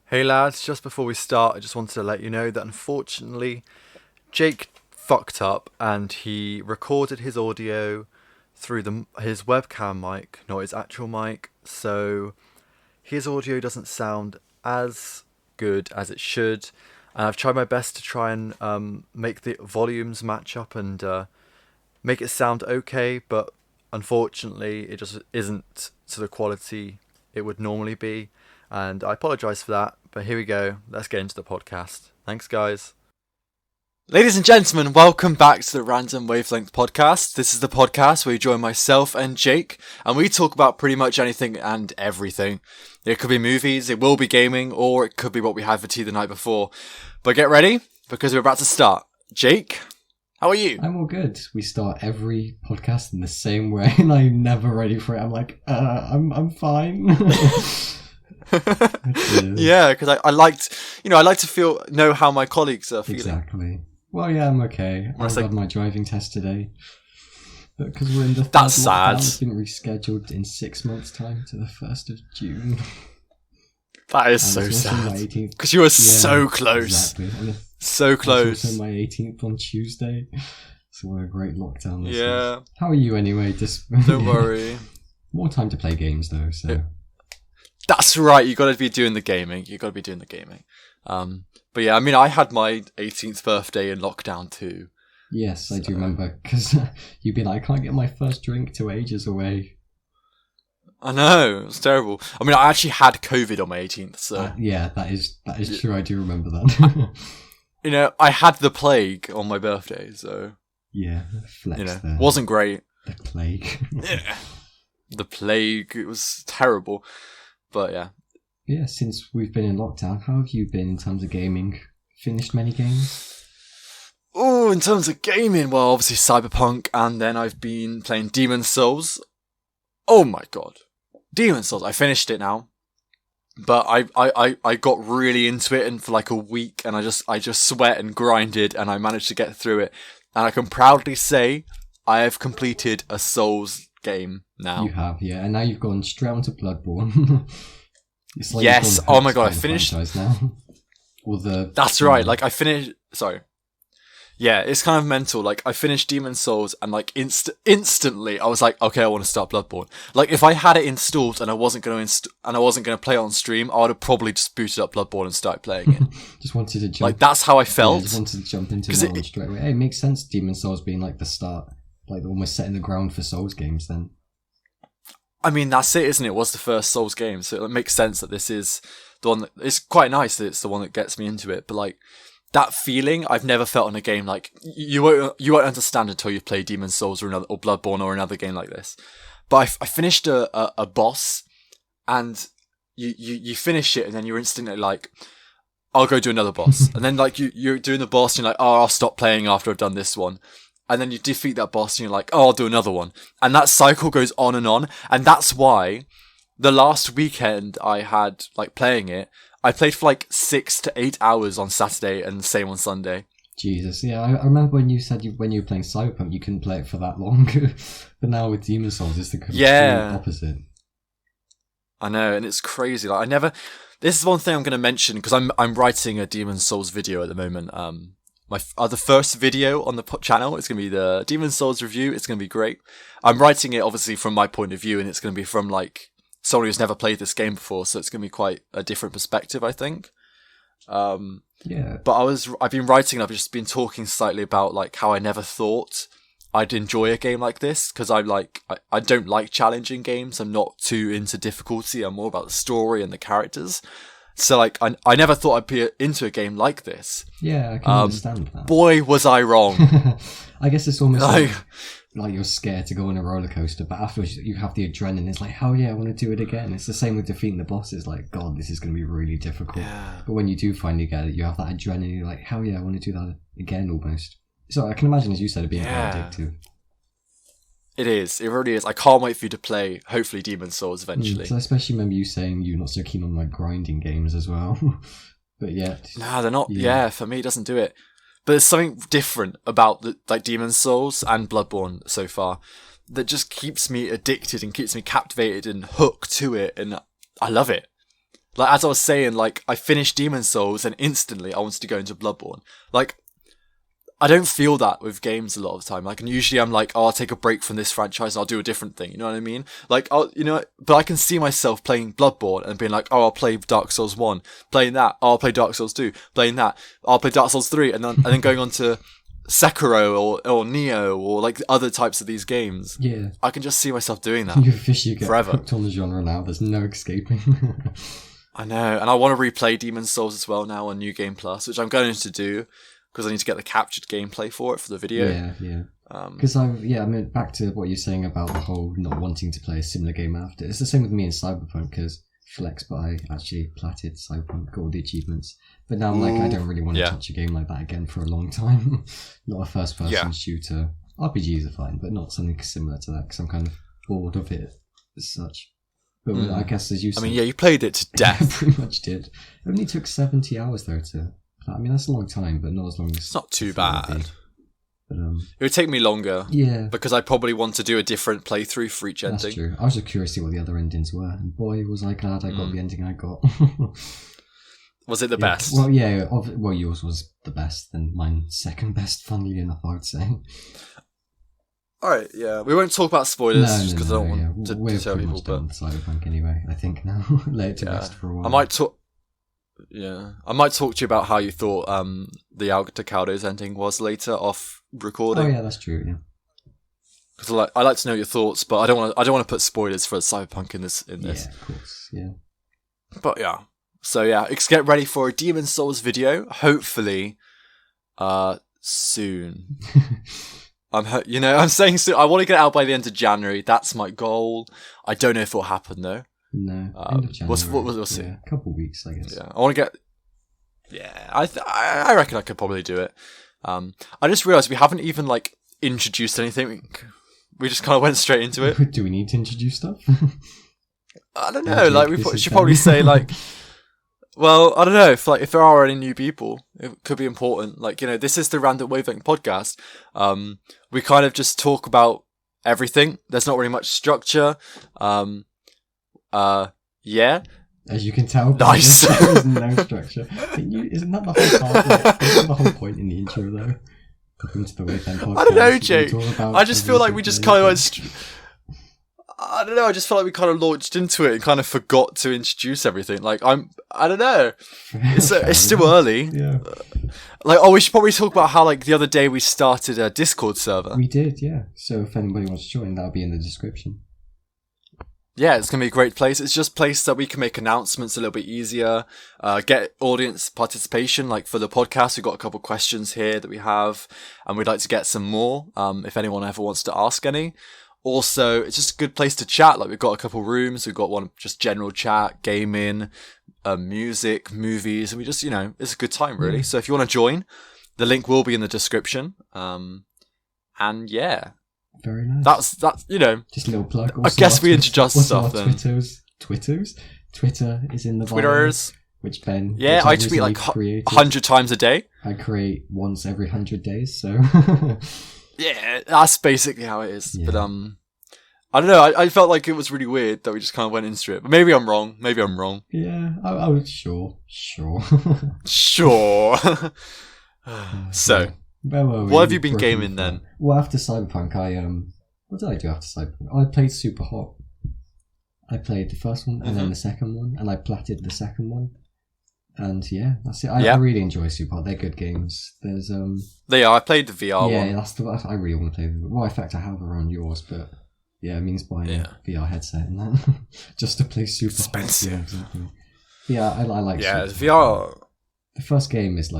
Hey lads, just before we start, I just wanted to let you know that unfortunately Jake fucked up and he recorded his audio through his webcam mic, not his actual mic, so his audio doesn't sound as good as it should, and I've tried my best to try and make the volumes match up and make it sound okay, but unfortunately it just isn't to the quality it would normally be. And I apologise for that, but here we go. Let's get into the podcast. Thanks, guys. Ladies and gentlemen, welcome back to the Random Wavelength Podcast. This is the podcast where you join myself and Jake, and we talk about pretty much anything and everything. It could be movies, it will be gaming, or it could be what we had for tea the night before. But get ready, because we're about to start. Jake, how are you? I'm all good. We start every podcast in the same way, and I'm never ready for it. I'm like, I'm fine. Yeah, because I liked, I like to know how my colleagues are feeling. Exactly. Well, yeah, I'm okay. I got my driving test today, but because we're in the that's sad. It's been rescheduled in 6 months' time to the 1st of June. That is so sad. Because you were so close. Exactly. So close. It's also my 18th on Tuesday, so we're a great lockdown. Listeners. How are you anyway? Don't worry. More time to play games though, so. Yeah. That's right, you got to be doing the gaming. But yeah, I mean, I had my 18th birthday in lockdown too. Yes, I do remember, because you'd be like, I can't get my first drink till ages away. I know, it's terrible. I mean, I actually had COVID on my 18th, so... yeah, that is true, I do remember that. I had the plague on my birthday, so... Yeah, flex there. Wasn't great. The plague. Yeah. The plague, it was terrible. But yeah. Yeah, since we've been in lockdown, how have you been in terms of gaming? Finished many games? Oh, in terms of gaming, well, obviously Cyberpunk, and then I've been playing Demon's Souls. Oh my god. Demon's Souls, I finished it now. But I got really into it and for like a week, and I just sweat and grinded, and I managed to get through it. And I can proudly say I have completed a Souls game now. You have, yeah, and now you've gone straight onto Bloodborne. It's like yes, oh my god, I finished now. That's right, like I finished, sorry. Yeah, it's kind of mental, like I finished Demon's Souls and like instantly I was like, okay, I want to start Bloodborne. Like if I had it installed and I wasn't going to play it on stream, I would have probably just booted up Bloodborne and started playing it. Just wanted to jump. Like that's how I felt. Yeah, just wanted to jump into that one straight away. Hey, it makes sense, Demon's Souls being like the start. Like almost setting the ground for Souls games then. I mean, that's it, isn't it? It was the first Souls game, so it makes sense that this is the one that... It's quite nice that it's the one that gets me into it, but like, that feeling I've never felt in a game. Like, you won't understand until you've played Demon's Souls or Bloodborne or another game like this. But I finished a boss, and you finish it, and then you're instantly like, I'll go do another boss. And then like, you're doing the boss, and you're like, oh, I'll stop playing after I've done this one. And then you defeat that boss and you're like, oh, I'll do another one. And that cycle goes on. And that's why the last weekend I had, like, playing it, I played for like 6 to 8 hours on Saturday and same on Sunday. Jesus, yeah. I remember when you said when you were playing Cyberpunk, you couldn't play it for that long. But now with Demon's Souls, it's the complete opposite. I know, and it's crazy. Like, this is one thing I'm going to mention, because I'm writing a Demon's Souls video at the moment. The first video on the channel is going to be the Demon's Souls review. It's going to be great. I'm writing it obviously from my point of view, and it's going to be from like someone who's never played this game before, so it's going to be quite a different perspective, I think. Yeah. But I've been writing, and I've just been talking slightly about like how I never thought I'd enjoy a game like this, because I don't like challenging games. I'm not too into difficulty. I'm more about the story and the characters. So, like, I never thought I'd be into a game like this. Yeah, I can understand that. Boy, was I wrong. I guess it's almost like you're scared to go on a roller coaster, but afterwards you have the adrenaline. It's like, hell yeah, I want to do it again. It's the same with defeating the boss. It's like, God, this is going to be really difficult. Yeah. But when you do finally get it, you have that adrenaline. You're like, hell yeah, I want to do that again almost. So I can imagine, as you said, it being quite addictive. It is. It really is. I can't wait for you to play, hopefully, Demon's Souls eventually. So I especially remember you saying you're not so keen on like grinding games as well. But yeah. No, they're not. Yeah, for me, it doesn't do it. But there's something different about like Demon's Souls and Bloodborne so far that just keeps me addicted and keeps me captivated and hooked to it, and I love it. Like, as I was saying, like, I finished Demon's Souls and instantly I wanted to go into Bloodborne. Like, I don't feel that with games a lot of the time. Like, and usually I'm like, oh, I'll take a break from this franchise and I'll do a different thing. You know what I mean? Like, but I can see myself playing Bloodborne and being like, oh, I'll play Dark Souls 1, playing that. Oh, I'll play Dark Souls 2, playing that. I'll play Dark Souls 3, and then going on to Sekiro or Neo or like other types of these games. Yeah. I can just see myself doing that. You officially get forever. hooked on the genre now. There's no escaping. I know, and I want to replay Demon's Souls as well now on New Game Plus, which I'm going to do because I need to get the captured gameplay for it for the video. Yeah. Because I mean, back to what you're saying about the whole not wanting to play a similar game after. It's the same with me in Cyberpunk, because flex, but I actually platted Cyberpunk, got all the achievements. But now I'm like, I don't really want to touch a game like that again for a long time. Not a first-person shooter. RPGs are fine, but not something similar to that, because I'm kind of bored of it as such. But I guess as you said... I mean, you played it to death. I pretty much did. It only took 70 hours, though, to... I mean, that's a long time, but not as long as... It's not too bad. But, it would take me longer. Yeah. Because I probably want to do a different playthrough for each ending. That's true. I was just curious to see what the other endings were. And boy, was I glad I got the ending I got. Was it the best? Well, yeah. Well, yours was the best, and mine second best, funnily enough, I would say. Alright, yeah. We won't talk about spoilers just because I don't want to tell people. But Cyberpunk anyway, I think now. Let it to rest for a while. I might talk to you about how you thought the Alta Caldo's ending was later off recording. Oh yeah, that's true. Yeah. Because I like to know your thoughts, but I don't want to put spoilers for Cyberpunk in this. Yeah, of course. Yeah. But yeah, so yeah, get ready for a Demon's Souls video. Hopefully, soon. I'm saying soon. I want to get it out by the end of January. That's my goal. I don't know if it'll happen though. No, end of January. We'll see. Yeah, a couple of weeks, I guess. Yeah, I want to get. Yeah, I reckon I could probably do it. I just realised we haven't even introduced anything. We just kind of went straight into it. Do we need to introduce stuff? I don't know. We should probably say well, I don't know if there are any new people, it could be important. This is the Random Wavelength Podcast. We kind of just talk about everything. There's not really much structure. Yeah. As you can tell, nice. There's no structure. Isn't that the whole part? Isn't the whole point in the intro though? Welcome to the Wavelength Podcast. I don't know, Jake. I just feel like we just kind of went. I don't know. I just felt like we kind of launched into it and kind of forgot to introduce everything. I don't know. It's still early. Yeah. We should probably talk about how the other day we started a Discord server. We did, yeah. So if anybody wants to join, that'll be in the description. Yeah, it's going to be a great place. It's just a place that we can make announcements a little bit easier, get audience participation. For the podcast, we've got a couple of questions here that we have, and we'd like to get some more, if anyone ever wants to ask any. Also, it's just a good place to chat. We've got a couple of rooms. We've got one just general chat, gaming, music, movies, and we just, it's a good time, really. So if you want to join, the link will be in the description. And yeah. Very nice. That's just a little plug. Also, I guess we introduced stuff then. Twitter is in the bio. Twitters. Which Ben. Yeah, I tweet 100 times a day. I create once every 100 days, so. Yeah, that's basically how it is. Yeah. But I don't know. I felt like it was really weird that we just kind of went into it. But maybe I'm wrong. Yeah, I was sure. Sure. So. What have you been gaming then? Well, after Cyberpunk, what did I do after Cyberpunk? I played Superhot. I played the first one and then the second one, and I platted the second one. And yeah, that's it. I really enjoy Superhot. They're good games. There's They are. I played the VR one. Yeah, that's I really want to play. Well, in fact, I have around yours, but yeah, it means buying a VR headset and that just to play Superhot. Expensive. Yeah, exactly. Yeah, I like. Yeah, Superhot. VR. The first game is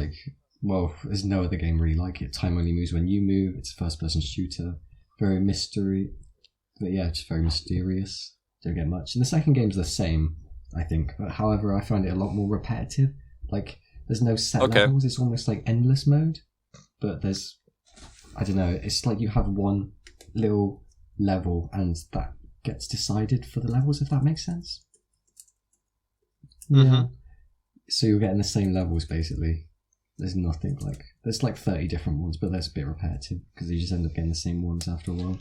well, there's no other game really like it. Time only moves when you move. It's a first-person shooter. Very mystery. But yeah, just very mysterious. Don't get much. And the second game's the same, I think. But however, I find it a lot more repetitive. There's no set levels. It's almost like endless mode. But there's... I don't know. It's you have one little level and that gets decided for the levels, if that makes sense. Mm-hmm. Yeah. So you're getting the same levels, basically. There's nothing there's 30 different ones, but that's a bit repetitive because you just end up getting the same ones after a while.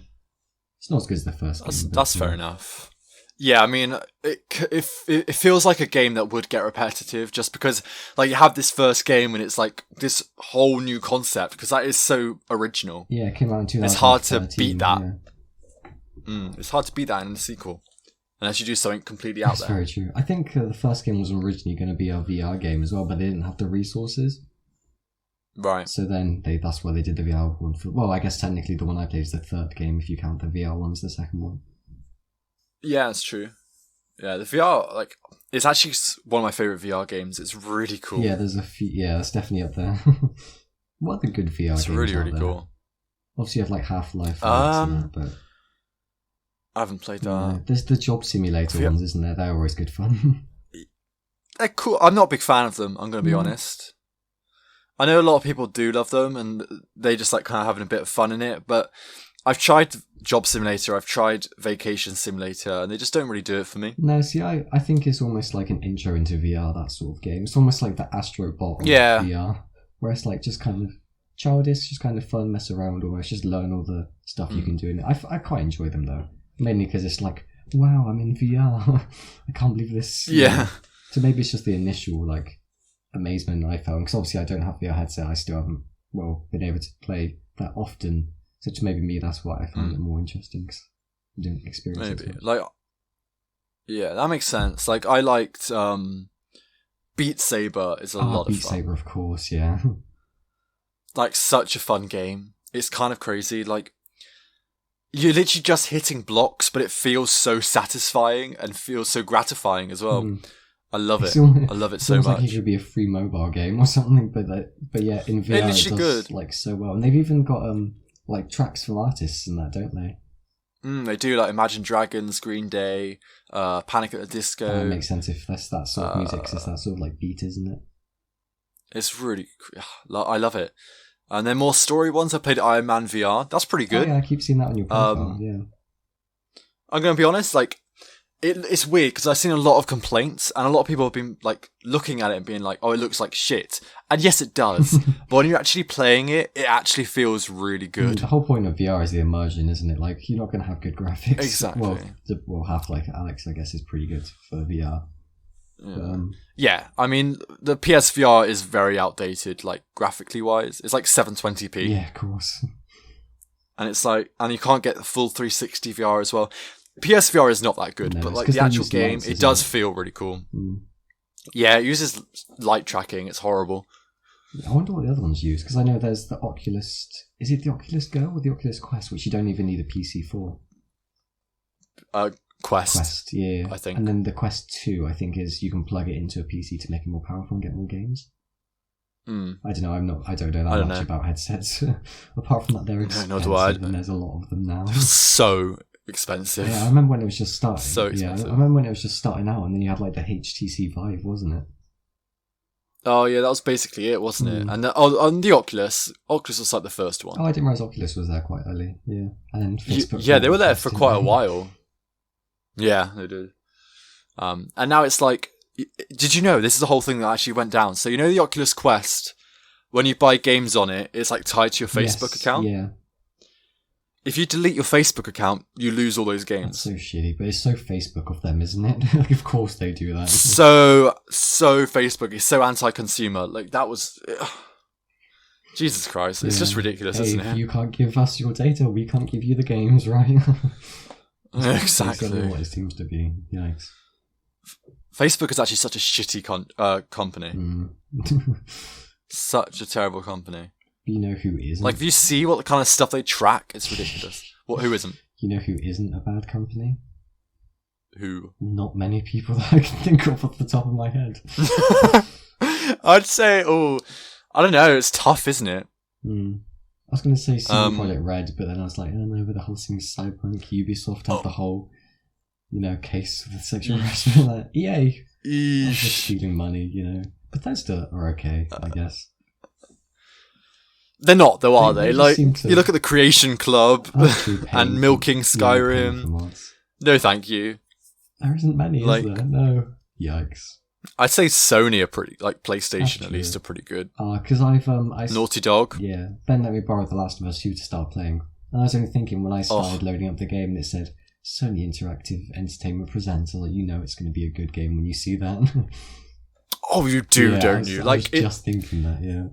It's not as good as the first game. That's fair enough. Yeah, I mean, it feels like a game that would get repetitive just because, like, you have this first game and it's like this whole new concept because that is so original. Yeah, it came out in 2013. It's hard to beat that. Yeah. It's hard to beat that in the sequel unless you do something completely out there. That's very true. I think the first game was originally going to be a VR game as well, but they didn't have the resources. Right. So then that's why they did the VR one. Well, I guess technically the one I played is the third game if you count the VR one's the second one. Yeah, that's true. Yeah, the VR, like, it's actually one of my favourite VR games. It's really cool. Yeah, there's a few. Yeah, that's definitely up there. What are the good VR games? It's really, really cool. Obviously, you have like Half-Life and that, but I haven't played that. There's the job simulator ones, isn't there? They're always good fun. They're cool. I'm not a big fan of them, I'm going to be honest. I know a lot of people do love them, and they just like kind of having a bit of fun in it, but I've tried Job Simulator, I've tried Vacation Simulator, and they just don't really do it for me. No, see, I think it's almost like an intro into VR, that sort of game. It's almost like the Astro Bot of VR, where it's like just kind of childish, just kind of fun, mess around, almost just learn all the stuff you can do in it. I quite enjoy them though, mainly because it's like, wow, I'm in VR. I can't believe this. Yeah. So maybe it's just the initial like amazement I felt, because obviously I don't have VR headset. I still haven't been able to play that often. So to maybe me, that's why I found it more interesting, because I didn't experience it. Maybe like, yeah, that makes sense. Like I liked Beat Saber is a lot of fun. Beat Saber, of course, yeah. Like such a fun game. It's kind of crazy. Like you're literally just hitting blocks, but it feels so satisfying and feels so gratifying as well. I love it. I love it so much. Like it could be a free mobile game or something, but yeah, in VR it does like so well. And they've even got like tracks from artists and that, don't they? They do, like Imagine Dragons, Green Day, Panic at the Disco. That makes sense if that's that sort of music, 'cause it's that sort of like beat, isn't it? It's really, I love it. And then more story ones. I played Iron Man VR. That's pretty good. Oh, yeah, I keep seeing that on your profile. Yeah. I'm going to be honest, like, it's weird because I've seen a lot of complaints and a lot of people have been like looking at it and being like, oh, it looks like shit. And yes, it does. But when you're actually playing it, it actually feels really good. The whole point of VR is the immersion, isn't it? Like, you're not going to have good graphics. Exactly. Well, Half-Life Alex, I guess, is pretty good for VR. Yeah, I mean, the PSVR is very outdated, like, graphically wise. It's like 720p. Yeah, of course. And it's like, and you can't get the full 360 VR as well. PSVR is not that good, but like the actual game, it does feel really cool. Yeah, it uses light tracking. It's horrible. I wonder what the other ones use, because I know there's the Oculus. Is it the Oculus Go or the Oculus Quest, which you don't even need a PC for? Quest, yeah, I think. And then the Quest 2, I think, is you can plug it into a PC to make it more powerful and get more games. I don't know. I don't know that much about headsets. Apart from that, they're expensive, and there's a lot of them now. So expensive. Yeah, I remember when it was just starting. So expensive. Yeah, I remember when it was just starting out, and then you had like the HTC Vive, wasn't it? Oh yeah, that was basically it, wasn't it? And on the Oculus was like the first one. Oh, I didn't realize Oculus was there quite early. Yeah, and then Facebook. Yeah, they were there for quite a while. Yeah, they did. And now it's like, did you know this is the whole thing that actually went down? So you know the Oculus Quest, when you buy games on it, it's like tied to your Facebook account. Yeah. If you delete your Facebook account, you lose all those games. That's so shitty, but it's so Facebook of them, isn't it? Like, of course they do that. So Facebook is so anti-consumer. Like, that was... Jesus Christ, it's just ridiculous, isn't it? If you can't give us your data, we can't give you the games, right? Exactly. That's what it seems to be. Yikes. Facebook is actually such a shitty company. Such a terrible company. You know who isn't? Like, if you see what kind of stuff they track, it's ridiculous. Who isn't? You know who isn't a bad company? Who? Not many people that I can think of off the top of my head. I'd say, I don't know, it's tough, isn't it? I was going to say CD Projekt Red, but then I was like, oh no, but the whole thing is Cyberpunk. Ubisoft had the whole, case with sexual harassment. Like, EA. I'm just stealing money, Bethesda are okay, I guess. They're not, though, are they? Like, you look at the Creation Club and milking Skyrim. No, thank you. There isn't many, is there? No. Yikes. I'd say Sony are pretty, like PlayStation at least, are pretty good. Because I've Naughty Dog. Yeah, Ben let me borrow The Last of Us 2 to start playing, and I was only thinking when I started loading up the game, and it said Sony Interactive Entertainment presents, like, you know it's going to be a good game when you see that. Oh, you do, don't you? I was just thinking that, yeah.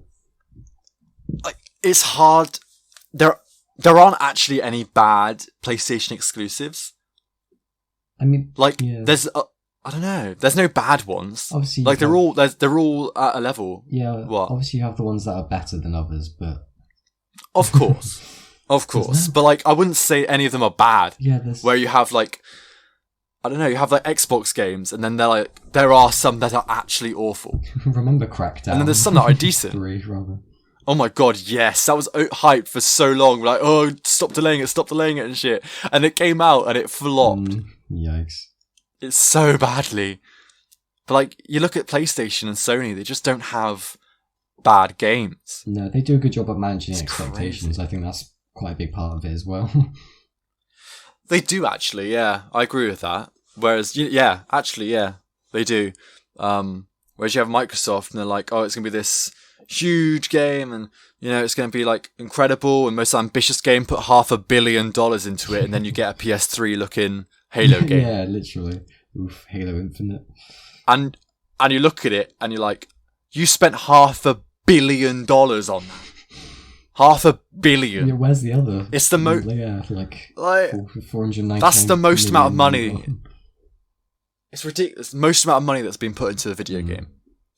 Like, it's hard. There aren't actually any bad PlayStation exclusives. I mean, like, there's I don't know. There's no bad ones. Obviously, like they're all at a level. Yeah. What? Obviously, you have the ones that are better than others, but of course. But like, I wouldn't say any of them are bad. Yeah. Where you have like, I don't know, you have like Xbox games, and then there are some that are actually awful. Remember Crackdown? And then there's some that are decent. 3, rather. Oh my god, yes, that was hyped for so long. Like, oh, stop delaying it and shit. And it came out and it flopped. Yikes. It's so badly. But like, you look at PlayStation and Sony, they just don't have bad games. No, they do a good job of managing expectations. Crazy. I think that's quite a big part of it as well. They do actually, yeah. I agree with that. Whereas, they do. Whereas you have Microsoft and they're like, oh, it's going to be this huge game and, you know, it's going to be like incredible and most ambitious game, put $500 million into it, and then you get a PS3 looking Halo game. Yeah, literally. Oof, Halo Infinite. And you look at it and you're like, you spent $500 million on that. $500 million. Yeah, where's the other? It's the most. Yeah, like 490. That's the most amount of money. It's ridiculous. Most amount of money that's been put into a video game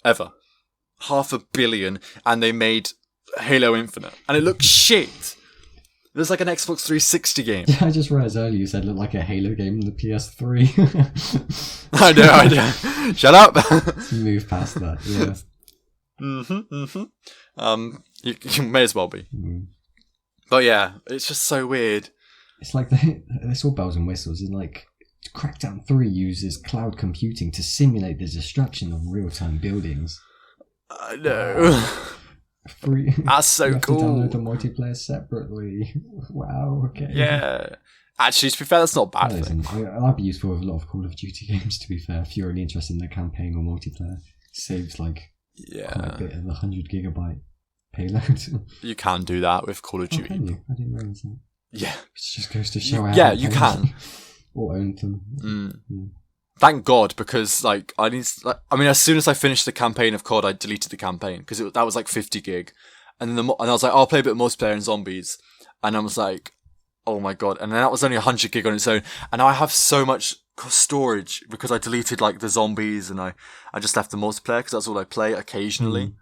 ever. $500 million, and they made Halo Infinite, and it looked shit. It was like an Xbox 360 game. Yeah, I just realised earlier you said it looked like a Halo game in the PS3. I know. Shut up. Move past that. Yeah. You may as well be. But yeah, it's just so weird. It's like it's all bells and whistles. And like, Crackdown 3 uses cloud computing to simulate the destruction of real-time buildings. I know. Free. That's so cool. You have to download the multiplayer separately. Wow. Okay. Yeah. Actually, to be fair, that's not bad. That'd be useful with a lot of Call of Duty games. To be fair, if you're really interested in the campaign or multiplayer, it saves like quite a bit of the 100 gigabyte payload. You can do that with Call of Duty. Can you? I didn't realise that. Yeah. It just goes to show how. Yeah, you can. Or own them. Yeah. Thank God, because like as soon as I finished the campaign of COD, I deleted the campaign because that was like 50 gig, and I was like, I'll play a bit of multiplayer and zombies, and I was like, oh my God, and then that was only 100 gig on its own, and now I have so much storage because I deleted like the zombies and I just left the multiplayer because that's all I play occasionally.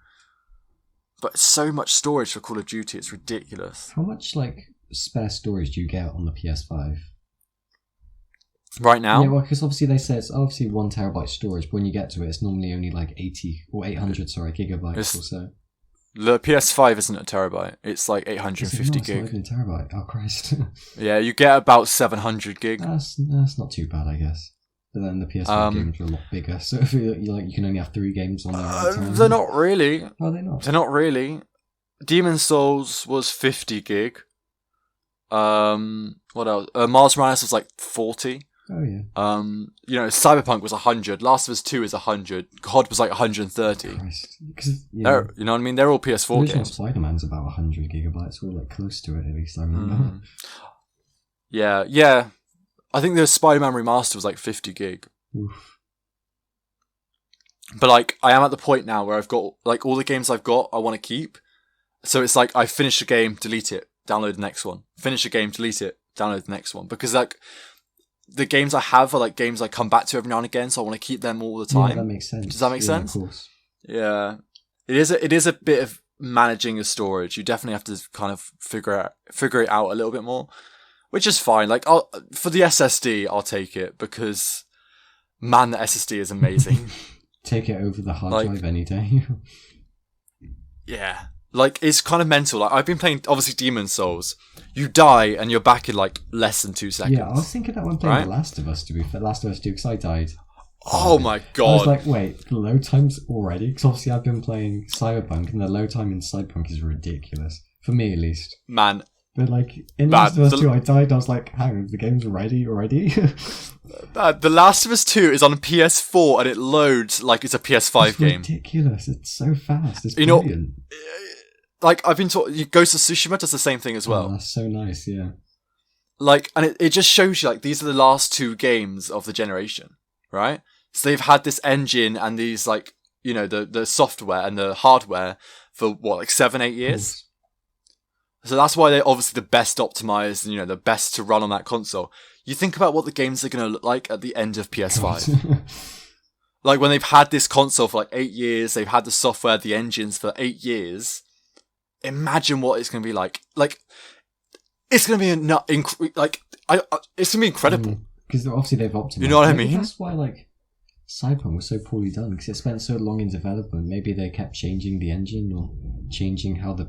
But so much storage for Call of Duty, it's ridiculous. How much like spare storage do you get on the PS5? Right now? Yeah, well, because obviously they say it's obviously 1 terabyte storage, but when you get to it, it's normally only like 800 gigabytes or so. The PS5 isn't a terabyte. It's like 850 gig. It's not even a terabyte. Oh, Christ. Yeah, you get about 700 gig. That's not too bad, I guess. But then the PS5 games are a lot bigger, so if you can only have 3 games on there at a time. They're not really. Are they not? They're not really. Demon's Souls was 50 gig. What else? Mars Morales was like 40. Oh yeah. Cyberpunk was 100. Last of Us 2 is 100. COD was like 130. Christ. You know what I mean? They're all PS4 games. Spider-Man's about 100 gigabytes. We're like close to it, at least I remember. Yeah. I think the Spider-Man remaster was like 50 gig. Oof. But like, I am at the point now where I've got like all the games I've got, I want to keep. So it's like I finish a game, delete it, download the next one. Finish a game, delete it, download the next one. Because like, the games I have are like games I come back to every now and again, so I want to keep them all the time. Yeah, that makes sense. Does that make sense? Of course. Yeah. It is a bit of managing your storage. You definitely have to kind of figure it out a little bit more, which is fine. Like for the SSD, I'll take it because man, the SSD is amazing. Take it over the hard drive any day. Yeah. Like, it's kind of mental. Like, I've been playing, obviously, Demon's Souls. You die, and you're back in, like, less than 2 seconds. Yeah, I was thinking that when playing The Last of Us, to be fair. Last of Us 2, because I died. Oh my God. I was like, wait, the load times already? Because obviously I've been playing Cyberpunk, and the load time in Cyberpunk is ridiculous. For me, at least. Man. But, like, in Last of Us 2, I died, I was like, hang on, the game's ready already? The Last of Us 2 is on PS4, and it loads like it's a PS5 game. It's ridiculous. It's so fast. It's brilliant. Like, I've been taught, Ghost of Tsushima does the same thing as well. Oh, that's so nice, yeah. like, and it just shows you, like, these are the last 2 games of the generation, right? So they've had this engine and these, like, you know, the software and the hardware for what, like 7-8 years. So that's why they're obviously the best optimized and, you know, the best to run on that console. You think about what the games are going to look like at the end of PS5. Like, when they've had this console for like 8 years, they've had the software, the engines for 8 years. Imagine what it's going to be like. Like, it's going to be it's going to be incredible. Because obviously they've optimized. You know what I mean? That's why, like, Cyberpunk was so poorly done, because it spent so long in development. Maybe they kept changing the engine or changing how they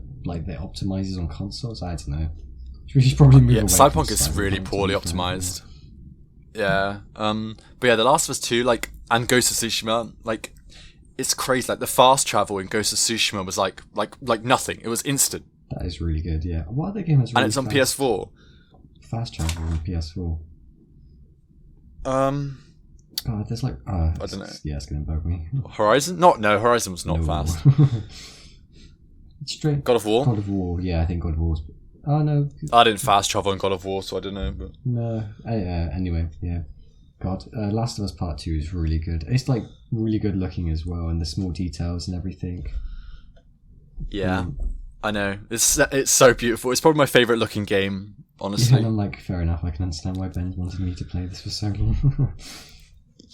optimizes on consoles. I don't know. We should probably move away Cyberpunk from is really poorly optimized. Yeah. But yeah, The Last of Us 2, like, and Ghost of Tsushima, like, it's crazy. Like, the fast travel in Ghost of Tsushima was like nothing. It was instant. That is really good. Yeah. What other game is really and it's on PS4? Fast travel on PS4. There's like I don't know. Yeah, it's gonna bug me. Horizon? No, Horizon was not fast. Straight God of War? God of War, yeah, I think God of War's... Oh, no. I didn't fast travel in God of War, so I don't know. But... No, anyway, yeah. God, Last of Us Part 2 is really good. It's, like, really good looking as well, and the small details and everything. Yeah, I know. It's so beautiful. It's probably my favourite looking game, honestly. Yeah, and I'm like, fair enough, I can understand why Ben wanted me to play this for so long.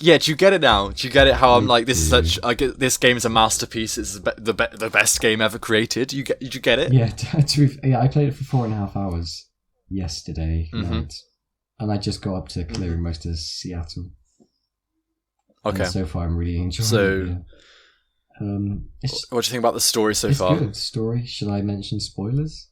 Yeah, do you get it now? Do you get it? How I'm like, this is such. This game is a masterpiece. It's the best game ever created. Did you get it? Yeah, I played it for 4.5 hours yesterday night, and I just got up to clearing most of Seattle. Okay. And so far, I'm really enjoying it. Yeah. What do you think about the story so far? It's good story. Should I mention spoilers?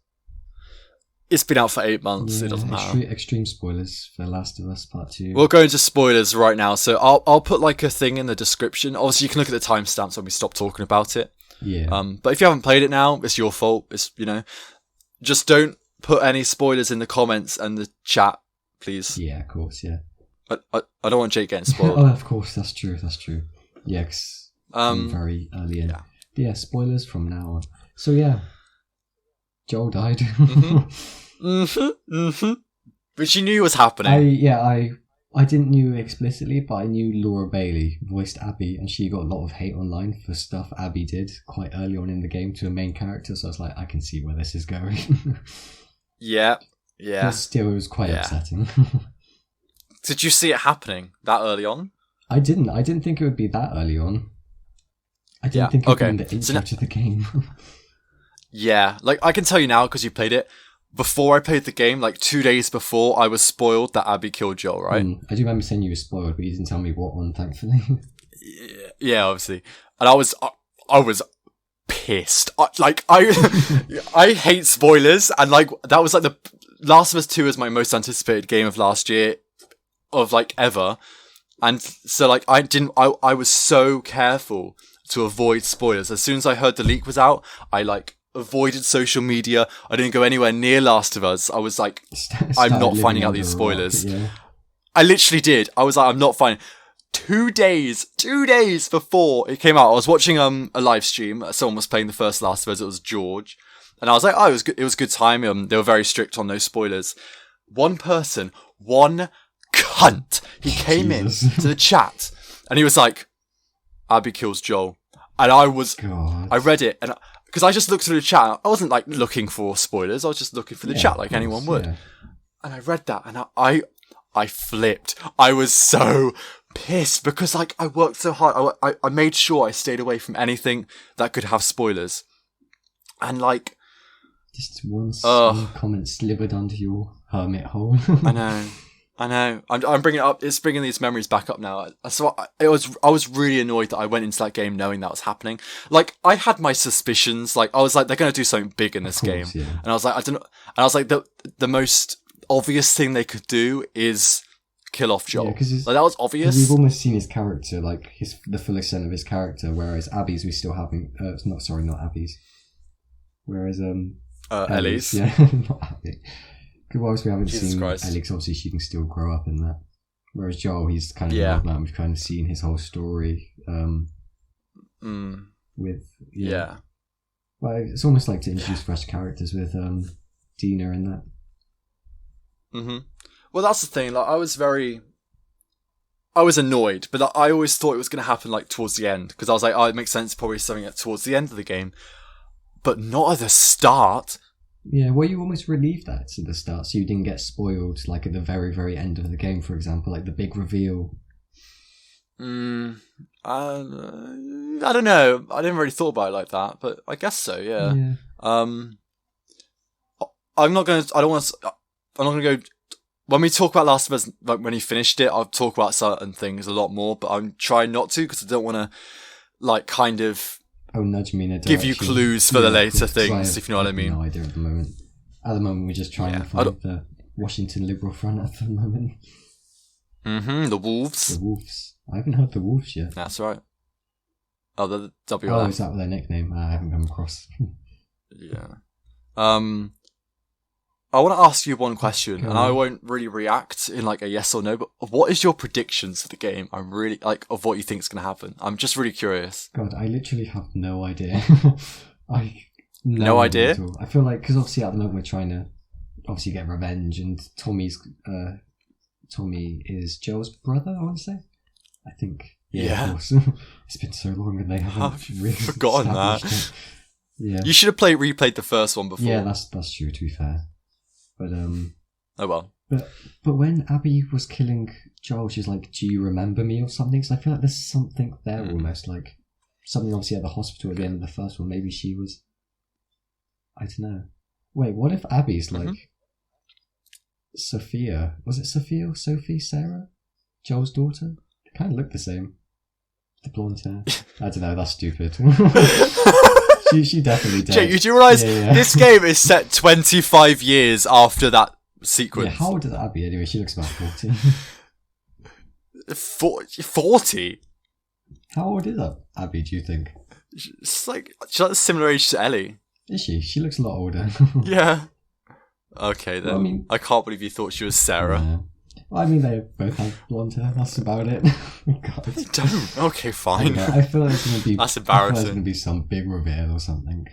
It's been out for 8 months. Yeah, it doesn't matter. Extreme spoilers for Last of Us Part 2. We'll go into spoilers right now. So I'll put like a thing in the description. Obviously, you can look at the timestamps when we stop talking about it. Yeah. But if you haven't played it now, it's your fault. It's, you know, just don't put any spoilers in the comments and the chat, please. Yeah, of course. Yeah. I don't want Jake getting spoiled. Oh, of course. That's true. Yeah, 'cause I'm very early in. Yeah, spoilers from now on. So yeah, Joel died. Which you knew was happening. I didn't knew explicitly, but I knew Laura Bailey voiced Abby, and she got a lot of hate online for stuff Abby did quite early on in the game to a main character. So I was like, I can see where this is going. Yeah. But still, it was quite upsetting. Did you see it happening that early on? I didn't think it would be that early on. I didn't think it would be in the intro to the game. Yeah, like I can tell you now because you played it. Before I played the game, like 2 days before, I was spoiled that Abby killed Joel, right? I do remember saying you were spoiled, but you didn't tell me what one, thankfully. Yeah, obviously. And I was pissed. I hate spoilers, and like that was like the Last of Us 2 is my most anticipated game of last year, of like ever. And so like I was so careful to avoid spoilers. As soon as I heard the leak was out, I like avoided social media. I didn't go anywhere near Last of Us. I was like, I'm not finding out these spoilers. Yeah. I literally did. I was like, I'm not finding. 2 days before it came out, I was watching a live stream. Someone was playing the first Last of Us. It was George, and I was like, oh, it was good. It was a good time. They were very strict on no spoilers. One cunt. He came in to the chat, and he was like, Abby kills Joel. And I read it, and because I just looked through the chat, I wasn't like looking for spoilers. I was just looking for the chat like anyone would. Yeah. And I read that, and I flipped. I was so pissed because like I worked so hard. I made sure I stayed away from anything that could have spoilers. And like, just one comment slivered onto your hermit hole. I know. I'm bringing it up. It's bringing these memories back up now. So I was really annoyed that I went into that game knowing that was happening. Like I had my suspicions. Like I was like, they're going to do something big in this game, and I was like, I don't know. And I was like, the most obvious thing they could do is kill off Joel. Yeah, like that was obvious. We've almost seen his character, like the full extent of his character. Whereas Abby's, we still haven't. Not Abby's. Whereas Ellie's. Yeah, not Abby. Whilst we haven't seen Alex, obviously she can still grow up in that. Whereas Joel, he's kind of an old man. We've kind of seen his whole story. With Well, it's almost like to introduce fresh characters with Dina and that. Mm-hmm. Well, that's the thing. Like, I was annoyed, but I always thought it was going to happen like towards the end, because I was like, oh, it makes sense probably something towards the end of the game, but not at the start. Yeah, well, you almost relieved that at the start, so you didn't get spoiled like at the very, very end of the game, for example, like the big reveal. I don't know. I didn't really thought about it like that, but I guess so. Yeah. I'm not going to go. When we talk about Last of Us, like when you finished it, I'll talk about certain things a lot more, but I'm trying not to, because I don't want to, like, kind of nudge me in a give you clues for the later things, if you know what I mean. No idea at the moment. At the moment, we're just trying to find the Washington Liberal Front at the moment. The Wolves. The Wolves. I haven't heard the Wolves yet. That's right. Oh, the WLF. Oh, is that their nickname? I haven't come across. Yeah. I want to ask you one question, and I won't really react in like a yes or no, but what is your predictions for the game? I'm really, like, of what you think is going to happen. I'm just really curious. God, I literally have no idea. No idea? I feel like, because obviously at the moment we're trying to obviously get revenge, and Tommy is Joel's brother, I want to say. I think. Yeah. Of course. It's been so long and they haven't really forgotten that. It. Yeah. You should have replayed the first one before. Yeah, that's true, to be fair. But oh well. But when Abby was killing Joel, she's like, "Do you remember me?" or something. So I feel like there's something there, almost like something obviously at the hospital at the end of the first one. Maybe she was. I don't know. Wait, what if Abby's like Sophia? Was it Sophia or Sophie? Sarah? Joel's daughter? They kind of look the same. The blonde hair. I don't know. That's stupid. She definitely did. Jake, you do realise this game is set 25 years after that sequence? Yeah, how old is Abby anyway? She looks about 40. 40? How old is Abby, do you think? She's like the similar age to Ellie. Is she? She looks a lot older. Yeah. Okay, then. Well, I can't believe you thought she was Sarah. Yeah. Well, I mean, they both have blonde hair. That's about it. God. They don't. Okay, fine. I feel like it's going to be... That's embarrassing. There's going to be some big reveal or something.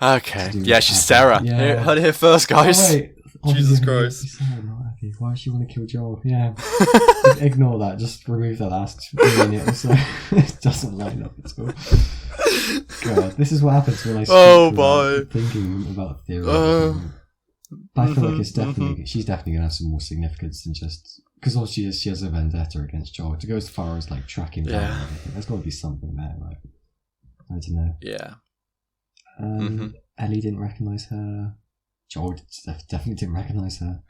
Okay. Yeah, she's Sarah. Yeah. Heard it here first, guys. Oh, wait. Jesus Christ. Sarah, not Abby. Why does she want to kill Joel? Yeah. Ignore that. Just remove the last minute or so. It doesn't line up at all. God, this is what happens when I speak thinking about theory. But I feel like she's definitely gonna have some more significance than just because obviously she has a vendetta against Joel. To go as far as like tracking down and everything, there's got to be something there, right? I don't know. Yeah. Ellie didn't recognize her. Joel definitely didn't recognize her.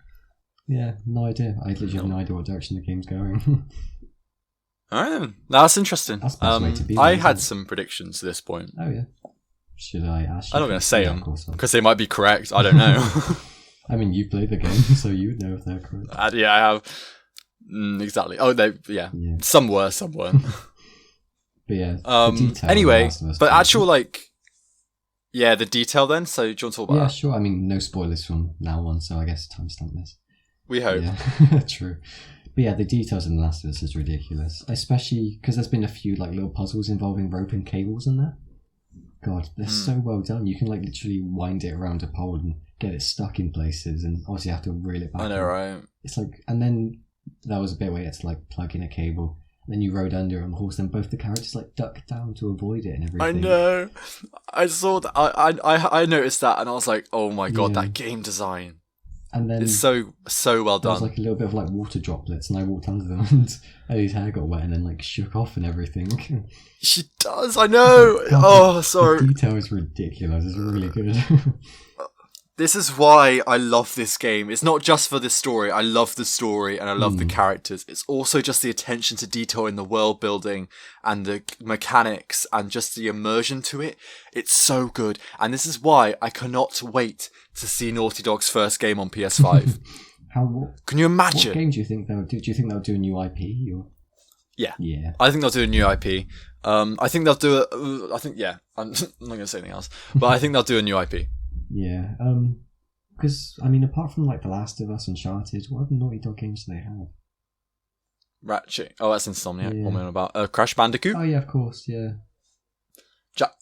Yeah, no idea. I literally have no idea what direction the game's going. Alright, that's interesting. That's the best way to be. I had some predictions to this point. Oh yeah. Should I ask you? I'm not going to say them because they might be correct. I don't know. I mean, you played the game, so you would know if they're correct. Yeah, I have. Exactly. Oh, yeah. Some were, some weren't. But yeah. Anyway, but actual the detail then. So do you want to talk about that? Yeah, sure. I mean, no spoilers from now on, so I guess timestamp this. We hope. Yeah, true. But yeah, the details in The Last of Us is ridiculous, especially because there's been a few like little puzzles involving rope and cables in there. God, they're so well done. You can like literally wind it around a pole and get it stuck in places, and obviously you have to reel it back. I know, right? It's like, and then there was a bit where you had to like plug in a cable, and then you rode under on the horse, and both the characters like ducked down to avoid it and everything. I know. I saw that. I noticed that, and I was like, oh my god, that game design. And then it's so well done. There was like a little bit of like water droplets, and I walked under them, and Ellie's hair got wet, and then like shook off and everything. She does, I know. God, sorry. The detail is ridiculous. It's really good. This is why I love this game. It's not just for the story. I love the story and I love the characters. It's also just the attention to detail in the world building and the mechanics and just the immersion to it. It's so good. And this is why I cannot wait to see Naughty Dog's first game on PS5. Can you imagine? What game do you think they'll do? Do you think they'll do a new IP? Or? Yeah. Yeah. I think they'll do a new IP. I think they'll do I'm not going to say anything else. But I think they'll do a new IP. Yeah, because, I mean, apart from, like, The Last of Us, Uncharted, what other Naughty Dog games do they have? Ratchet. Oh, that's Insomniac. Yeah. What am I on about? Crash Bandicoot? Oh, yeah, of course, yeah.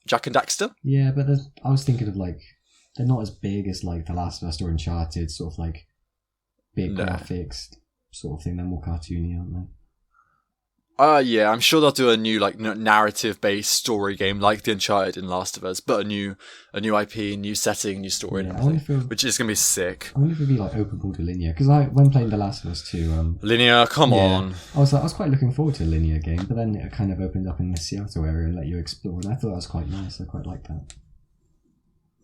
Jack and Daxter? Yeah, but I was thinking of, like, they're not as big as, like, The Last of Us or Uncharted, sort of, like, big graphics sort of thing. They're more cartoony, aren't they? Yeah, I'm sure they'll do a new like narrative-based story game like the Uncharted and Last of Us, but a new IP, new setting, new story, and everything, which is gonna be sick. I wonder if it'd be like open world or linear, because when playing The Last of Us 2, linear, come on. I was quite looking forward to a linear game, but then it kind of opened up in the Seattle area and let you explore, and I thought that was quite nice. I quite liked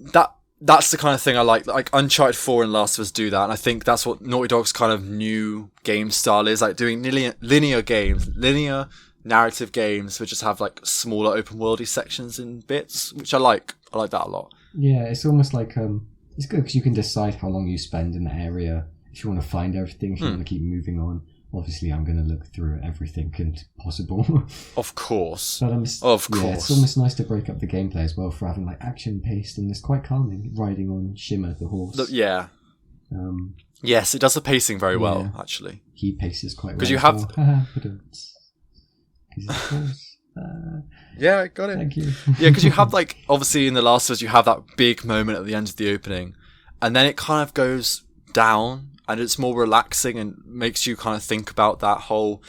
that. That's the kind of thing I like. Like Uncharted 4 and Last of Us do that, and I think that's what Naughty Dog's kind of new game style is, like doing linear games, linear narrative games, which just have like smaller open worldy sections in bits, which I like. I like that a lot. Yeah, it's almost like it's good because you can decide how long you spend in the area. If you want to find everything, if you want to keep moving on. Obviously, I'm going to look through everything possible. Of course. But of course. Yeah, it's almost nice to break up the gameplay as well for having like action paced, and it's quite calming riding on Shimmer the horse. Yeah. Yes, it does the pacing very well, actually. He paces quite well. Because you have. Yeah, got it. Thank you. Yeah, because you have like obviously in The Last of Us, you have that big moment at the end of the opening, and then it kind of goes down. And it's more relaxing and makes you kind of think about that whole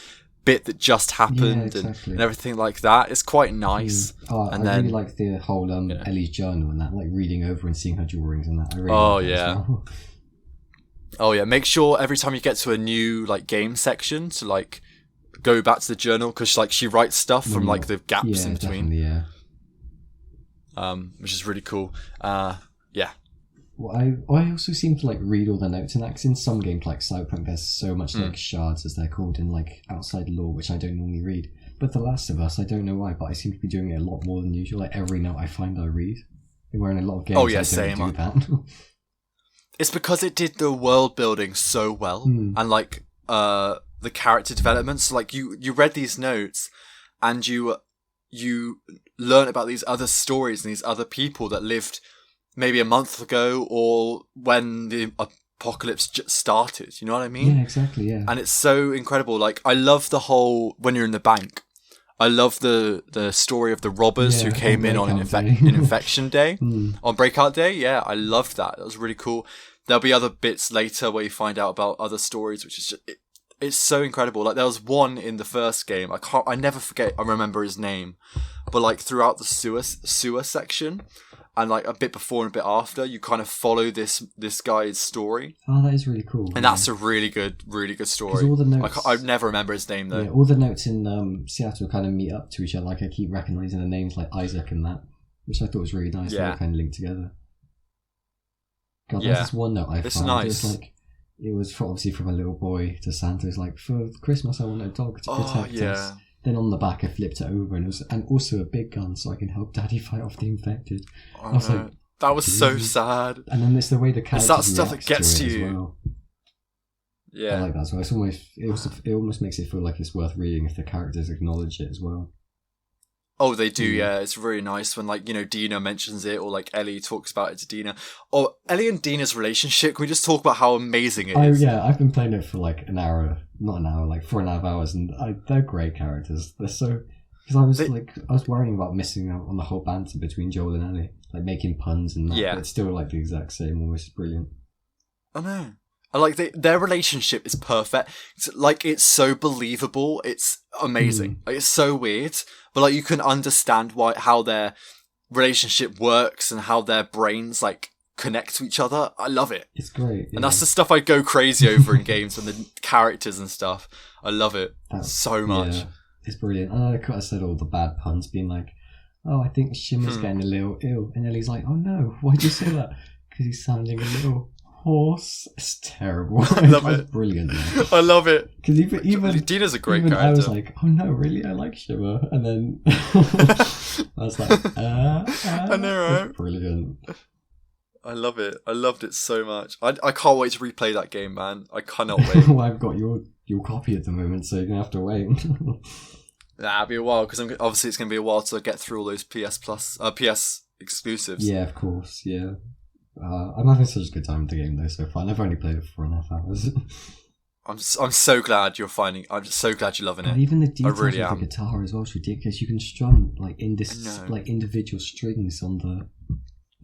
bit that just happened and everything like that. It's quite nice. I really like the whole Ellie's journal and that, like reading over and seeing her drawings and that. I really like that as well. Oh yeah, make sure every time you get to a new like game section to like go back to the journal, because like she writes stuff from like the gaps in between. Yeah. Which is really cool. Yeah. Well, I also seem to like read all the notes, and that's in some games like Cyberpunk. There's so much like shards, as they're called, in like outside lore, which I don't normally read. But The Last of Us, I don't know why, but I seem to be doing it a lot more than usual. Like every note I find, I read. Where in a lot of games, I don't do that. It's because it did the world building so well, and like the character developments. Like you read these notes, and you learn about these other stories and these other people that lived maybe a month ago or when the apocalypse just started. You know what I mean? Yeah, exactly, yeah. And it's so incredible. Like, I love the whole, when you're in the bank, I love the story of the robbers who came in on an infection day. On Breakout Day. Yeah, I loved that. That was really cool. There'll be other bits later where you find out about other stories, which is just, it's so incredible. Like, there was one in the first game. I never forget, I remember his name. But like throughout the sewer section, and like a bit before and a bit after, you kind of follow this guy's story. Oh, that is really cool. And that's a really good story. All the notes, I never remember his name though. Yeah, all the notes in Seattle kind of meet up to each other. Like I keep recognising the names like Isaac and that, which I thought was really nice. Yeah. They kind of linked together. God, there's this one note I found. It's nice. It's like, it was obviously from a little boy to Santa. It's like, for Christmas I want a dog to protect us. Then on the back I flipped it over and also a big gun so I can help Daddy fight off the infected. I was like, that was so sad. And then it's the way the characters it's that stuff that gets to you. Well. Yeah, I like that as well. It almost makes it feel like it's worth reading if the characters acknowledge it as well. Oh, they do, yeah. It's really nice when, like, you know, Dina mentions it, or, like, Ellie talks about it to Dina. Or Ellie and Dina's relationship, can we just talk about how amazing it is? Yeah, I've been playing it for, like, an hour. Not an hour, like 4.5 hours, and they're great characters. They're so... Because I was worrying about missing out on the whole banter between Joel and Ellie. Like, making puns and that, but it's still, like, the exact same, almost brilliant. I know. I like their relationship is perfect. It's so believable. It's amazing. Like, it's so weird, but like you can understand how their relationship works and how their brains like connect to each other. I love it. It's great, and that's the stuff I go crazy over in games and the characters and stuff. I love it so much. Yeah, it's brilliant. And I said all the bad puns, being like, "Oh, I think Shimmer's getting a little ill," and Ellie's like, "Oh no, why'd you say that?" Because he's sounding a little horse. It's terrible. I love it. Brilliant. I love it. Because even Dina's a great character. I was like, oh no, really? I like Shimmer. And then I was like, I know, right? Brilliant. I love it. I loved it so much. I can't wait to replay that game, man. I cannot wait. Well, I've got your copy at the moment, so you're gonna have to wait. It'll be a while because obviously it's gonna be a while to get through all those PS exclusives. Yeah, of course. Yeah. I'm having such a good time with the game though so far. I've only played it for 4.5 hours. I'm so glad you're finding. I'm just so glad you're loving it. And even the details of the guitar as well is ridiculous. You can strum like individual strings on the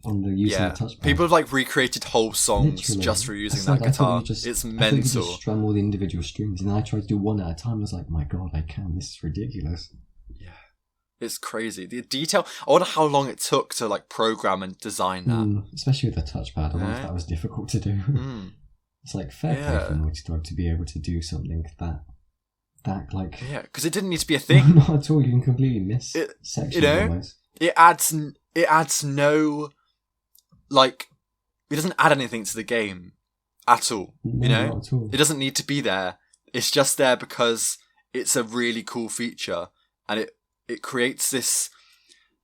on the using the touchpad. People have like recreated whole songs Literally. just for using That's that like, guitar. it's It's I thought mental. you just strum all the individual strings, and then I tried to do one at a time. I was like, my god, I can. This is ridiculous. Yeah, it's crazy. The detail. I wonder how long it took to like program and design that. Especially with the touchpad. I wonder if that was difficult to do. It's like fair play for Naughty Dog to be able to do something that like because it didn't need to be a thing. Not at all. You can completely miss sections. You know, almost. it adds no like it doesn't add anything to the game at all. No, you know, not at all. It doesn't need to be there. It's just there because it's a really cool feature, and it creates this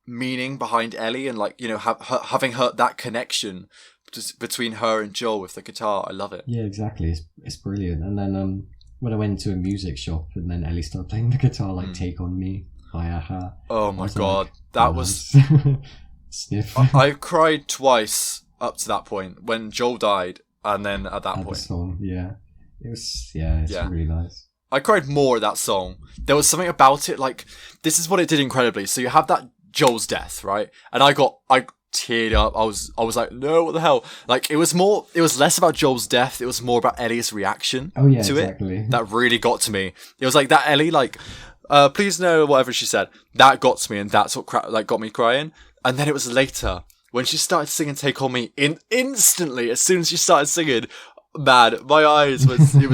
meaning behind Ellie, and like, you know, having that connection just between her and Joel with the guitar. I love it. Yeah, exactly. It's brilliant. And then when I went to a music shop and then Ellie started playing the guitar, like Take On Me by Aha. Oh my god, like, that was sniff. I cried twice up to that point when Joel died, and then at that point. The song, yeah. It was it's really nice. I cried more at that song. There was something about it, like, this is what it did incredibly. So you have that Joel's death, right? And I teared up. I was like, no, what the hell? Like, it was less about Joel's death. It was more about Ellie's reaction to exactly. it. That really got to me. It was like that Ellie, like, please no, whatever she said. That got to me, and that's what got me crying. And then it was later when she started singing "Take On Me." Instantly, as soon as she started singing, man, my eyes it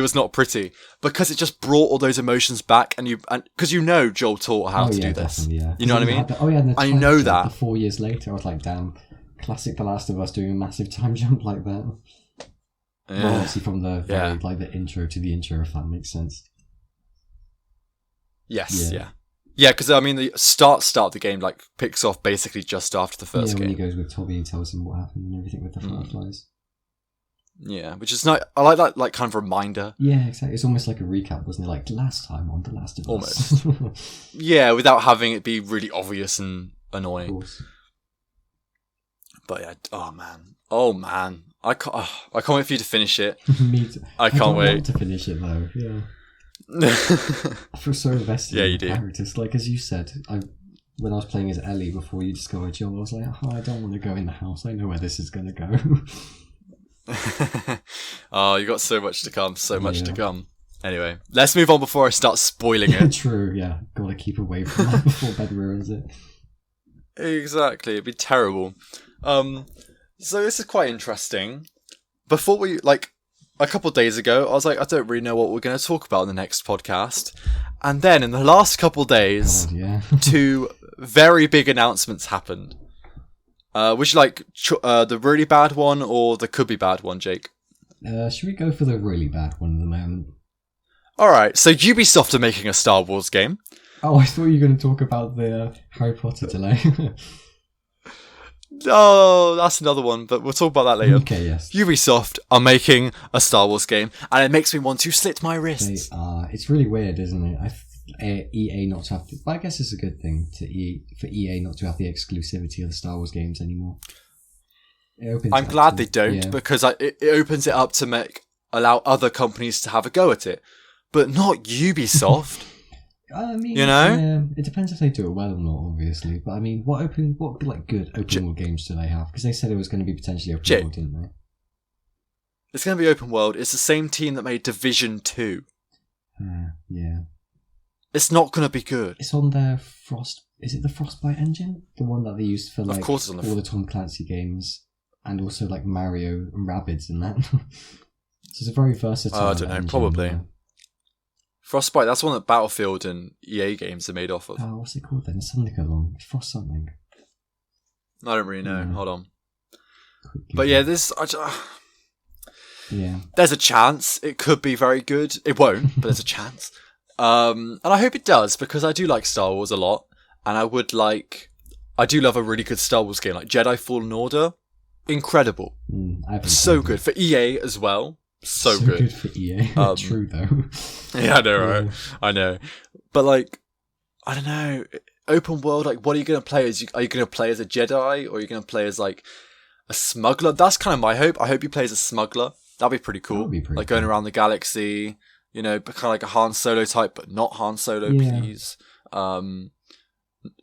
was not pretty, because it just brought all those emotions back, and because you know Joel taught how to do this. Yeah. You know what I mean? And I know that. 4 years later, I was like, damn, classic The Last of Us doing a massive time jump like that. Yeah. Well, obviously from the like the intro to the intro, if that makes sense. Yes, yeah, because I mean the start of the game like picks off basically just after the first game. When he goes with Toby and tells him what happened and everything with the fireflies. Yeah, which is nice. I like that, like, kind of reminder. Yeah, exactly. It's almost like a recap, wasn't it? Like last time on The Last of Us. Almost. Yeah, without having it be really obvious and annoying. Of course. But yeah, oh man, I can't wait for you to finish it. Me too. I can't wait want to finish it though. Yeah. I feel so invested in the characters. Like, as you said, when I was playing as Ellie before you discovered Joel, I was like, I don't want to go in the house. I know where this is going to go. Oh, you got so much to come. To come. Anyway, let's move on before I start spoiling it. True, yeah. Gotta keep away from that before bed ruins it. Exactly, it'd be terrible. So this is quite interesting. Before we, like, a couple of days ago, I was like, I don't really know what we're going to talk about in the next podcast. And then in the last couple of days, two very big announcements happened. Would you like the really bad one or the could be bad one, Jake? Should we go for the really bad one at the moment? Alright, so Ubisoft are making a Star Wars game. Oh, I thought you were going to talk about the Harry Potter delay. Oh, that's another one, but we'll talk about that later. Okay, yes. Ubisoft are making a Star Wars game, and it makes me want to slit my wrists. It's really weird, isn't it? EA not to have to, but I guess it's a good thing for EA not to have the exclusivity of the Star Wars games anymore. I'm glad they don't, because it opens it up to allow other companies to have a go at it, but not Ubisoft. I mean, you know, it depends if they do it well or not, obviously. But I mean, what good open world games do they have? Because they said it was going to be potentially open world, didn't they? It's going to be open world. It's the same team that made Division 2. Yeah. It's not going to be good. It's on their Frost. Is it the Frostbite engine? The one that they used for like all the Tom Clancy games, and also like Mario and Rabbids and that. So it's a very versatile. I don't know. Probably. Frostbite, that's one that Battlefield and EA games are made off of. Oh, what's it called then? It's something along. Frost something. I don't really know. Hold on. But yeah, there's a chance. It could be very good. It won't, but there's a chance. And I hope it does, because I do like Star Wars a lot. And I do love a really good Star Wars game, like Jedi Fallen Order. Incredible. So good. For EA as well. So good for EA. True though. Yeah, I know, right? I know. But like, I don't know. Open world, like, what are you going to play as? Are you going to play as a Jedi, or are you going to play as like a smuggler? That's kind of my hope. I hope you play as a smuggler. That'd be pretty cool. Like going around the galaxy, you know, kind of like a Han Solo type, but not Han Solo, please.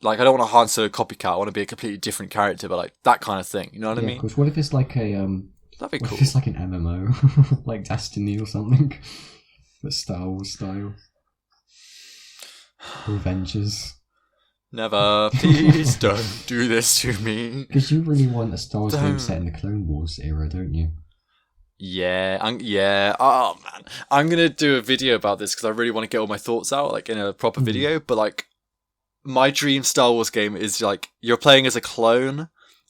Like, I don't want a Han Solo copycat. I want to be a completely different character, but like that kind of thing. You know what I mean? Of course. What if it's like a That'd be what cool. if it's like an MMO, like Destiny or something, but Star Wars style? Revengers. Never, please don't do this to me. Because you really want a Star Wars game set in the Clone Wars era, don't you? Yeah, yeah. Oh man, I'm gonna do a video about this because I really want to get all my thoughts out, like in a proper video. But like, my dream Star Wars game is like you're playing as a clone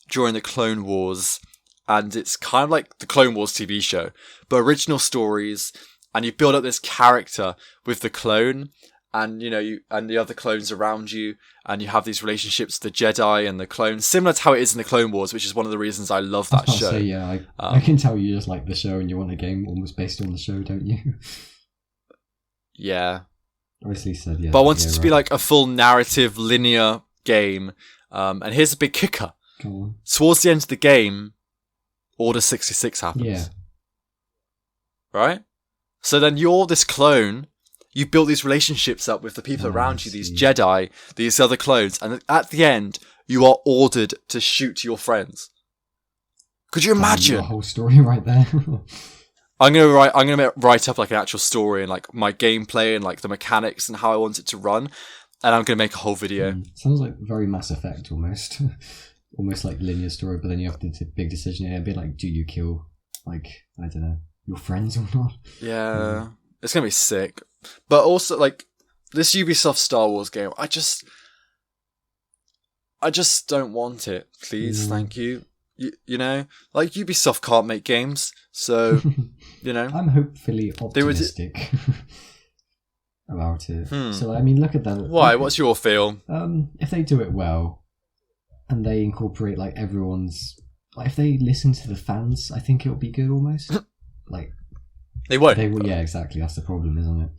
during the Clone Wars, and it's kind of like the Clone Wars TV show, but original stories, and you build up this character with the clone, and you know you and the other clones around you, and you have these relationships, the Jedi and the clones, similar to how it is in the Clone Wars, which is one of the reasons I love that show. Say, yeah, I can tell you just like the show, and you want a game almost based on the show, don't you? Yeah. Obviously said yeah. But I want it to be like a full narrative, linear game. And here's a big kicker. Go on. Towards the end of the game, Order 66 happens. Yeah. Right? So then you're this clone. You built these relationships up with the people around you, these Jedi, these other clones, and at the end, you are ordered to shoot your friends. Could you imagine? The whole story right there. I'm gonna write up like an actual story and like my gameplay and like the mechanics and how I want it to run, and I'm gonna make a whole video. Sounds like very Mass Effect almost, almost like linear story. But then you have to take a big decision. It'd be like, do you kill, like, I don't know, your friends or not? Yeah, it's gonna be sick. But also like this Ubisoft Star Wars game, I just don't want it. Please, thank you. You know, like Ubisoft can't make games, so you know. I'm hopefully optimistic about it. So I mean, look at them. Why? What's your feel? If they do it well, and they incorporate like everyone's, like if they listen to the fans, I think it'll be good almost. Like they won't. They will. Yeah, exactly. That's the problem, isn't it?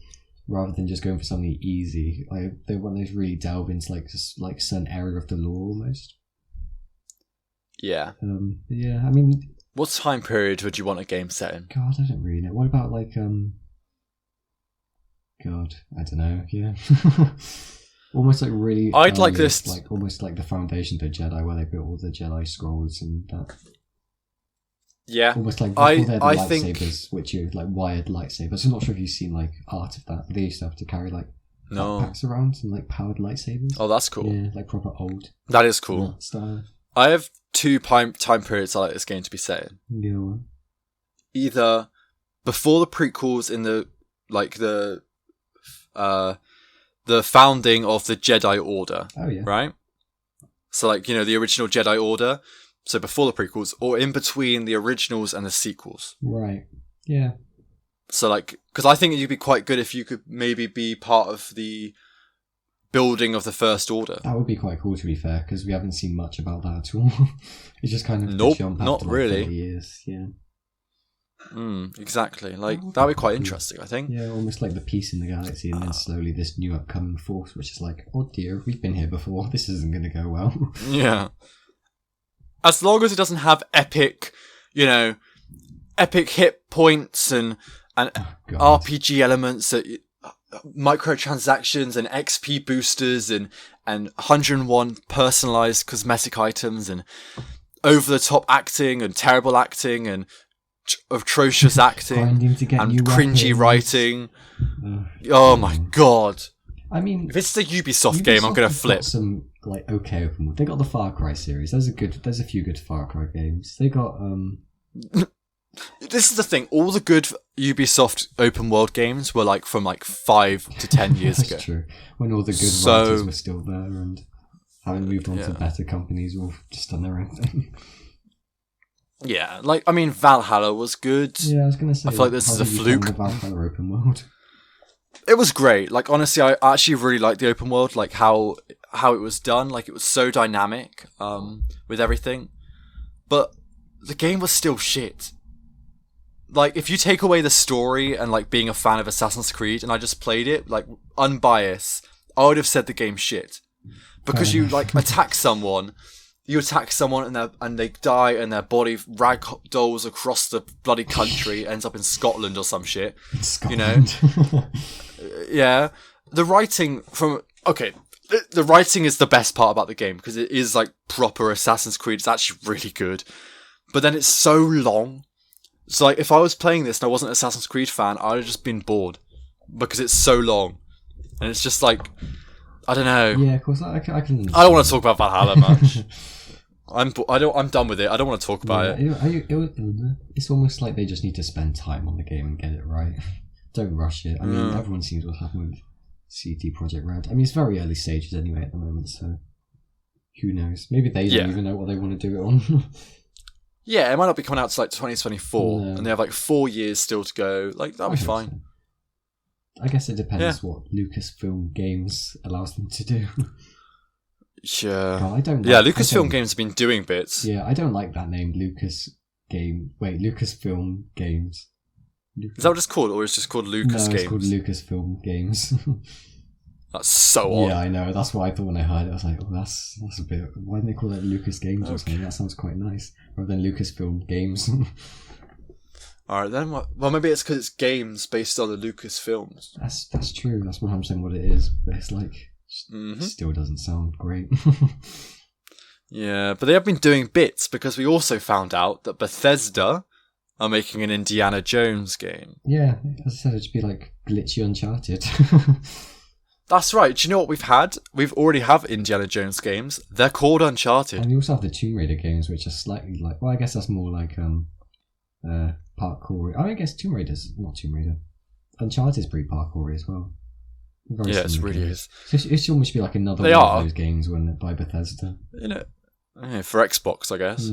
Rather than just going for something easy, like they want to really delve into like just like certain area of the lore almost. Yeah. Yeah, I mean... What time period would you want a game set in? God, I don't really know. What about, like, God, I don't know, yeah. Almost, like, really... I'd like this... Like, almost like the foundation of the Jedi, where they built all the Jedi scrolls and that. Yeah. Almost like before they had the think... lightsabers, which are, like, wired lightsabers. I'm not sure if you've seen, like, art of that. They used to have to carry, like, backpacks around and, like, powered lightsabers. Oh, that's cool. Yeah, like, proper old. That is cool. Style. I have two time periods I like this game to be set in. Yeah. Either before the prequels in the founding of the Jedi Order. Oh yeah. Right? So like, you know, the original Jedi Order. So before the prequels, or in between the originals and the sequels. Right. Yeah. So like, because I think it'd be quite good if you could maybe be part of the building of the First Order. That would be quite cool, to be fair, because we haven't seen much about that at all. It's just kind of jump not after, like, really. 30 years, yeah. Exactly. Like that'd be quite interesting, I think. Yeah, almost like the peace in the galaxy, and then slowly this new upcoming force, which is like, oh dear, we've been here before. This isn't going to go well. Yeah. As long as it doesn't have epic, you know, epic hit points and RPG elements that. Microtransactions and XP boosters and 101 personalized cosmetic items and over the top acting and terrible acting and atrocious acting and cringy writing. Oh my god! I mean, if it's the Ubisoft game, I'm gonna flip. Some like okay open world. They got the Far Cry series. There's a few good Far Cry games. They got This is the thing. All the good Ubisoft open world games were like from like 5 to 10 years ago. That's true. When all the good writers were still there and having moved on to better companies or just done their own thing. Yeah, like I mean, Valhalla was good. Yeah, I was gonna say. I feel like this is a fluke. The Valhalla open world. It was great. Like honestly, I actually really liked the open world. Like how it was done. Like it was so dynamic. With everything, but the game was still shit. Like, if you take away the story and, like, being a fan of Assassin's Creed, and I just played it, like, unbiased, I would have said the game's shit. Because you, like, attack someone, and they die, and their body ragdolls across the bloody country, ends up in Scotland or some shit. Scotland. You know? Yeah. The writing from... Okay, the writing is the best part about the game, because it is like proper Assassin's Creed. It's actually really good. But then it's so long. So like, if I was playing this and I wasn't an Assassin's Creed fan, I would have just been bored. Because it's so long. And it's just like, I don't know. Yeah, of course, I can... I don't want to talk about Valhalla much. I'm done with it. I don't want to talk about it. It's almost like they just need to spend time on the game and get it right. Don't rush it. I mean, everyone sees what's happening with CD Projekt Red. I mean, it's very early stages anyway at the moment, so who knows? Maybe they don't even know what they want to do it on. Yeah, it might not be coming out to like 2024, and they have like 4 years still to go. Like, that'll be fine. So. I guess it depends what Lucasfilm Games allows them to do. Sure. God, Lucasfilm Games have been doing bits. Yeah, I don't like that name, Lucasfilm Games. Is that what it's called, or is it just called Lucas Games? No, it's called Lucasfilm Games. That's so odd. Yeah, I know. That's what I thought when I heard it. I was like, oh, that's a bit... Why didn't they call it Lucas Games or something? That sounds quite nice. Rather than Lucasfilm Games. Alright, then what? Well, maybe it's because it's games based on the Lucas films. That's true. That's 100% what it is. But it's like... Still doesn't sound great. Yeah, but they have been doing bits, because we also found out that Bethesda are making an Indiana Jones game. Yeah, as I said, it'd be like glitchy Uncharted. That's right. Do you know what we've had? We've already have Indiana Jones games. They're called Uncharted. And we also have the Tomb Raider games, which are slightly like... Well, I guess that's more like parkour. I guess Tomb Raider's not Tomb Raider. Uncharted's pretty parkour as well. Very it really is. So it should almost be like another one of those games by Bethesda. For Xbox, I guess.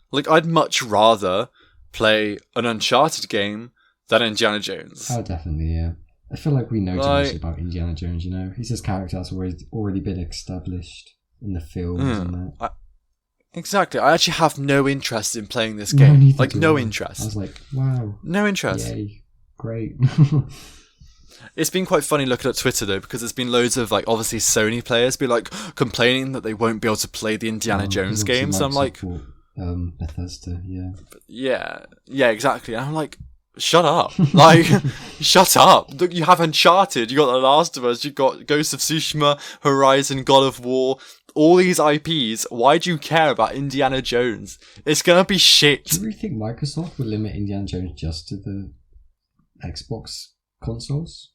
Like, I'd much rather play an Uncharted game than Indiana Jones. Oh, definitely, yeah. I feel like we know too much about Indiana Jones, you know? He's this character that's already been established in the films and that. Exactly. I actually have no interest in playing this game. No interest. I was like, wow. No interest. Yay. Great. It's been quite funny looking at Twitter though, because there's been loads of like obviously Sony players be like complaining that they won't be able to play the Indiana Jones games. So I'm like, Bethesda, yeah, exactly. And I'm like, shut up, like, shut up. Look, you have Uncharted, you got The Last of Us, you got Ghost of Tsushima, Horizon, God of War, all these IPs. Why do you care about Indiana Jones? It's gonna be shit. Do you really think Microsoft will limit Indiana Jones just to the Xbox consoles?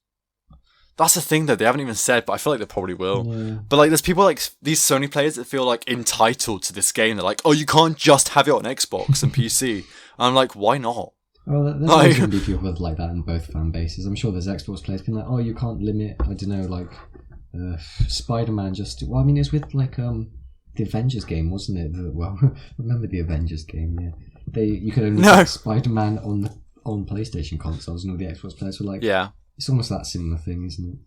That's the thing though, they haven't even said, but I feel like they probably will. Yeah. But like, there's people like these Sony players that feel like entitled to this game. They're like, oh, you can't just have it on Xbox and PC. And I'm like, why not? Well, there's always going to be people like that in both fan bases. I'm sure there's Xbox players being like, oh, you can't limit, I don't know, like Spider-Man just... Well, I mean, it's with like the Avengers game, wasn't it? Remember the Avengers game, yeah. You could only play Spider-Man on PlayStation consoles, and all the Xbox players were like... Yeah. It's almost that similar thing, isn't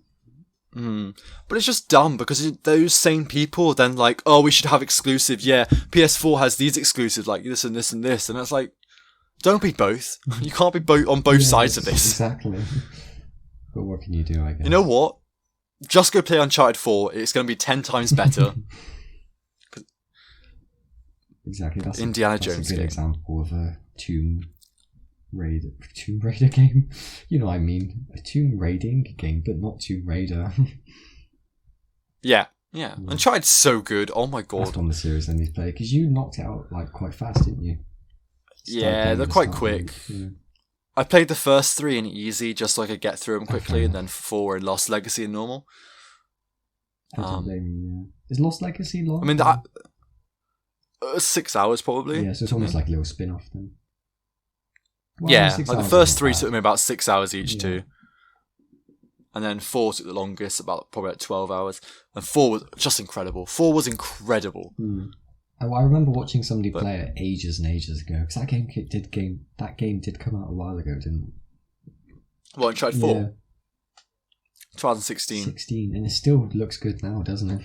it? But it's just dumb, because those same people then like, oh, we should have exclusive. Yeah, PS4 has these exclusives, like this and this and this, and it's like, don't be both. You can't be on both sides of this. Exactly. But what can you do, I guess? You know what? Just go play Uncharted 4. It's going to be 10 times better. Exactly. That's Indiana a Jones good game. example of a Tomb Raider game. You know what I mean? A Tomb Raiding game, but not Tomb Raider. Yeah. Uncharted's so good. Oh my god. That's on the series I need to play, because you knocked it out like quite fast, didn't you? Yeah, they're quite quick. Yeah. I played the first 3 in easy just so I could get through them quickly, and then 4 in Lost Legacy and normal. I don't blame you. Is Lost Legacy long? I mean, that 6 hours probably. Yeah, so it's almost like a little spin-off then. Well, yeah, like the first 3 took me about 6 hours each too. And then 4 took the longest, about probably like 12 hours. And 4 was just incredible. 4 was incredible. Oh, I remember watching somebody play it ages and ages ago, because that game did come out a while ago, didn't it? What, Uncharted 4? Yeah. 2016. And it still looks good now, doesn't it?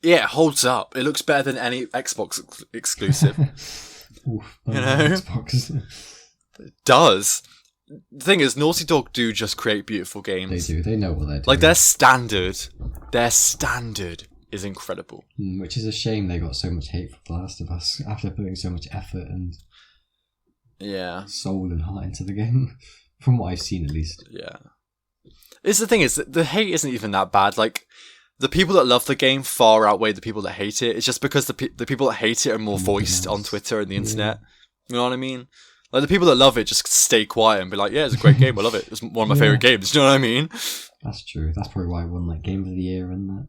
Yeah, it holds up. It looks better than any Xbox exclusive. Oof, you know? Xbox. It does. The thing is, Naughty Dog do just create beautiful games. They do. They know what they're doing. Like, their standard is incredible. Which is a shame they got so much hate for The Last of Us after putting so much effort and soul and heart into the game. From what I've seen, at least. Yeah. the thing is, the hate isn't even that bad. Like, the people that love the game far outweigh the people that hate it. It's just because the people that hate it are more voiced on Twitter and the internet. You know what I mean? Like, the people that love it just stay quiet and be like, yeah, it's a great game, I love it. It's one of my favourite games. Do you know what I mean? That's true. That's probably why I won, like, Game of the Year and that.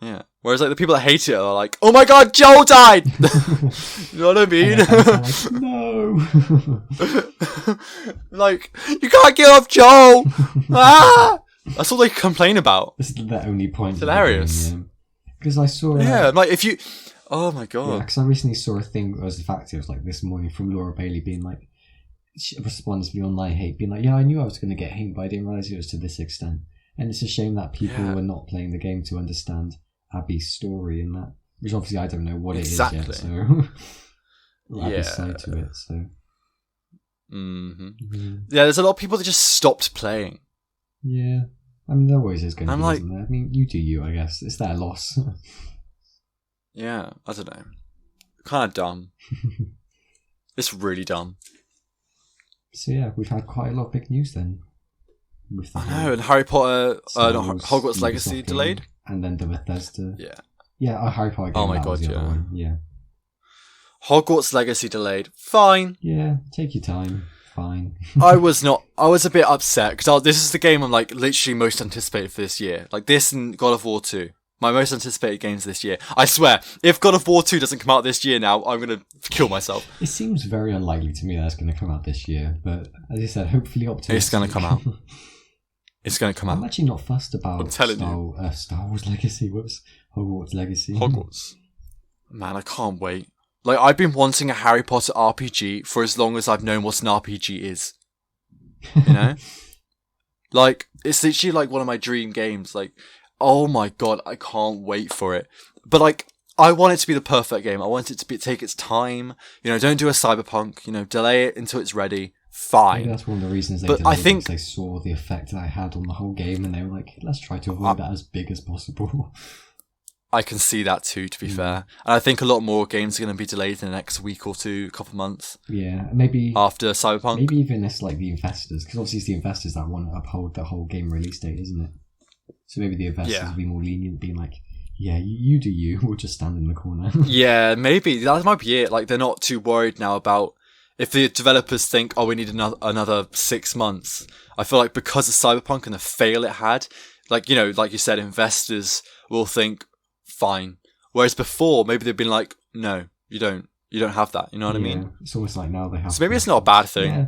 Yeah. Whereas, like, the people that hate it are like, oh my god, Joel died! You know what I mean? Like, no! Like, you can't kill off Joel! Ah! That's all they complain about. This is the only point. It's hilarious. Because I saw... yeah, like, if you... Oh my god. Yeah, because I recently saw a thing, as a fact, it was like this morning from Laura Bailey being like, she responds to the online hate, being like, yeah, I knew I was going to get hate, but I didn't realise it was to this extent. And it's a shame that people were not playing the game to understand Abby's story and that, which obviously I don't know what it is yet, so... Abby's side to it, so... Yeah, there's a lot of people that just stopped playing. Yeah. I mean, there always is going to be, like, isn't there? I mean, you do you, I guess. It's their loss. Yeah, I don't know. Kind of dumb. It's really dumb. So yeah, we've had quite a lot of big news then. With the I know, and Harry Potter, Hogwarts Ubisoft Legacy game, delayed? And then the Bethesda. Yeah. Yeah, Harry Potter game. Oh my that was god, the other one. Yeah. Hogwarts Legacy delayed. Fine. Yeah, take your time. Fine. I was a bit upset, because this is the game I'm, like, literally most anticipated for this year. Like, this and God of War 2. My most anticipated games this year. I swear, if God of War 2 doesn't come out this year now, I'm going to kill myself. It seems very unlikely to me that it's going to come out this year, but as you said, hopefully optimistic. It's going to come out. It's going to come out. I'm actually not fussed about I'm telling Star Wars Legacy. Whoops. Hogwarts Legacy. Hogwarts. Man, I can't wait. Like, I've been wanting a Harry Potter RPG for as long as I've known what an RPG is. You know? Like, it's literally like one of my dream games. Like, oh my god, I can't wait for it. But, like, I want it to be the perfect game. I want it to take its time. You know, don't do a Cyberpunk. You know, delay it until it's ready. Fine. Maybe that's one of the reasons they delayed, I think they saw the effect that I had on the whole game, and they were like, let's try to avoid that as big as possible. I can see that too, to be fair. And I think a lot more games are going to be delayed in the next week or two, couple of months. Yeah, maybe... After Cyberpunk. Maybe even it's like the investors, because obviously it's the investors that want to uphold the whole game release date, isn't it? So maybe the investors will be more lenient, being like, yeah, you do you, we'll just stand in the corner. Yeah, maybe. That might be it. Like, they're not too worried now about... If the developers think, oh, we need another 6 months, I feel like because of Cyberpunk and the fail it had, like, you know, like you said, investors will think, fine. Whereas before, maybe they've been like, no, you don't have that. You know what I mean? It's almost like now they have. So maybe it's not a bad thing. Yeah,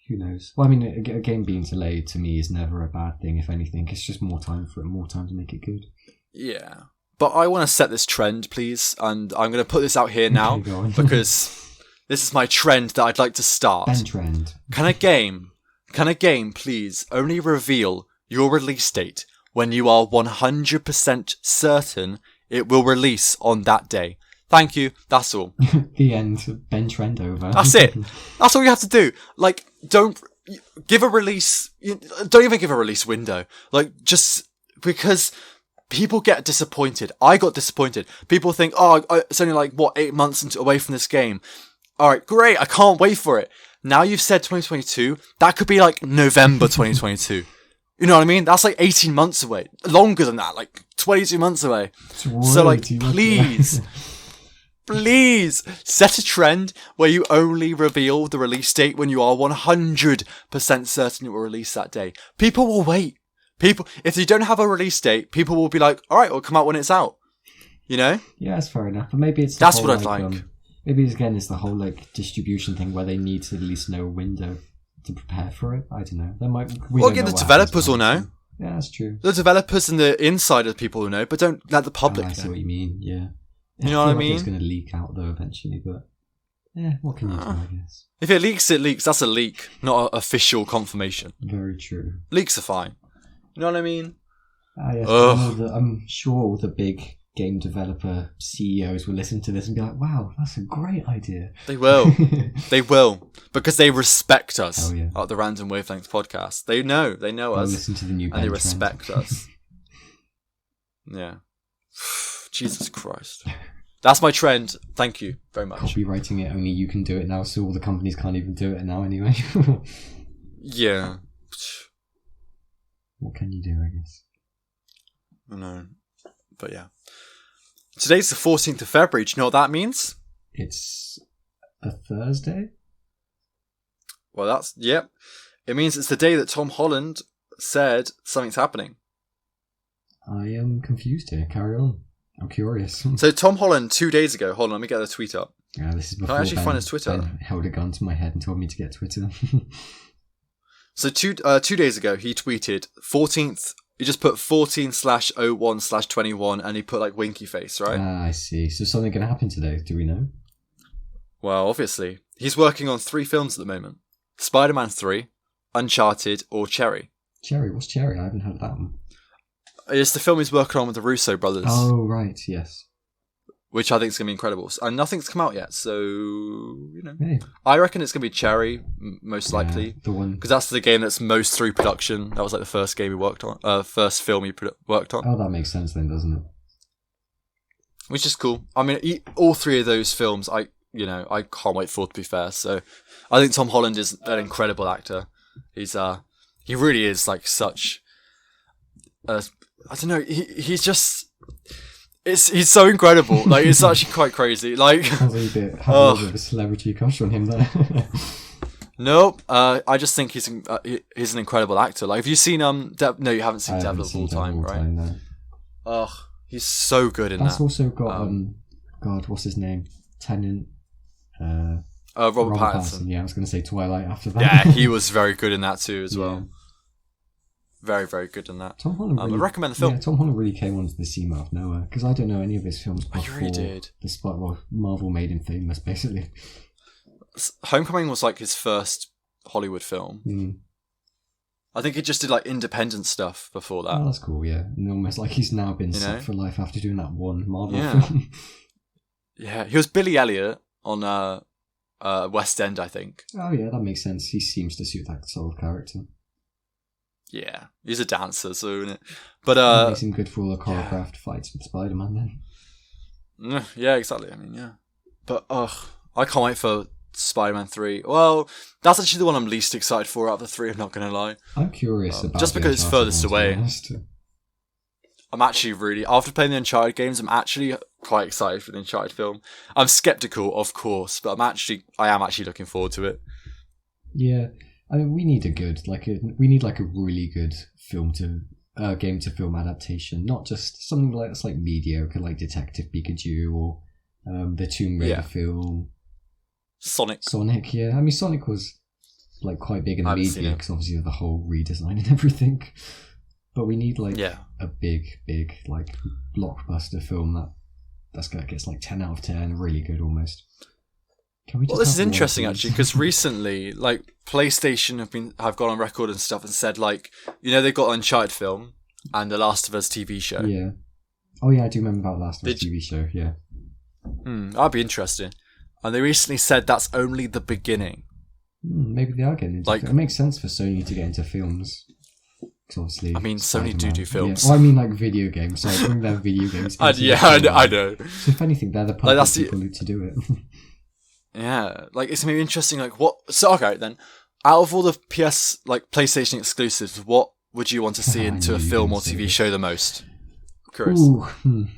who knows? Well, I mean, a game being delayed to me is never a bad thing. If anything, it's just more time to make it good. Yeah, but I want to set this trend, please, and I'm going to put this out here now because this is my trend that I'd like to start. Ben trend. Can a game, please, only reveal your release date when you are 100% certain it will release on that day? Thank you. That's all. The end. Ben trend over. That's it. That's all you have to do. Like, don't give a release. Don't even give a release window. Like, just because people get disappointed. I got disappointed. People think, oh, it's only like, 8 months away from this game. All right, great. I can't wait for it. Now you've said 2022. That could be like November 2022. You know what I mean? That's like 18 months away. Longer than that, like 22 months away. So, like, please, please set a trend where you only reveal the release date when you are 100% certain it will release that day. People will wait. If you don't have a release date, people will be like, all right, it'll come out when it's out. You know? Yeah, that's fair enough. But maybe it's that's what I'd like. Maybe again, it's the whole like distribution thing where they need to at least know a window to prepare for it. I don't know. The developers will know. Yeah, that's true. The developers and the insider people will know, but don't let the public know. I see what you mean. Yeah. You know what I mean? It's going to leak out though eventually, but yeah, what can you do? I guess. If it leaks, it leaks. That's a leak, not an official confirmation. Very true. Leaks are fine. You know what I mean? Yes, I'm sure all the big game developer CEOs will listen to this and be like, wow, that's a great idea. They will. They will. Because they respect us at the Random Wavelength Podcast. They know us. Listen to the new and they respect us. Yeah. Jesus Christ. That's my trend. Thank you very much. Copywriting it, only you can do it now, so all the companies can't even do it now anyway. Yeah. What can you do, I guess? I know. But yeah. Today's the 14th of February. Do you know what that means? It's a Thursday? Well, yep. It means it's the day that Tom Holland said something's happening. I am confused here. Carry on. I'm curious. So Tom Holland 2 days ago. Hold on, let me get the tweet up. Yeah, this is before Can I actually find his Twitter? Ben held a gun to my head and told me to get Twitter. So 2 days ago, he tweeted 14th. He just put 14/01/21, and he put like winky face, right? I see. So something going to happen today? Do we know? Well, obviously, he's working on 3 films at the moment: Spider-Man 3, Uncharted, or Cherry. Cherry? What's Cherry? I haven't heard of that one. It's the film he's working on with the Russo brothers. Oh, right, yes. Which I think is going to be incredible. And nothing's come out yet, so, Hey. I reckon it's going to be Cherry, most likely. The one. Because that's the game that's most through production. That was like the first game he worked on, first film he worked on. Oh, that makes sense then, doesn't it? Which is cool. I mean, all 3 of those films, I can't wait for, to be fair. So, I think Tom Holland is an incredible actor. He really is like such. I don't know. He's just. He's so incredible. Like, it's actually quite crazy. Like, Sounds like a bit of a celebrity crush on him there. Nope. I just think he's an incredible actor. Like, have you seen No, you haven't seen Devil of All Time, right? No. Ugh, he's so good in That's that. also got God, what's his name? Tennant. Robert Pattinson. Yeah, I was going to say Twilight after that. Yeah, he was very good in that too as well. Very, very good in that. Tom Holland really, I recommend the film. Yeah, Tom Holland really came onto the scene out of nowhere, because I don't know any of his films before. Oh, you really did. Marvel made him famous, basically. Homecoming was like his first Hollywood film. Mm. I think he just did like independent stuff before that. Oh, that's cool, yeah. And almost like he's now been set for life after doing that one Marvel film. Yeah, he was Billy Elliot on West End, I think. Oh yeah, that makes sense. He seems to suit that sort of character. Yeah, he's a dancer, so isn't it? But that makes him good for all the choreographed fights with Spider-Man then. Yeah, exactly. I mean, yeah. But I can't wait for Spider-Man 3. Well, that's actually the one I'm least excited for out of the 3, I'm not going to lie. I'm curious about just because it's furthest away. I'm actually really, after playing the Uncharted games, I'm actually quite excited for the Uncharted film. I'm skeptical, of course, but I am actually looking forward to it. Yeah. I mean, we need a really good game to film adaptation, not just something that's like mediocre, like Detective Pikachu or the Tomb Raider film. Sonic, yeah. I mean, Sonic was like quite big in the media because obviously of the whole redesign and everything. But we need like a big like blockbuster film that gets like 10 out of 10, really good almost. Well, this is interesting actually, because recently, like, PlayStation have gone on record and stuff and said, like, they've got an Uncharted film and the Last of Us TV show. Yeah. Oh yeah, I do remember about Last of Us TV show. Yeah. That'd be interesting. And they recently said that's only the beginning. Maybe they are getting into it. It makes sense for Sony to get into films. Obviously, I mean, Sony do films. Yeah. Oh, I mean, like video games. So I bring their video games. I know. So if anything, they're the perfect people to do it. Yeah, like, it's gonna be interesting. Like, what? So okay, then, out of all the PlayStation exclusives, what would you want to see into a film or TV show the most? Curious. Ooh,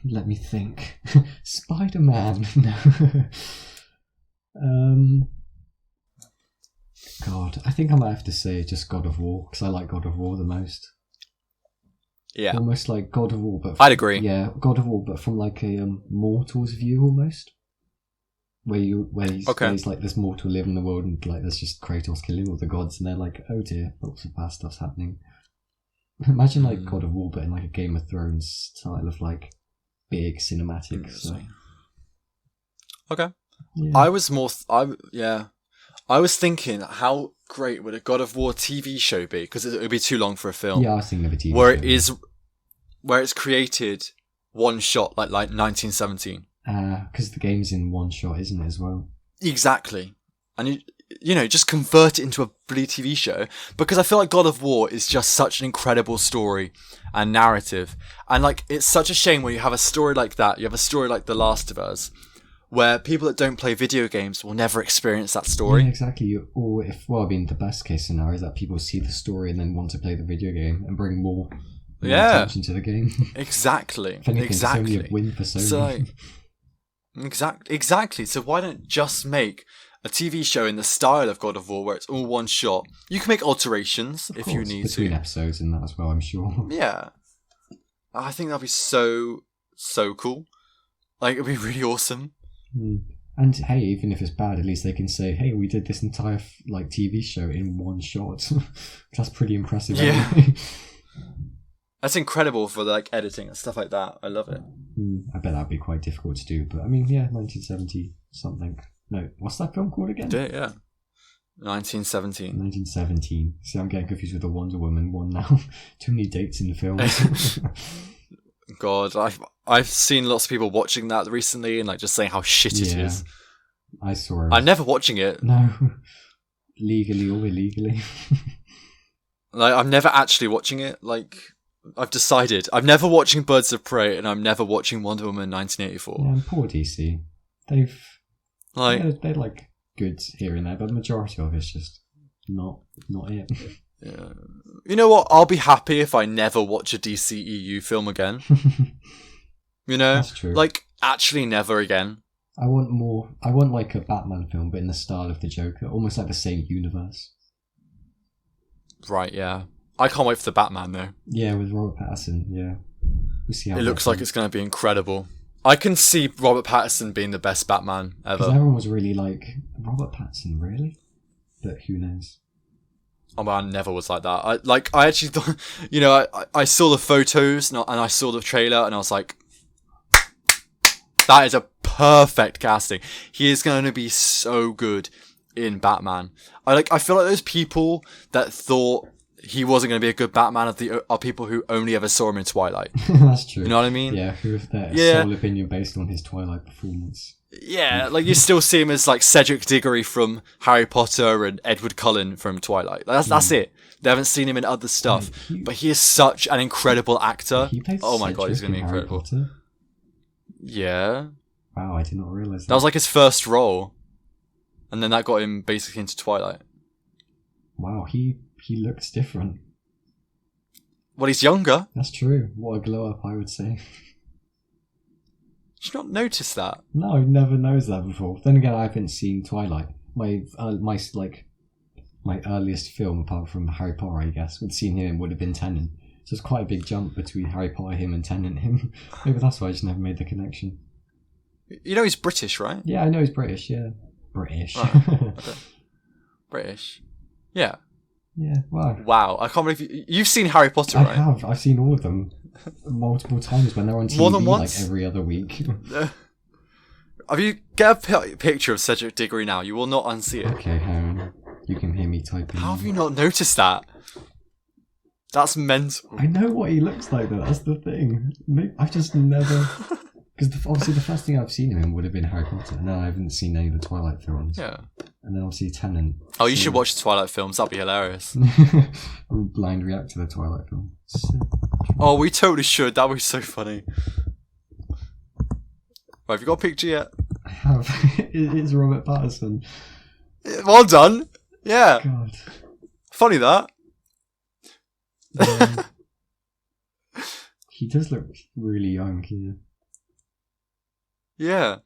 let me think. Spider-Man. No. God, I think I might have to say just God of War, because I like God of War the most. Yeah. Almost like God of War, but I'd agree. Yeah, God of War, but from like a mortal's view almost. Where he's like this mortal living in the world and like there's just Kratos killing all the gods and they're like, oh dear, lots of bad stuff's happening. Imagine like God of War but in like a Game of Thrones style of like big cinematics. So. Okay. Yeah. I was thinking how great would a God of War TV show be, because it would be too long for a film. Yeah, I was thinking of a TV show. Where it's created one shot like 1917. Because the game's in one shot, isn't it, as well? Exactly. And you just convert it into a bloody TV show, because I feel like God of War is just such an incredible story and narrative. And like, it's such a shame when you have a story like that, you have a story like The Last of Us, where people that don't play video games will never experience that story. Yeah, exactly. Or the best case scenario is that people see the story and then want to play the video game and bring more attention to the game. Exactly. If anything, it's only a win for Sony. Exactly. So why don't just make a TV show in the style of God of War where it's all one shot? You can make alterations if you need between to. episodes and that as well, I'm sure. Yeah. I think that'd be so cool. Like, it'd be really awesome. And hey, even if it's bad, at least they can say, hey, we did this entire TV show in one shot. That's pretty impressive. Yeah. Anyway. That's incredible for editing and stuff like that. I love it. I bet that'd be quite difficult to do, but I mean, yeah, 1970 something. No, what's that film called again? Yeah. 1917. 1917. See, I'm getting confused with the Wonder Woman one now. Too many dates in the films. God, I've seen lots of people watching that recently and just saying how shit it is. I saw it. I'm never watching it. No. Legally or illegally. I'm never actually watching it. I've decided. I'm never watching Birds of Prey and I'm never watching Wonder Woman 1984. Yeah, and poor DC. They're good here and there, but the majority of it's just not it. Yeah. You know what? I'll be happy if I never watch a DCEU film again. You know? That's true. Actually never again. I want a Batman film, but in the style of the Joker, almost like the same universe. Right, yeah. I can't wait for the Batman, though. Yeah, with Robert Pattinson, yeah. We'll see how it looks like it's going to be incredible. I can see Robert Pattinson being the best Batman ever. Because everyone was really Robert Pattinson, really? But who knows? Oh man, never was like that. I actually thought, I saw the photos and I saw the trailer and I was like, that is a perfect casting. He is going to be so good in Batman. I feel like those people that thought he wasn't going to be a good Batman are people who only ever saw him in Twilight. That's true. You know what I mean? Yeah, who have their sole opinion based on his Twilight performance. Yeah, you still see him as Cedric Diggory from Harry Potter and Edward Cullen from Twilight. That's it. They haven't seen him in other stuff, but he is such an incredible actor. Oh my god, he's gonna be incredible. Yeah. Wow, I did not realize that. That was his first role, and then that got him basically into Twilight. Wow, he looks different. Well, he's younger. That's true. What a glow up, I would say. Did you not notice that? No, I never noticed that before. Then again, I haven't seen Twilight. My earliest film, apart from Harry Potter, I guess, would seen him would have been Tenet. So it's quite a big jump between Harry Potter, him, and Tenet, him. Maybe that's why I just never made the connection. You know he's British, right? Yeah, I know he's British. Yeah, British. Oh, okay. British. Yeah. Yeah. Wow. Wow! I can't believe you've seen Harry Potter, right? I have. I've seen all of them multiple times when they're on TV, more than once? every other week. Have you get a picture of Cedric Diggory now? You will not unsee it. Okay, hang on. You can hear me typing. How have you not noticed that? That's mental. I know what he looks like, though. That's the thing. I've just never... Because obviously the first thing I've seen of him would have been Harry Potter. No, I haven't seen any of the Twilight films. Yeah. And then obviously Tenet. Oh, you should watch the Twilight films. That'd be hilarious. I'll blind react to the Twilight film. Oh, we totally should. That would be so funny. Right, have you got a picture yet? I have. It is Robert Pattinson. Well done. Yeah. God. Funny that. He does look really young here. Yeah.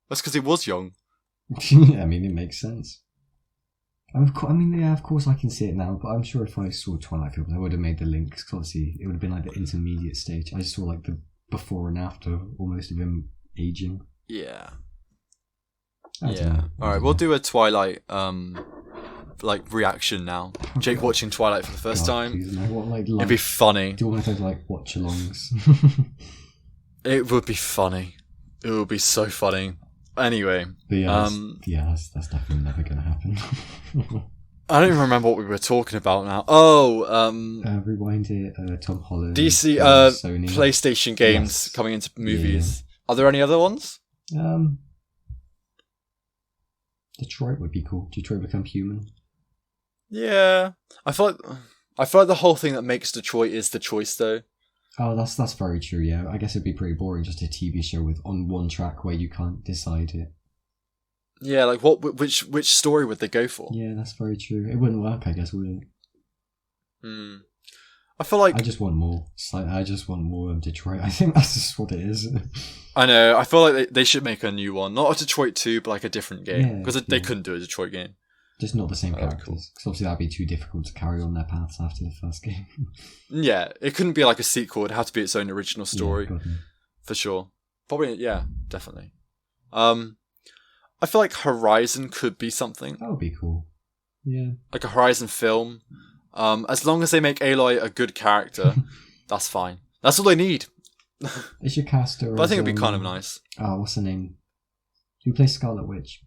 That's because he was young. Yeah, I mean, it makes sense. Of course I can see it now, but I'm sure if I saw Twilight films, I would have made the link, because obviously it would have been the intermediate stage. I just saw the before and after, almost of him aging. Yeah. Yeah. Alright, we'll do a Twilight, reaction now. Jake watching Twilight for the first time. Please, no. What, it'd be funny. Do you want to do watch-alongs? It would be funny. It would be so funny. Anyway. But that's definitely never going to happen. I don't even remember what we were talking about now. Oh, Rewind it, Tom Holland. DC, Sony. PlayStation games coming into movies. Yeah. Are there any other ones? Detroit would be cool. Detroit Become Human. Yeah. I feel like the whole thing that makes Detroit is the choice, though. Oh, that's very true. Yeah, I guess it'd be pretty boring just a TV show with on one track where you can't decide it. Yeah, like which story would they go for? Yeah, that's very true. It wouldn't work, I guess, would it? I feel like I just want more. I just want more of Detroit. I think that's just what it is. I know. I feel like they should make a new one, not a Detroit 2, but like a different game, because they couldn't do a Detroit game. Just not the same characters, because obviously that'd be too difficult to carry on their paths after the first game. Yeah, it couldn't be like a sequel. It'd have to be its own original story, for sure. Probably, yeah, definitely. I feel like Horizon could be something. That would be cool. Yeah, like a Horizon film. As long as they make Aloy a good character, that's fine. That's all they need. They should cast her. But I think it'd be kind of nice. What's her name? Who plays Scarlet Witch?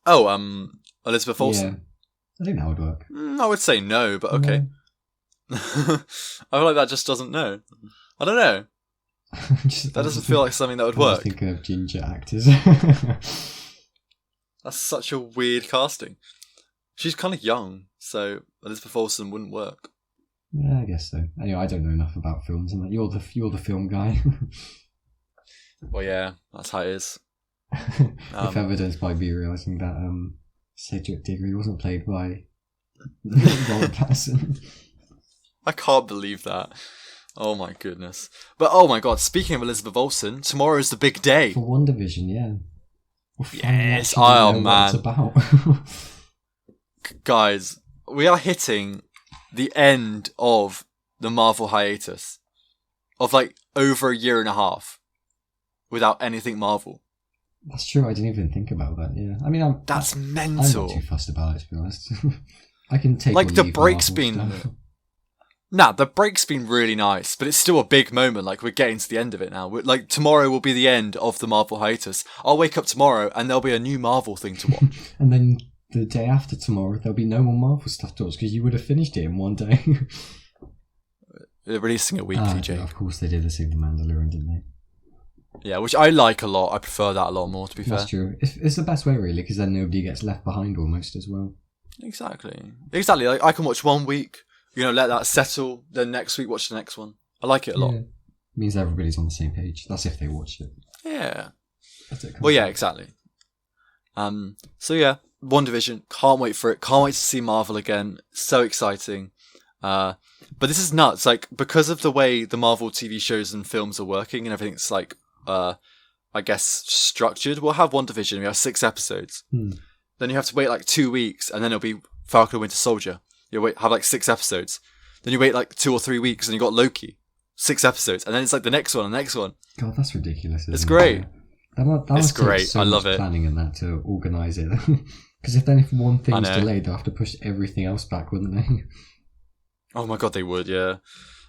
Oh, Elizabeth Olsen. Yeah, I think that would work. I would say no, but okay. No. I feel like that just doesn't know. I don't know. That doesn't feel like something that would work. I think of ginger actors. That's such a weird casting. She's kind of young, so Elizabeth Olsen wouldn't work. Yeah, I guess so. Anyway, I don't know enough about films, and you're the film guy. Well, yeah, that's how it is. If evidenced by me realising that Cedric Diggory wasn't played by Robert Pattinson. I can't believe that. Oh my goodness. But oh my god, speaking of Elizabeth Olsen, tomorrow is the big day. For WandaVision, yeah. Yes, oh man. What it's about. Guys, we are hitting the end of the Marvel hiatus. Of like over a year and a half. Without anything Marvel. That's true, I didn't even think about that, yeah. I mean, that's mental. I'm not too fussed about it, to be honest. I can take like the break's been... the break's been really nice, but it's still a big moment. Like, we're getting to the end of it now. Like, tomorrow will be the end of the Marvel hiatus. I'll wake up tomorrow and there'll be a new Marvel thing to watch. And then the day after tomorrow, there'll be no more Marvel stuff to watch because you would have finished it in one day. They're releasing it weekly, Jake. Of course they did the same with Mandalorian, didn't they? Yeah, which I like a lot. I prefer that a lot more, to be fair. That's true. It's the best way, really, because then nobody gets left behind almost as well. Exactly. Like, I can watch 1 week, let that settle, then next week watch the next one. I like it a lot. Yeah. It means everybody's on the same page. That's if they watch it. Yeah. Well, yeah, exactly. So yeah, WandaVision. Can't wait for it. Can't wait to see Marvel again. So exciting. But this is nuts. Like, because of the way the Marvel TV shows and films are working and everything's like, I guess, structured. We'll have WandaVision. We have 6 episodes. Then you have to wait like 2 weeks, and then it'll be Falcon and Winter Soldier. You have like 6 episodes. Then you wait like 2 or 3 weeks, and you got Loki, 6 episodes, and then it's like the next one and the next one. God, that's ridiculous. It's great. It's great. So I love much it. Planning in that to organise it, because if one thing's delayed, they'll have to push everything else back, wouldn't they? Oh my god, they would. Yeah.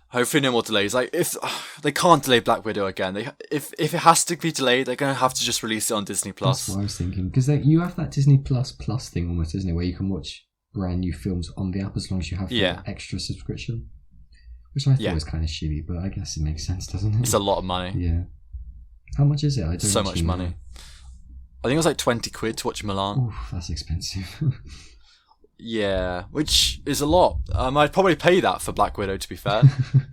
Hopefully no more delays. Like, if they can't delay Black Widow again, if it has to be delayed, they're gonna have to just release it on Disney Plus. That's what I was thinking, because you have that Disney Plus thing almost, isn't it, where you can watch brand new films on the app as long as you have the extra subscription, which I thought was kind of shitty, but I guess it makes sense, doesn't it? It's a lot of money. Yeah. How much is it? I don't so much money. Know. I think it was like 20 quid to watch Milan. Oof, that's expensive. Yeah, which is a lot. I'd probably pay that for Black Widow, to be fair,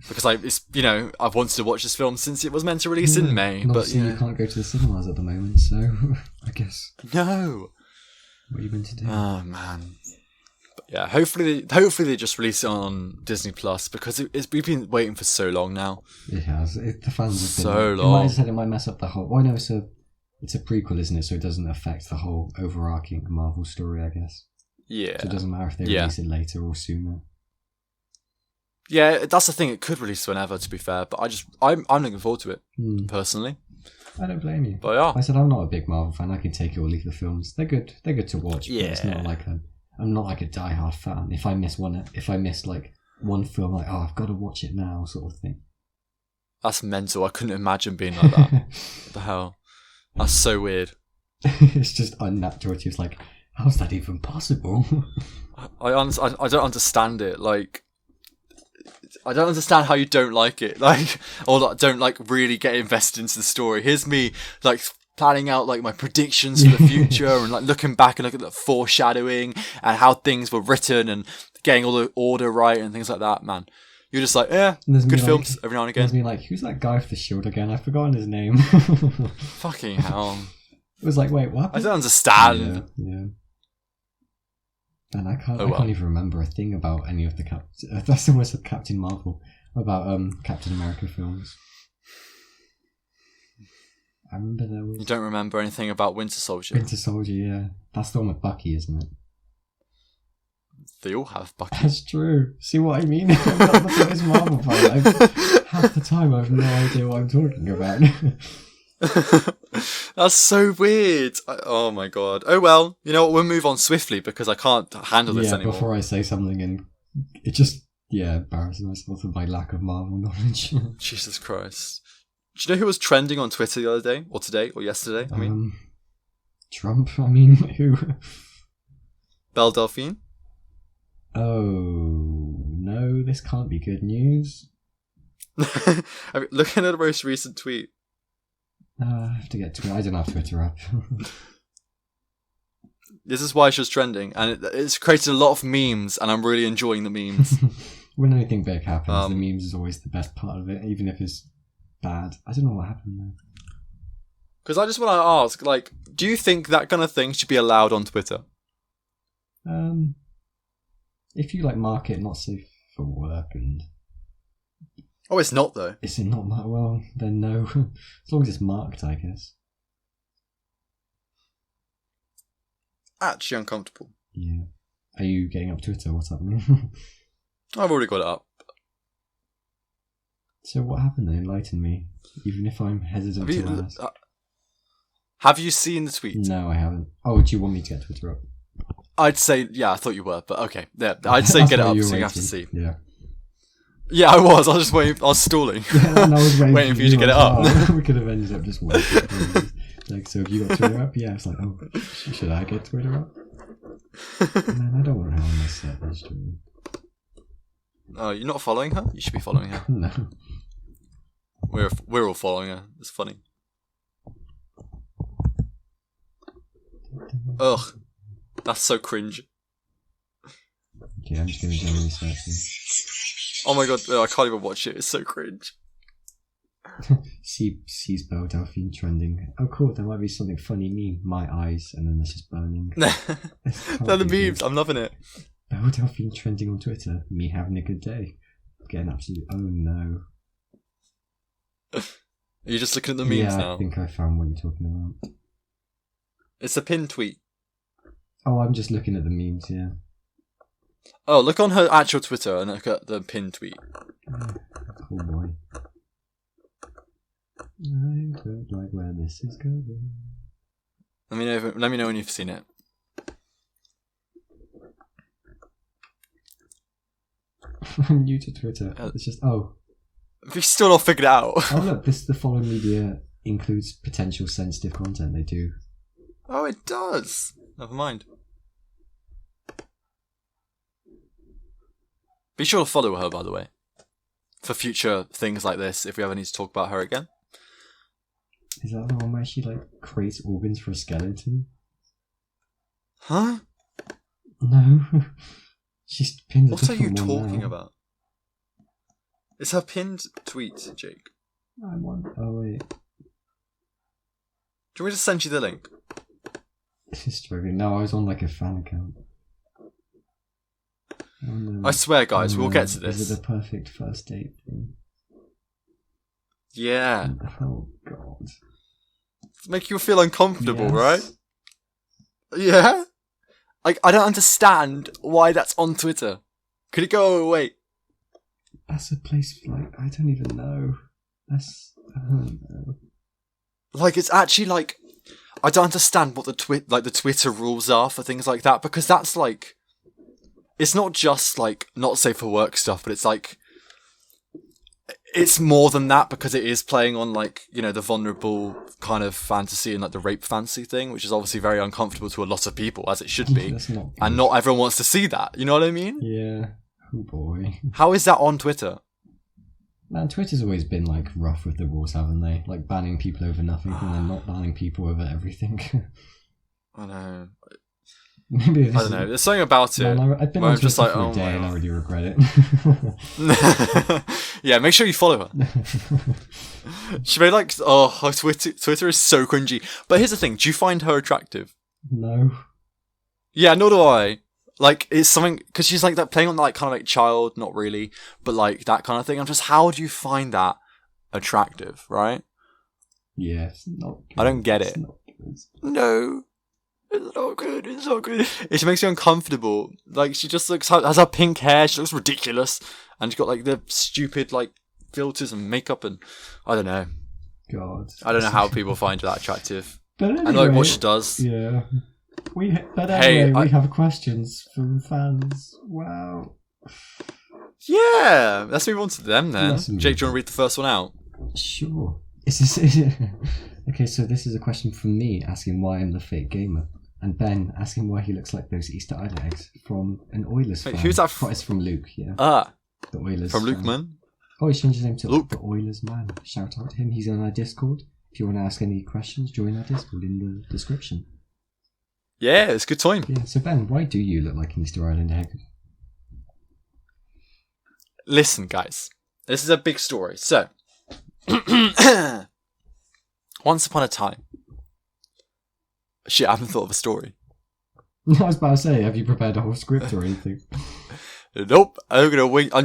because I've wanted to watch this film since it was meant to release in May. But you can't go to the cinemas at the moment, so I guess. No. What are you going to do? Oh man. But yeah, hopefully they just release it on Disney Plus, because we've been waiting for so long now. It has. The fans have been so long. It might mess up the whole. Well, no, it's a prequel, isn't it? So it doesn't affect the whole overarching Marvel story, I guess. Yeah. So it doesn't matter if they release it later or sooner. Yeah, that's the thing. It could release whenever, to be fair. But I'm looking forward to it, personally. I don't blame you. But yeah. I said I'm not a big Marvel fan. I can take it or leave the films. They're good. They're good to watch. Yeah. But it's not like I'm not like a diehard fan. If I miss like one film, like, I've got to watch it now, sort of thing. That's mental. I couldn't imagine being like that. What the hell? That's so weird. It's just unnatural. It's like, how's that even possible? I don't understand it. Like, I don't understand how you don't like it. Like, or don't like really get invested into the story. Here's me like planning out like my predictions for the future and like looking back and looking at the foreshadowing and how things were written and getting all the order right and things like that. Man, You're just like, yeah, good films every now and again. There's me like, who's that guy with the shield again? I've forgotten his name. Fucking hell. It was like, wait, what? I don't understand. Yeah. And I can't even remember a thing about any of the that's almost like Captain Marvel, about Captain America films. I remember there was... You don't remember anything about Winter Soldier? Winter Soldier, yeah. That's the one with Bucky, isn't it? They all have Bucky. That's true. See what I mean? I'm not the biggest Marvel fan. Half the time I have no idea what I'm talking about. That's so weird. Oh my god. Oh well, you know what? We'll move on swiftly because I can't handle this anymore. Before I say something and it just, embarrasses myself with my lack of Marvel knowledge. Jesus Christ. Do you know who was trending on Twitter the other day? Or today? Or yesterday? I mean, Trump? I mean, who? Belle Delphine? Oh, no, this can't be good news. Looking at the most recent tweet. I have to get Twitter. I don't have Twitter up. This is why she was trending, and it's created a lot of memes, and I'm really enjoying the memes. When anything big happens, the memes is always the best part of it, even if it's bad. I don't know what happened there. Because I just want to ask, like, do you think that kind of thing should be allowed on Twitter? If you mark it not safe for work and... Oh, it's not though. Is it not marked? Well, then no. As long as it's marked, I guess. Actually uncomfortable. Yeah. Are you getting up Twitter? What's happening? I've already got it up. So what happened then? Enlighten me. Even if I'm hesitant to ask. Have you seen the tweet? No, I haven't. Oh, do you want me to get Twitter up? I'd say, yeah, I thought you were, but okay. Yeah, I'd say get it up so you have to see. Yeah. Yeah, I was. I was just waiting. I was stalling. Yeah, I was waiting for you to get it up. We could have ended up just waiting. So have you got Twitter up? Yeah, it's like, oh, should I get Twitter up? Man, I don't want to know my set this. Oh, you're not following her? You should be following her. No. We're all following her. It's funny. Ugh. That's so cringe. Okay, I'm just going to generally search this. Oh my god, I can't even watch it. It's so cringe. Sees Belle Delphine trending. Oh cool, there might be something funny meme. My eyes, and then this is burning. They're the memes. Good. I'm loving it. Belle Delphine trending on Twitter. Me having a good day. Getting absolutely... Oh no. Are you just looking at the memes now? I think I found what you're talking about. It's a pinned tweet. Oh, I'm just looking at the memes, yeah. Oh, look on her actual Twitter and look at the pinned tweet. Oh boy. I don't like where this is going. Let me know when you've seen it. I'm new to Twitter. It's just Have you still not figured it out? Oh look, the following media includes potential sensitive content. They do. Oh, it does. Never mind. Be sure to follow her, by the way, for future things like this. If we ever need to talk about her again. Is that the one where she creates organs for a skeleton? Huh? No. She's pinned a What are you different one talking now. about? It's her pinned tweet, Jake. I'm on. Oh wait. Do you want me to send you the link? This is struggling. No, I was on a fan account. Oh, no. I swear, guys, we'll get to this. Is it the perfect first date thing? Yeah. Oh god. Make you feel uncomfortable, Yes. right? Yeah? I don't understand why that's on Twitter. Could it go away? That's a place I don't even know. I don't know. It's actually I don't understand what the Twitter rules are for things like that, because that's it's not just not safe for work stuff, but it's it's more than that, because it is playing on the vulnerable kind of fantasy and the rape fantasy thing, which is obviously very uncomfortable to a lot of people, as it should be. And not everyone wants to see that. You know what I mean? Yeah. Oh boy. How is that on Twitter? Man, Twitter's always been rough with the rules, haven't they? Banning people over nothing and then not banning people over everything. I know. Maybe I don't know. There's something about it. Man, I've been where on I'm just Twitter like, for oh a day my and I God. already regret it. Yeah, make sure you follow her. She made like, her Twitter is so cringy. But here's the thing: do you find her attractive? No. Yeah, nor do I. Like, it's something because she's like that playing on like kind of like child, not really, but like that kind of thing. I'm just, how do you find that attractive, right? Yeah, it's not good. I don't get It's it. not good. No, it's not good. It's not good. It just makes me uncomfortable. Like, she just looks has her pink hair. She looks ridiculous, and she's got like the stupid like filters and makeup, and I don't know. God. I don't know how people find her that attractive. But anyway, And like what she does. Yeah. But Hey, anyway, we have questions from fans. Wow. Yeah, let's move on to them then. Let's move Jake, do you on. want to read the first one out? Sure. Okay, so this is a question from me asking why I'm the fake gamer, and Ben asking why he looks like those Easter Island eggs from an Oilers Wait, fan. who's that It's from Luke, yeah. The Oilers from Luke, fan. man. Oh, he's changed his name to Luke. the Oilers man. Shout out to him. He's on our Discord. If you want to ask any questions, join our Discord in the description. Yeah, it's a good time. Yeah, so Ben, why do you look like an Easter Island egg? Listen, guys, this is a big story. So, once upon a time, shit, I haven't thought of a story. I was about to say, have you prepared a whole script or anything? Nope, I'm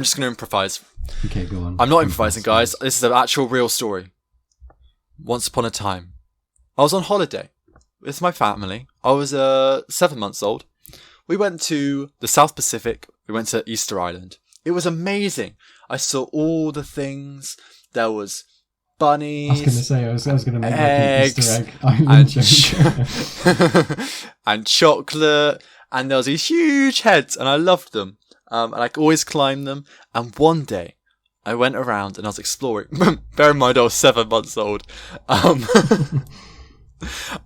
just gonna improvise. Okay, go on. I'm not improvising, guys. This is an actual real story. Once upon a time, I was on holiday with my family. I was 7 months old. We went to the South Pacific. We went to Easter Island. It was amazing. I saw all the things. There was bunnies. I was going to say, I was going to make eggs, like an Easter egg island joke. and chocolate. And there was these huge heads, and I loved them. And I always climbed them. And one day, I went around and I was exploring. Bear in mind, I was 7 months old. I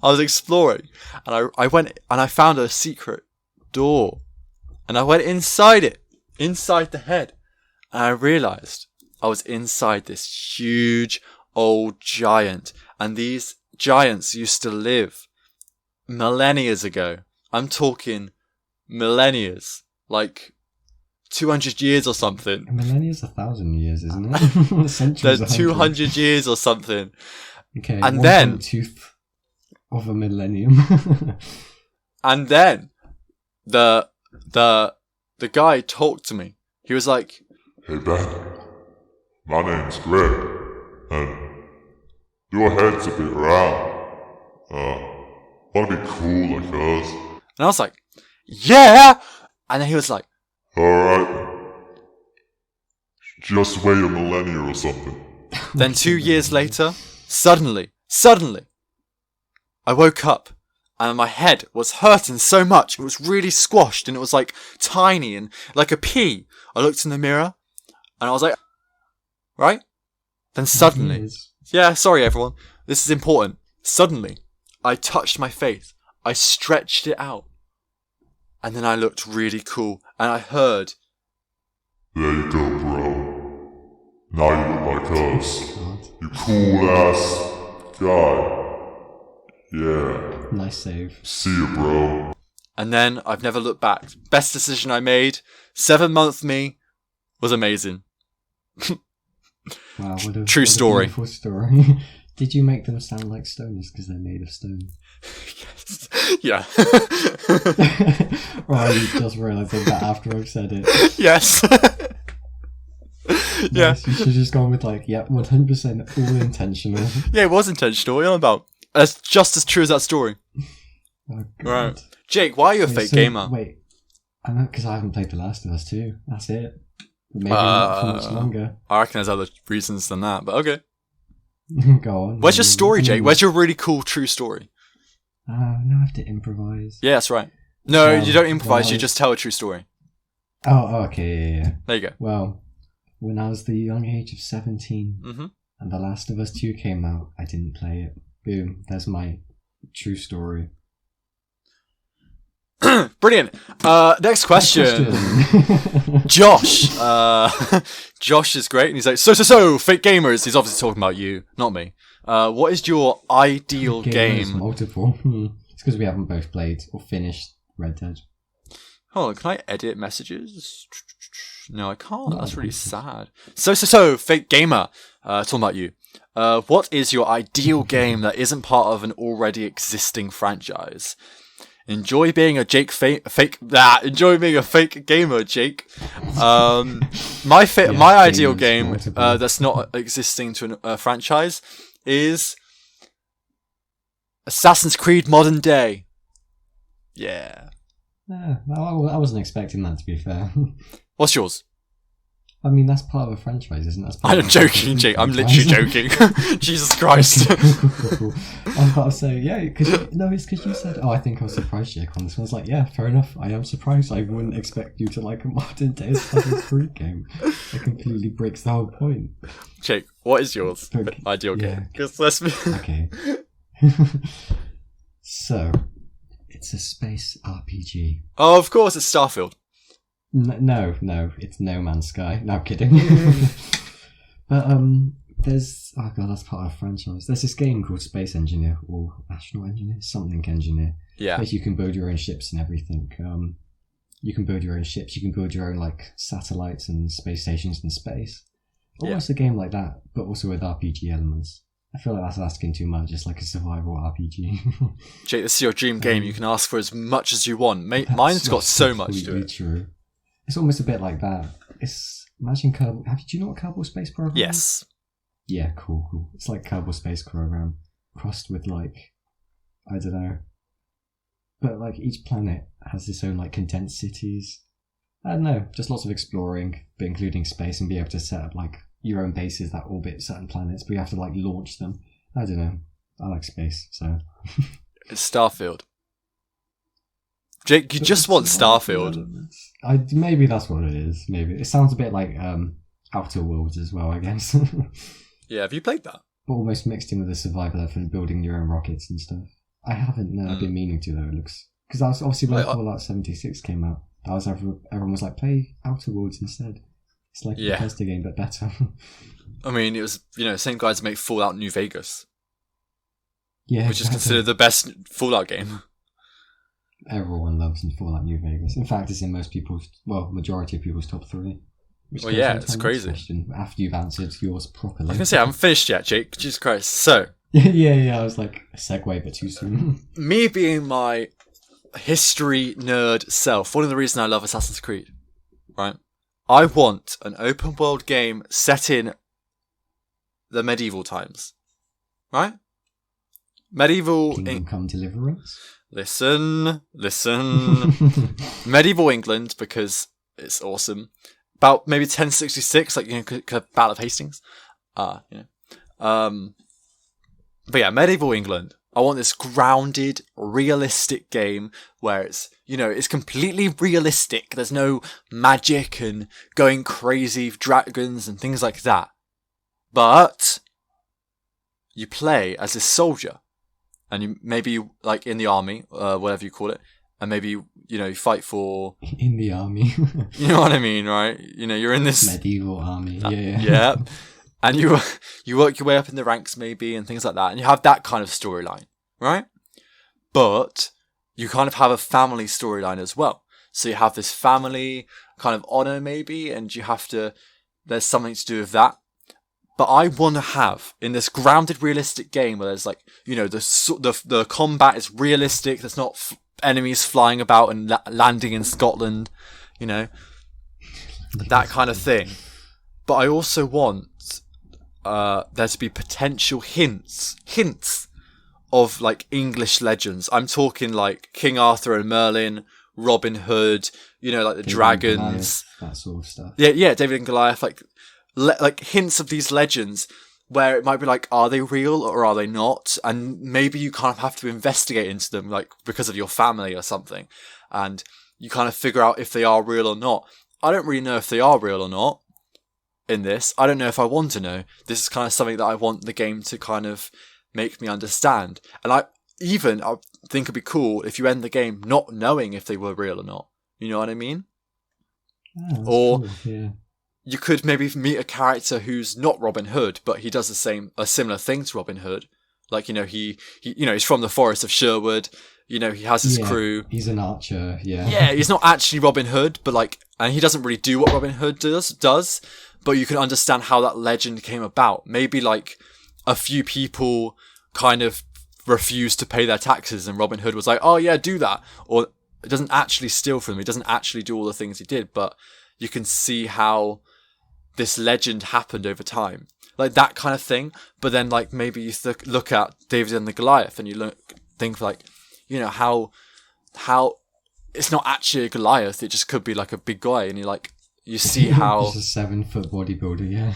was exploring, and I went and I found a secret door, and I went inside it, inside the head, and I realised I was inside this huge old giant, and these giants used to live millennia ago. I'm talking millennia, like 200 years or something. A millennia's 1,000 years, isn't it? Centuries. There's 200 years or something. Okay, and then 1/2 of a millennium. And then the guy talked to me. He was like, "Hey Ben, my name's Greg, and your head's a bit round. Wanna be cool like us?" and I was like, yeah. And then he was like, Alright. Just wait a millennia or something. then 2 years later, suddenly, I woke up and my head was hurting so much. It was really squashed and it was like tiny and like a pea. I looked in the mirror and I was like, right? Then suddenly, yeah, sorry everyone. This is important. Suddenly, I touched my face. I stretched it out. And then I looked really cool. And I heard, There you go, bro. Now you look like us. You cool ass guy. Yeah. Nice save. See you, bro. and then I've never looked back. Best decision I made. 7-month me was amazing. Wow, True story. A beautiful story. Did you make them sound like stoners because they're made of stone? Yes. Yeah. Or are you just realising that after I've said it? Yes. Yeah. Nice, you should have just gone with like, yep, 100% all intentional. Yeah, it was intentional. What are you on about? It's just as true as that story. Oh, God. Right. Jake, why are you a fake gamer? Wait, I know because I haven't played The Last of Us 2. That's it. Maybe not for much longer. I reckon there's other reasons than that, but okay. Go on. Where's your story, Jake? Where's your really cool true story? Now I have to improvise. Yeah, that's right. No, you don't improvise, well, you just tell a true story. Oh, okay, yeah. There you go. Well, when I was the young age of 17 and The Last of Us 2 came out, I didn't play it. Boom, there's my true story. Brilliant. Next question. Josh. Josh is great. And he's like, so, fake gamers. He's obviously talking about you, not me. What is your ideal Gamers game? multiple. It's because we haven't both played or finished Red Dead. Hold on, can I edit messages? No, I can't. That's really sad. So, fake gamer, talking about you. What is your ideal game that isn't part of an already existing franchise? Enjoy being a enjoy being a fake gamer, Jake. My ideal game that's not existing to a franchise is Assassin's Creed Modern Day. Yeah. I wasn't expecting that, to be fair. What's yours? I mean, that's part of a franchise, isn't it? I'm joking, Jake. I'm literally joking. Jesus Christ. Cool. I was about to say, yeah, it's because you said, I think I was surprised, Jake, on this one. I was like, yeah, fair enough. I am surprised. I wouldn't expect you to like a modern day Assassin's Creed game. It completely breaks the whole point. Jake, what is yours ideal game? Because Okay. So, it's a space RPG. Oh, of course, it's Starfield. No, it's No Man's Sky. No, I'm kidding. But there's that's part of a franchise. There's this game called Space Engineer or Astronaut Engineer, something engineer. Yeah. Basically, you can build your own ships and everything. You can build your own ships. You can build your own like satellites and space stations in space. Almost a game like that, but also with RPG elements. I feel like that's asking too much. It's like a survival RPG. Jake, this is your dream game. You can ask for as much as you want. Mine's got so much to it. True. It's almost a bit like that. Imagine Kerbal. Do you know what Kerbal Space Program is? Yes. Yeah, cool. It's like Kerbal Space Program crossed with like, I don't know. But like each planet has its own like condensed cities. I don't know, just lots of exploring, but including space, and be able to set up like your own bases that orbit certain planets, but you have to like launch them. I don't know. I like space, so. It's Starfield. Jake, you just want Starfield. Maybe that's what it is. Maybe it sounds a bit like Outer Worlds as well, I guess. Yeah, have you played that? But almost mixed in with the survival element, building your own rockets and stuff. I haven't. No, I've been meaning to though. It looks because that was obviously when Fallout 76 came out. Everyone was like, play Outer Worlds instead. It's like a Bethesda game but better. I mean, it was same guys make Fallout New Vegas. Yeah, which is considered the best Fallout game. Everyone loves Fallout New Vegas. In fact, it's in majority of people's top 3. Well, yeah, it's crazy. After you've answered yours properly. I was going to say, I haven't finished yet, Jake. Jesus Christ. So. yeah, I was like, a segue, but too soon. Me being my history nerd self, one of the reasons I love Assassin's Creed, right? I want an open world game set in the medieval times, right? Kingdom Come Deliverance. Listen. Medieval England, because it's awesome. About maybe 1066, like Battle of Hastings. But yeah, medieval England. I want this grounded, realistic game where it's completely realistic. There's no magic and going crazy dragons and things like that. But you play as this soldier. And maybe like in the army, whatever you call it, and maybe you fight for in the army. You know what I mean, right? You're in this medieval army. Yeah. Yeah, and you work your way up in the ranks maybe and things like that, and you have that kind of storyline, right? But you kind of have a family storyline as well. So you have this family kind of honor maybe, and there's something to do with that. But I want to have, in this grounded, realistic game where there's like, the combat is realistic, there's not enemies flying about and landing in Scotland, that kind of thing. But I also want there to be potential hints of like English legends. I'm talking like King Arthur and Merlin, Robin Hood, like the dragons. Goliath, that sort of stuff. Yeah, David and Goliath, like hints of these legends where it might be like, are they real or are they not? And maybe you kind of have to investigate into them, like because of your family or something. And you kind of figure out if they are real or not. I don't really know if they are real or not in this. I don't know if I want to know. This is kind of something that I want the game to kind of make me understand. And I think it'd be cool if you end the game not knowing if they were real or not. You know what I mean? Yeah, or cool. Yeah. You could maybe meet a character who's not Robin Hood, but he does a similar thing to Robin Hood. Like, he he's from the Forest of Sherwood. He has his crew. He's an archer, yeah. Yeah, he's not actually Robin Hood, but like, and he doesn't really do what Robin Hood does, but you can understand how that legend came about. Maybe like a few people kind of refused to pay their taxes and Robin Hood was like, oh yeah, do that. Or it doesn't actually steal from him. He doesn't actually do all the things he did, but you can see how this legend happened over time. Like that kind of thing. But then like maybe you look at David and the Goliath and you think like, how it's not actually a Goliath. It just could be like a big guy. And you see how... Just a 7-foot bodybuilder, yeah.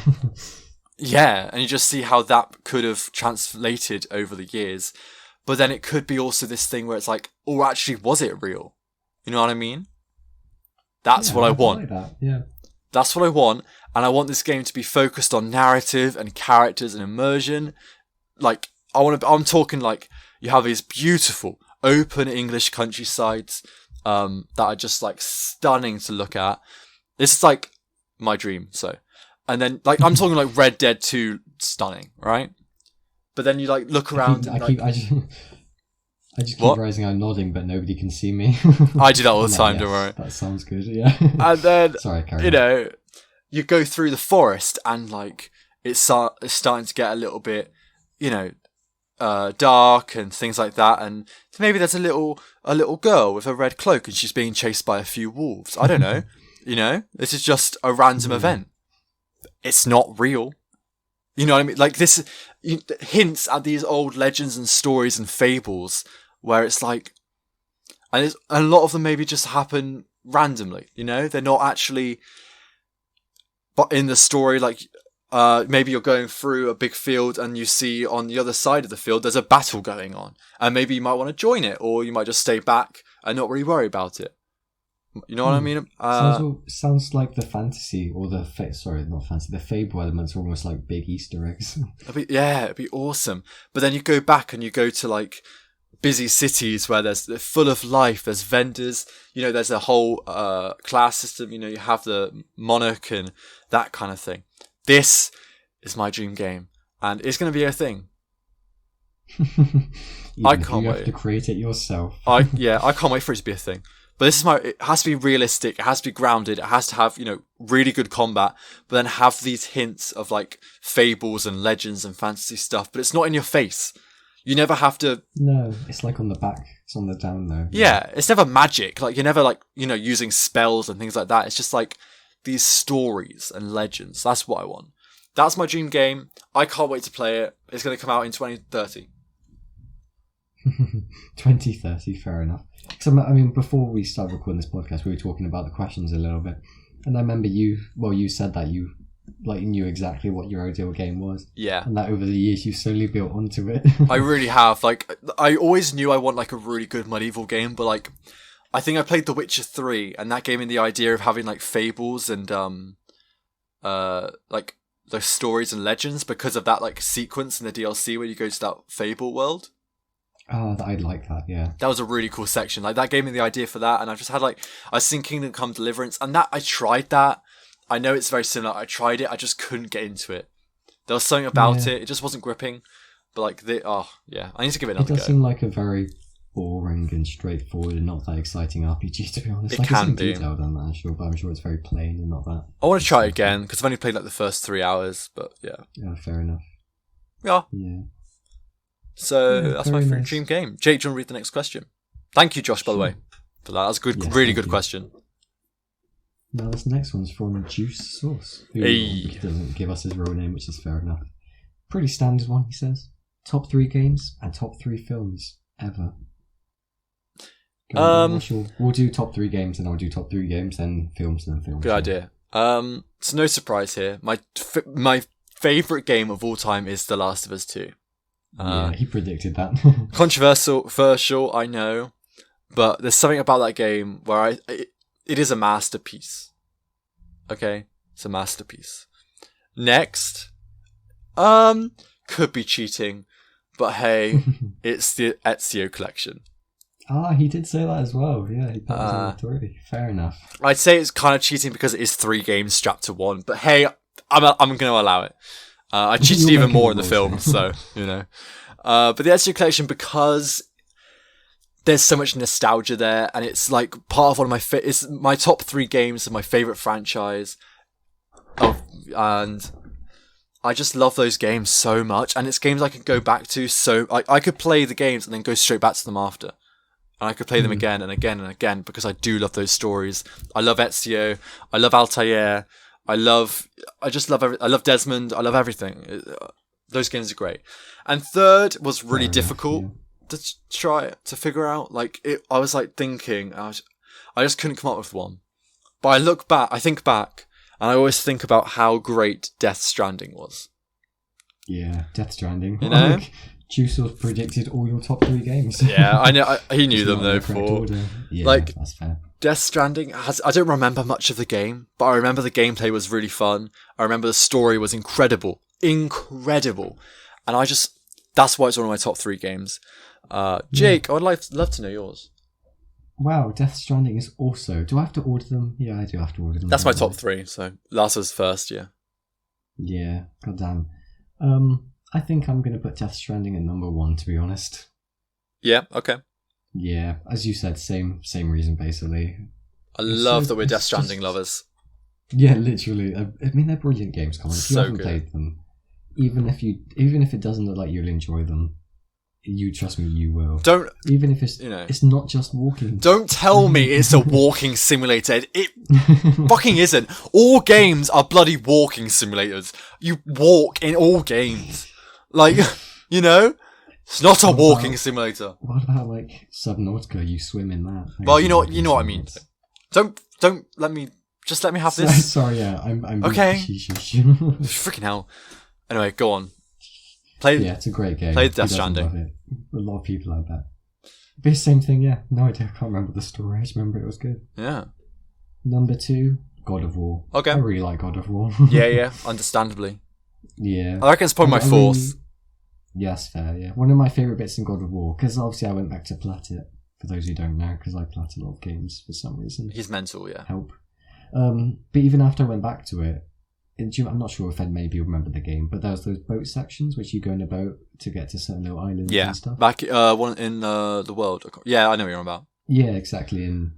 Yeah, and you just see how that could have translated over the years. But then it could be also this thing where it's like, oh, actually, was it real? You know what I mean? That's what I want. Like that. Yeah. That's what I want. And I want this game to be focused on narrative and characters and immersion. Like, I'm talking like, you have these beautiful, open English countrysides that are just like stunning to look at. This is like my dream, so... And then, like, I'm talking like Red Dead 2 stunning, right? But then you like look around. I just keep raising out nodding, but nobody can see me. I do that all the time, don't worry. That sounds good, yeah. And then, sorry, Karen. You go through the forest and like it's starting to get a little bit, dark and things like that. And maybe there's a little girl with a red cloak and she's being chased by a few wolves. I don't know. This is just a random event. It's not real. You know what I mean? Like this hints at these old legends and stories and fables where it's like, and a lot of them maybe just happen randomly, they're not actually, but in the story, like, maybe you're going through a big field and you see on the other side of the field, there's a battle going on and maybe you might want to join it or you might just stay back and not really worry about it. You know what I mean? Sounds like the fantasy or the the fable elements are almost like big Easter eggs. It'd be awesome. But then you go back and you go to like busy cities where they're full of life. There's vendors. There's a whole class system. You have the monarch and that kind of thing. This is my dream game, and it's going to be a thing. I can't wait. You have to create it yourself. I can't wait for it to be a thing. But it has to be realistic, it has to be grounded, it has to have, really good combat, but then have these hints of like fables and legends and fantasy stuff, but it's not in your face. You never have to... No, it's like on the back, it's on the down low. Yeah, it's never magic, like you're never like, using spells and things like that. It's just like these stories and legends. That's what I want. That's my dream game. I can't wait to play it. It's going to come out in 2030. 2030, fair enough. So, before we start recording this podcast, we were talking about the questions a little bit, and I remember you said that you knew exactly what your ideal game was. Yeah. And that over the years you've slowly built onto it. I really have. Like, I always knew I want like a really good medieval game, but like, I think I played The Witcher 3, and that gave me the idea of having like fables and like the stories and legends because of that like sequence in the DLC where you go to that fable world. Oh, I'd like that, yeah. That was a really cool section. Like, that gave me the idea for that, and I've just had, like... I was thinking Kingdom Come Deliverance, and I tried that. I know it's very similar. I tried it, I just couldn't get into it. There was something about it just wasn't gripping. But, like, I need to give it another go. It does seem like a very boring and straightforward and not that exciting RPG, to be honest. It can be. Detailed on that, sure, but I'm sure it's very plain and not that... I want to try it again, because I've only played, like, the first 3 hours, but, yeah. Yeah, fair enough. Yeah. Yeah. So that's my dream game. Jake, do you want to read the next question? Thank you, Josh, by the way, for that. That's a good, really good question. Now this next one's from JuiceSauce, who doesn't give us his real name, which is fair enough. Pretty standard one, he says. Top 3 games and top 3 films ever. We'll do top 3 games, and I'll do top 3 games, then films, and then films. Good idea. So no surprise here. My favourite game of all time is The Last of Us 2. Yeah, he predicted that. Controversial, I know, but there's something about that game where it is a masterpiece. Okay, it's a masterpiece. Next, could be cheating, but hey, it's the Ezio collection. He did say that as well. Yeah, he put that already. Fair enough. I'd say it's kind of cheating because it is 3 games strapped to one, but hey, I'm going to allow it. I cheated even more in the film, so, But the Ezio Collection, because there's so much nostalgia there, and it's like part of one of my it's my top 3 games of my favorite franchise. And I just love those games so much, and it's games I could go back to. So I could play the games and then go straight back to them after, and I could play them again and again and again because I do love those stories. I love Ezio, I love Altair, I love Desmond, I love everything. Those games are great. And third was really difficult to try to figure out. I was like thinking, I just couldn't come up with one. But I think back, and I always think about how great Death Stranding was. Yeah, Death Stranding. You know? JuiceSauce predicted all your top 3 games. Yeah, I know. He knew them though. Yeah, that's fair. Death Stranding I don't remember much of the game, but I remember the gameplay was really fun. I remember the story was incredible. And that's why it's one of my top 3 games. Jake, I would love to know yours. Wow, Death Stranding is also... Do I have to order them? Yeah, I do have to order them. That's my top 3, so last was first, yeah. Yeah, goddamn. I think I'm going to put Death Stranding at number 1, to be honest. Yeah, okay. Yeah, as you said, same reason, basically. I love that we're Death Stranding lovers. Yeah, literally. I mean, they're brilliant games, Colin. If you haven't played them, even if it doesn't look like you'll enjoy them, you trust me, you will. Don't, even if it's not just walking. Don't tell me it's a walking simulator. It fucking isn't. All games are bloody walking simulators. You walk in all games. It's not a walking simulator. What about Subnautica? You swim in that. Well, you know what I mean. Don't let me have this. Sorry, yeah, I'm okay. Freaking hell. Anyway, go on. Yeah, it's a great game. Play Death Stranding. A lot of people like that. But the same thing, yeah. No idea. I can't remember the story. I just remember it was good. Yeah. Number 2, God of War. Okay. I really like God of War. yeah. Understandably. Yeah. I reckon it's probably my 4th. Yes, fair, yeah. One of my favourite bits in God of War, because obviously I went back to plat it, for those who don't know, because I plat a lot of games for some reason. He's mental, yeah. Help. But even after I went back to it, I'm not sure if Ed maybe remember the game, but there was those boat sections which you go in a boat to get to certain little islands and stuff. Back one in the world. Yeah, I know what you're on about. Yeah, exactly. In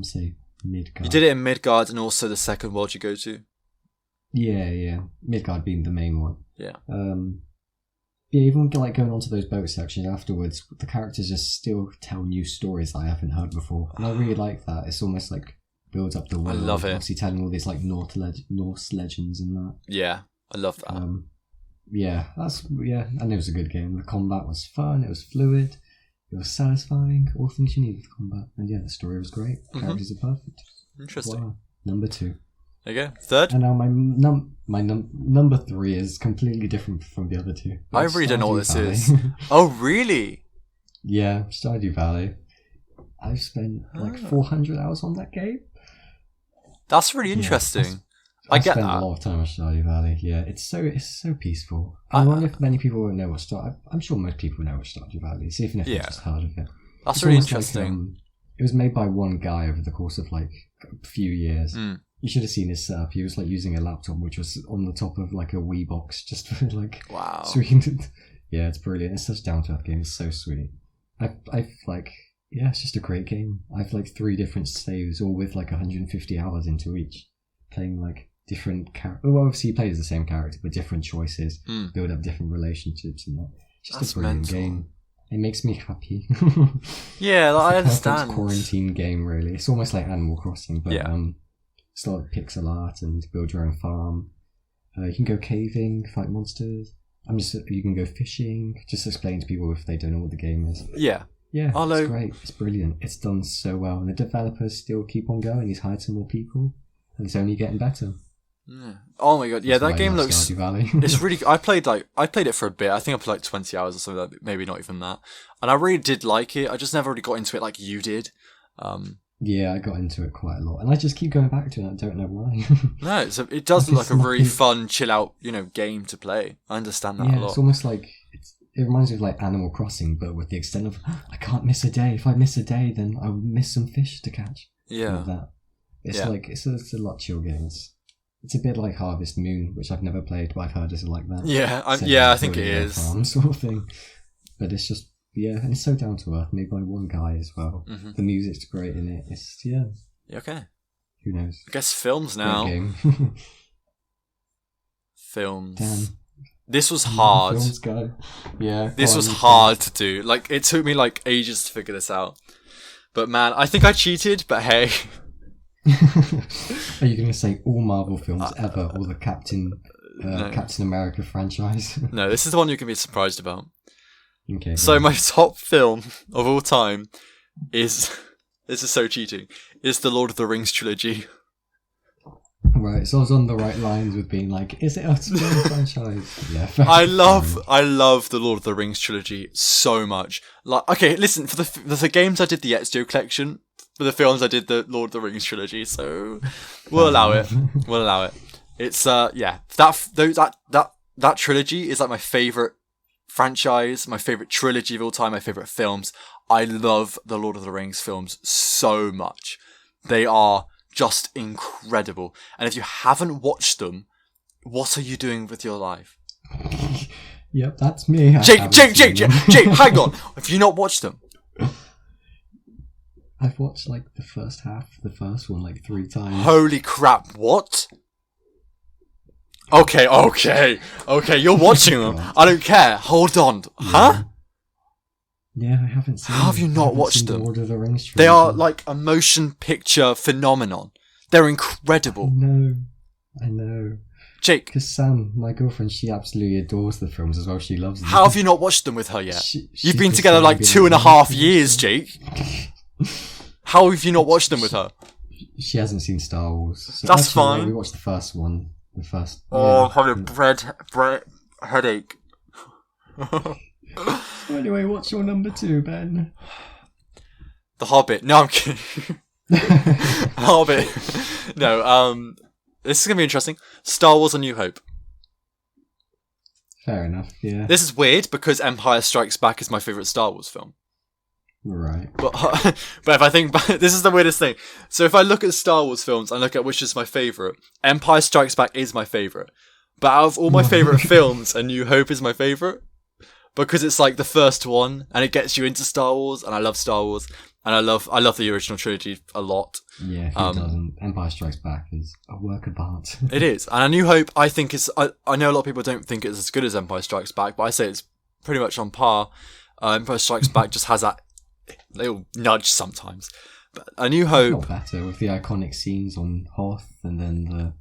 say Midgard. You did it in Midgard and also the second world you go to. Yeah. Midgard being the main one. Yeah. Yeah, even going onto those boat sections afterwards, the characters just still tell new stories that I haven't heard before, and I really like that. It's almost like builds up the world. I love it. Obviously, telling all these Norse legends and that. Yeah, I love that. And it was a good game. The combat was fun. It was fluid. It was satisfying. All things you need with combat. And yeah, the story was great. The characters are perfect. Interesting. Wow. Number 2. There you go. Third. And now my number 3 is completely different from the other 2. I really don't know what this is. Oh, really? Yeah, Stardew Valley. I've spent 400 hours on that game. That's really interesting. I get spent that. a lot of time on Stardew Valley. Yeah, it's so peaceful. I wonder if many people will know what I'm sure most people know what Stardew Valley is, even if they've just heard of it. That's really interesting. It was made by one guy over the course of a few years. You should have seen his setup. He was using a laptop which was on the top of a Wii box just for wow. Sweet. Yeah, it's brilliant. It's such a down to earth game. It's so sweet. It's just a great game. I've 3 different saves, all with 150 hours into each, playing different characters. Well, obviously you play as the same character, but different choices, build up different relationships and that. That's a brilliant game. It makes me happy. Yeah, I understand. It's a quarantine game, really. It's almost like Animal Crossing, but it's like pixel art and build your own farm. You can go caving, fight monsters. You can go fishing. Just explain to people if they don't know what the game is. Yeah. Yeah, it's great. It's brilliant. It's done so well. And the developers still keep on going. He's hired some more people. And it's only getting better. Yeah. Oh my god, yeah, that game looks... Stardew Valley. It's really... I played it for a bit. I think I played 20 hours or something, maybe not even that. And I really did like it. I just never really got into it like you did. Yeah, I got into it quite a lot. And I just keep going back to it. I don't know why. No, it does look like a really fun, chill out, game to play. I understand that a lot. It's almost like... It reminds me of Animal Crossing, but with the extent of, I can't miss a day. If I miss a day, then I will miss some fish to catch. Yeah. Like that. It's it's a lot chill game. It's a bit like Harvest Moon, which I've never played, but I've heard it's like that. Yeah, I think it is. Farm sort of thing. But it's just, yeah, and it's so down to earth, made by one guy as well. Mm-hmm. The music's great in it. It's, yeah. Okay. Who knows? I guess films Great now. game. Films. Damn. This was hard. Films guy. Yeah. This was hard to do. Like, it took me like ages to figure this out. But man, I think I cheated, but hey. Are you going to say all Marvel films ever, or the Captain America franchise? No, this is the one you can be surprised about. Okay. So my top film of all time is, this is so cheating, is the Lord of the Rings trilogy. Right, so I was on the right lines with being like, is it a franchise? Yeah. I love the Lord of the Rings trilogy so much. Like, okay, listen, for the games I did the Ezio collection, for the films I did the Lord of the Rings trilogy, so we'll allow it. We'll allow it. It's yeah, that trilogy is like my favorite franchise, my favorite trilogy of all time, my favorite films. I love the Lord of the Rings films so much. They are just incredible. And if you haven't watched them, what are you doing with your life? Yep, that's me. Jake, hang on. Have you not watched them? I've watched like the first half, the first one like 3 times. Holy crap, what? Okay, you're watching them. I don't care. Hold on. Huh? Yeah, I haven't seen How have you not watched them? Lord of the Rings trilogy. They are like a motion picture phenomenon. They're incredible. I know. Jake. Because Sam, my girlfriend, she absolutely adores the films as well. She loves them. How have you not watched them with her yet? You've been just together like been 2.5 years, Jake. How have you not watched them with her? She hasn't seen Star Wars. So that's actually, fine. We watched the first one. Oh, I'm having a bread headache. Anyway, what's your number 2, Ben? The Hobbit. No, I'm kidding. Hobbit. No, this is going to be interesting. Star Wars A New Hope. Fair enough, yeah. This is weird because Empire Strikes Back is my favourite Star Wars film. Right. But if I think back, this is the weirdest thing. So if I look at Star Wars films and look at which is my favourite, Empire Strikes Back is my favourite. But out of all my favourite films, A New Hope is my favourite. Because it's like the first one and it gets you into Star Wars, and I love Star Wars, and I love the original trilogy a lot. Yeah, who doesn't? Empire Strikes Back is a work of art. It is. And A New Hope, I think is, I know a lot of people don't think it's as good as Empire Strikes Back, but I say it's pretty much on par. Empire Strikes Back just has that little nudge sometimes. But A New Hope... Not better, with the iconic scenes on Hoth and then the...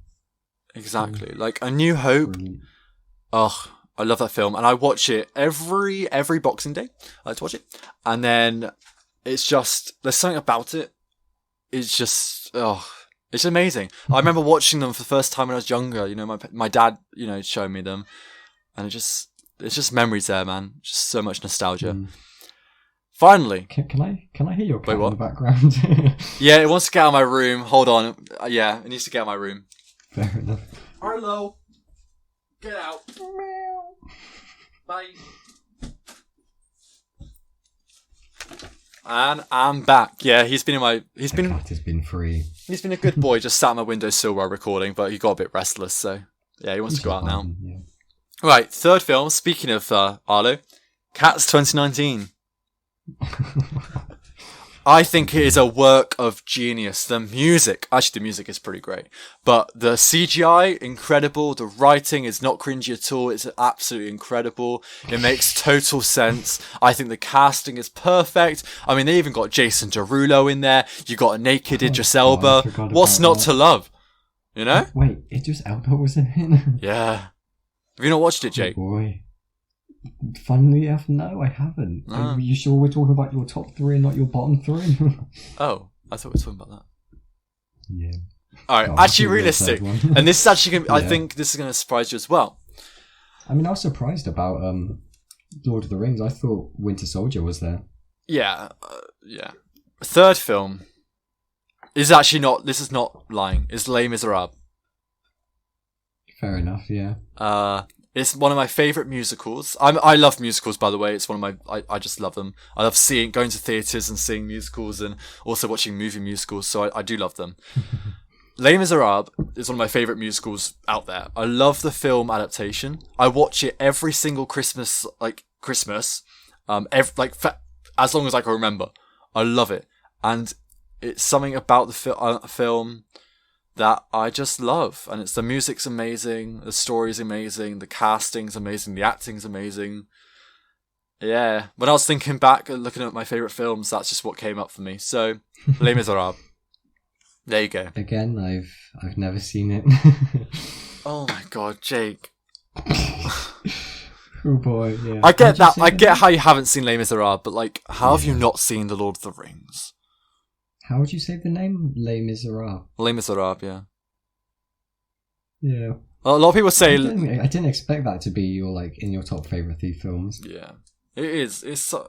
Exactly. Like, A New Hope... Ugh. I love that film, and I watch it every Boxing Day. I like to watch it, and then it's just there's something about it. It's just it's amazing. I remember watching them for the first time when I was younger. You know, my dad, showed me them, and it's just memories there, man. Just so much nostalgia. Finally, can I hear your cat what? in the background? Yeah, it wants to get out of my room. Hold on, yeah, it needs to get out of my room. Fair enough. Arlo, get out. Bye. And I'm back. Yeah, he's been Cat has been free. He's been a good boy, just sat on my windowsill while recording, but he got a bit restless, so yeah, he wants to go out now. Yeah. Right, third film, speaking of Arlo, Cats 2019. I think it is a work of genius. The music is pretty great, but the CGI, incredible. The writing is not cringy at all. It's absolutely incredible. It makes total sense. I think the casting is perfect. I mean, they even got Jason Derulo in there. You got a naked Idris Elba. What's not to love? You know? Wait, Idris Elba was in it? Yeah. Have you not watched it, Jake? Oh boy. Funnily enough, no, I haven't. Are you sure we're talking about your top 3 and not your bottom 3? Oh, I thought we were talking about that. Yeah. Alright, actually realistic. And this is actually going to, I think this is going to surprise you as well. I mean, I was surprised about Lord of the Rings. I thought Winter Soldier was there. Yeah, yeah. Third film is actually not, this is not lying, it's Les Miserables. Fair enough, yeah. It's one of my favourite musicals. I love musicals, by the way. It's one of my... I just love them. I love going to theatres and seeing musicals and also watching movie musicals, so I do love them. Les Miserables is one of my favourite musicals out there. I love the film adaptation. I watch it every single Christmas, As long as I can remember. I love it. And it's something about the film that I just love. And the music's amazing, the story's amazing, the casting's amazing, the acting's amazing. Yeah. When I was thinking back and looking at my favourite films, that's just what came up for me. So, Les Miserables. There you go. Again, I've never seen it. Oh my god, Jake. Oh boy, yeah. I get that. I get how you haven't seen Les Miserables, but like, how have you not seen The Lord of the Rings? How would you say the name? Les Miserables. Les Miserables, yeah. Yeah. A lot of people say. I didn't expect that to be in your top favourite 3 films. Yeah, it is.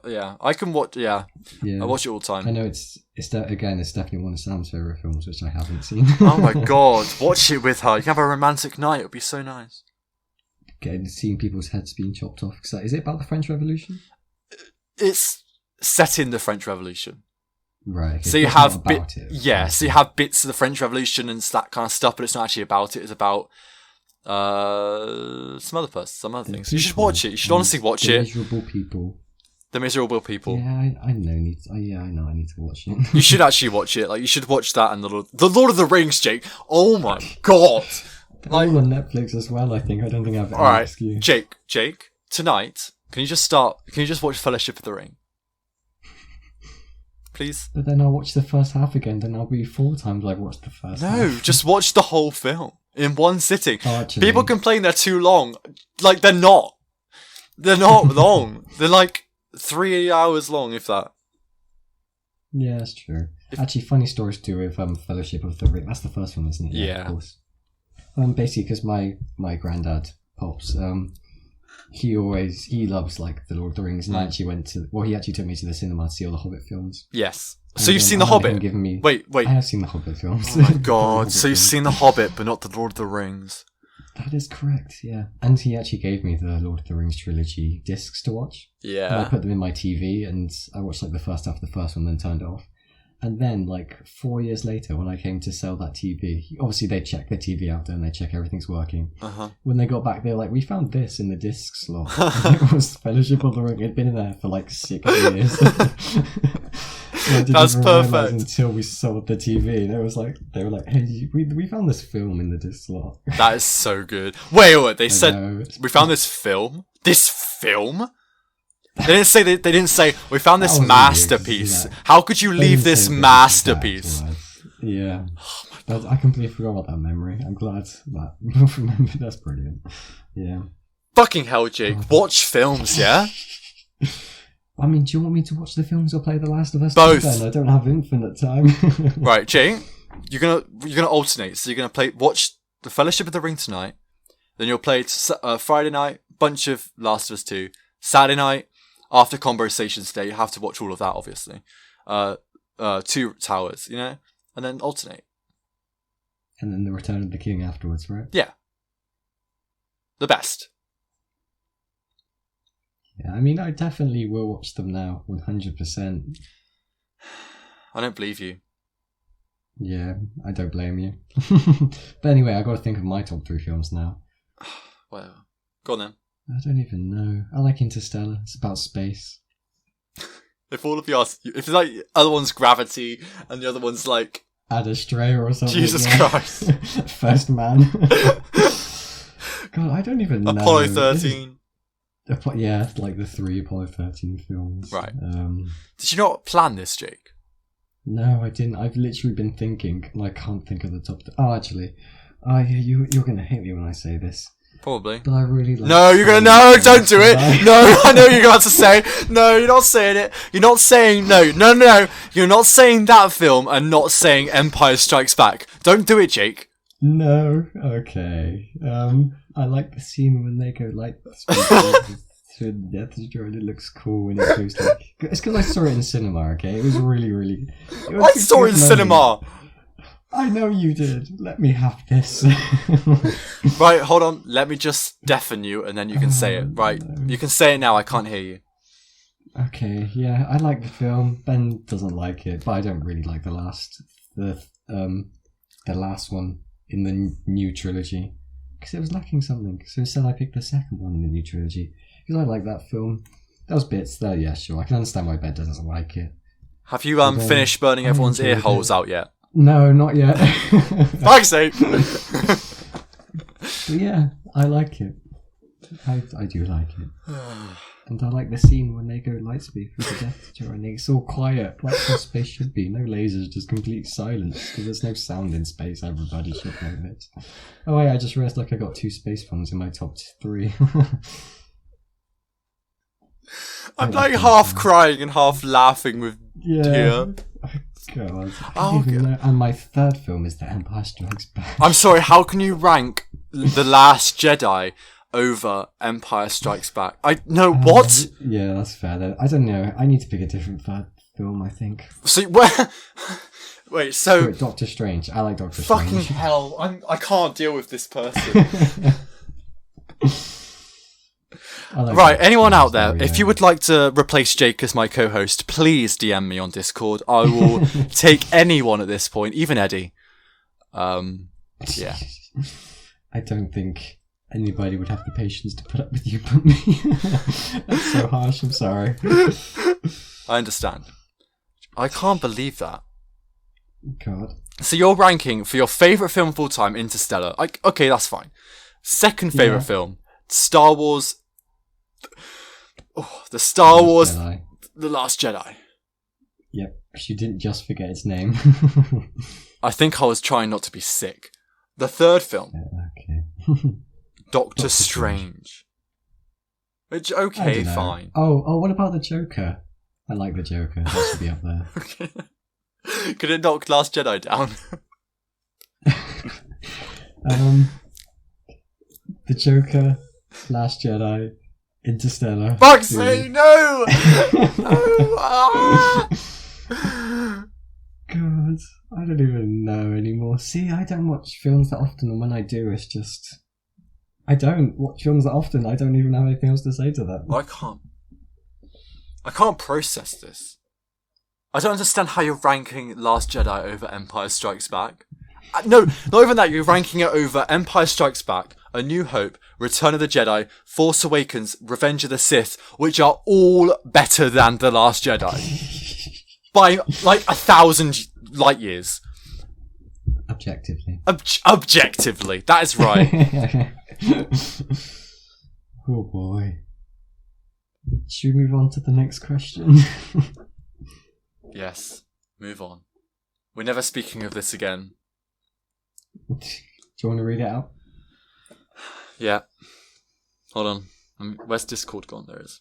Yeah. I can watch. Yeah. I watch it all the time. I know it's definitely one of Sam's favourite films, which I haven't seen. Oh my god, watch it with her. You can have a romantic night. It would be so nice. Seeing people's heads being chopped off. Is it about the French Revolution? It's set in the French Revolution. Right. Okay. So you have so you have bits of the French Revolution and that kind of stuff, but it's not actually about it. It's about some other things. You should watch it. You should honestly watch it. Miserable people. The Miserable People. Yeah, I know. I know. I need to watch it. You should actually watch it. Like, you should watch that and the Lord of the Rings, Jake. Oh my god. Like, all on Netflix as well, I think. I don't think I've ever asked you. Jake, tonight, can you just watch Fellowship of the Ring? Please? But then I'll watch the first half again, then I'll be 4 times I've watched the first half. No, just watch the whole film in one sitting. Oh, actually. People complain they're too long. Like, they're not. They're not long. They're like 3 hours long, if that. Yeah, that's true. Actually, funny stories to do with Fellowship of the Ring. That's the first one, isn't it? Yeah. Of course. Basically, because my granddad, Pops, he loves like the Lord of the Rings, and he actually took me to the cinema to see all the Hobbit films. Yes. So you've seen the Hobbit? Wait. I have seen the Hobbit films. Oh my god! So you've seen the Hobbit, but not the Lord of the Rings. That is correct. Yeah, and he actually gave me the Lord of the Rings trilogy discs to watch. Yeah. And I put them in my TV, and I watched like the first half of the first one, then turned it off. And then, like 4 years later, when I came to sell that TV, obviously they check the TV out and they check everything's working. Uh-huh. When they got back, they were like, "We found this in the disc slot." It was Fellowship of the Ring. It'd been in there for like 6 years. That's perfect. Until we sold the TV, and they were like, "Hey, we found this film in the disc slot." That is so good. Wait. They said we found this film. This film. They didn't say we found this masterpiece. How could you leave this masterpiece? Yeah. Oh, I completely forgot about that memory. I'm glad that you remembered. That's brilliant. Yeah. Fucking hell, Jake. Watch films, yeah? I mean, do you want me to watch the films or play The Last of Us? Both. Then? I don't have infinite time. Right, Jake. You're gonna alternate. So you're gonna watch The Fellowship of the Ring tonight. Then you'll play Friday night, bunch of Last of Us 2. Saturday night, after Conversations Day, you have to watch all of that, obviously. 2 Towers, and then alternate. And then The Return of the King afterwards, right? Yeah. The best. Yeah, I mean, I definitely will watch them now, 100%. I don't believe you. Yeah, I don't blame you. But anyway, I got to think of my top 3 films now. Well, go on then. I don't even know. I like Interstellar. It's about space. If all of you are... If like other one's Gravity and the other one's like... Ad Astra or something. Jesus Christ. First Man. God, I don't even know. Apollo 13. Yeah, like the 3 Apollo 13 films. Right. Did you not plan this, Jake? No, I didn't. I've literally been thinking, and I can't think of the top... Oh, actually. Oh, yeah, you're going to hate me when I say this. Probably. But I really like... No, you're gonna... No, don't do it! No, I know you're about to say... No, you're not saying it. You're not saying... No. You're not saying that film and not saying Empire Strikes Back. Don't do it, Jake. No. Okay. I like the scene when they go like... to Death Star, it looks cool and it goes like... It's because I saw it in cinema, okay? It was really, really... I saw it in cinema! I know you did. Let me have this. Right, hold on. Let me just deafen you and then you can say it. Right, you can say it now. I can't hear you. Okay, yeah, I like the film. Ben doesn't like it, but I don't really like the last one in the new trilogy because it was lacking something. So instead, I picked the second one in the new trilogy because I like that film. those bits there, yeah, sure. I can understand why Ben doesn't like it. Have you finished burning everyone's ear holes out yet? No, not yet. Fuck's sake! But yeah, I like it. I do like it. And I like the scene when they go lightspeed through the Death Star and it's all quiet, like how space should be. No lasers, just complete silence. Because there's no sound in space, everybody should know this. Oh wait, I just realised I got 2 space puns in my top 3. I'm like half crying and half laughing with tear. God. And my third film is The Empire Strikes Back. I'm sorry, how can you rank The Last Jedi over Empire Strikes Back? What? Yeah, that's fair then. I don't know. I need to pick a different third film, I think. So, where... Wait, so... Doctor Strange. I like Doctor Strange. Fucking hell. I can't deal with this person. Right, anyone out there, if you would like to replace Jake as my co-host, please DM me on Discord. I will take anyone at this point, even Eddie. Yeah. I don't think anybody would have the patience to put up with you but me. That's so harsh, I'm sorry. I understand. I can't believe that. God. So you're ranking for your favourite film of all time, Interstellar. Okay, that's fine. Second favourite film, Star Wars... the Star Wars Jedi. The Last Jedi. Yep, she didn't just forget its name. I think I was trying not to be sick. The third film, Doctor Strange. Which, okay, fine. Oh, what about the Joker? I like the Joker. That should be up there. Okay. Could it knock Last Jedi down? The Joker, Last Jedi, Interstellar. Fuck's sake, no! No! God, I don't even know anymore. See, I don't watch films that often, and when I do, it's just... I don't watch films that often. I don't even have anything else to say to that. I can't process this. I don't understand how you're ranking Last Jedi over Empire Strikes Back. No, not even that. You're ranking it over Empire Strikes Back, A New Hope, Return of the Jedi, Force Awakens, Revenge of the Sith, which are all better than The Last Jedi. By, like, 1,000 light years. Objectively. Objectively. That is right. Oh boy. Should we move on to the next question? Yes. Move on. We're never speaking of this again. Do you want to read it out? Yeah. Hold on. Where's Discord gone? There it is.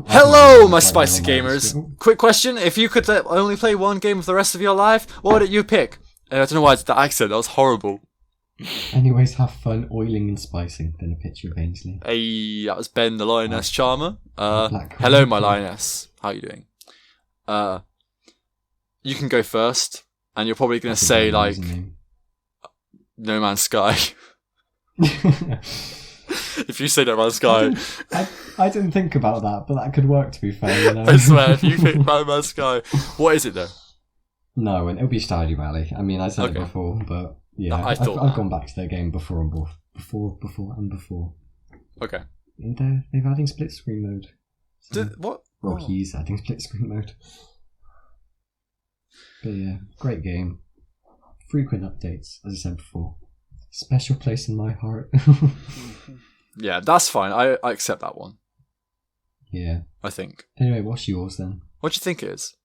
Hello, my spicy gamers. Quick question. If you could only play one game of the rest of your life, what would you pick? I don't know why it's that accent. That was horrible. Anyways, have fun oiling and spicing. Then a picture of Ainsley. Hey, that was Ben, the Lioness Charmer. Hello, my Lioness. How are you doing? You can go first, and you're probably going to say, like, No Man's Sky. If you say No Man's Sky... I didn't think about that, but that could work, to be fair. You know? I swear, if you pick No Man's Sky... What is it, though? No, and it'll be Stardew Valley. I mean, I said it before, but yeah, No, I've gone back to their game before and before. Okay. And they're adding split screen mode. So, What? Well, he's adding split screen mode. But yeah, great game. Frequent updates, as I said before. Special place in my heart. Yeah, that's fine. I accept that one. Yeah. I think. Anyway, what's yours then? What do you think it is?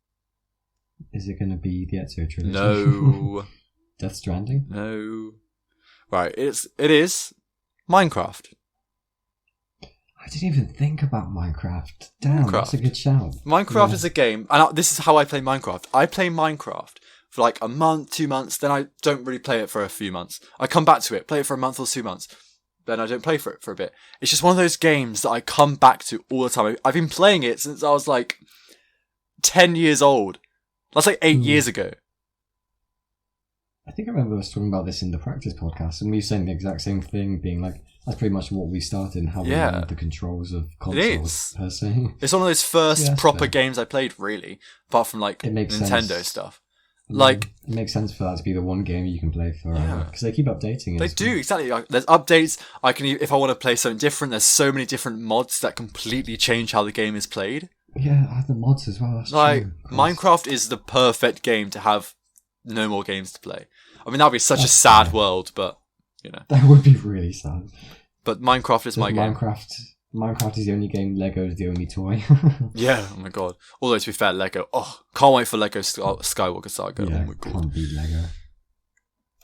Is it going to be the Ezio trilogy? No. Death Stranding? No. Right, it is Minecraft. I didn't even think about Minecraft. Damn, that's a good shout. Minecraft is a game, and this is how I play Minecraft. I play Minecraft for like a month, 2 months, then I don't really play it for a few months. I come back to it, play it for a month or 2 months, then I don't play for it for a bit. It's just one of those games that I come back to all the time. I've been playing it since I was like 10 years old. That's like 8 years ago. I think I remember us talking about this in the Practice podcast, and we were saying the exact same thing, being like, that's pretty much what we started and how we learned the controls of consoles, per se. It's one of those first proper games I played, really, apart from like Nintendo stuff. Like, it makes sense for that to be the one game you can play forever because they keep updating it. They do, exactly. There's updates. I can, if I want to play something different, there's so many different mods that completely change how the game is played. Yeah, I have the mods as well. That's like, true. Minecraft is the perfect game to have no more games to play. I mean, that'd be such a sad world, but, you know. That would be really sad. But Minecraft is my game. Minecraft is the only game, Lego is the only toy. Yeah, oh my god. Although, to be fair, Lego, can't wait for Lego Skywalker Saga. Yeah, oh my god. Can't beat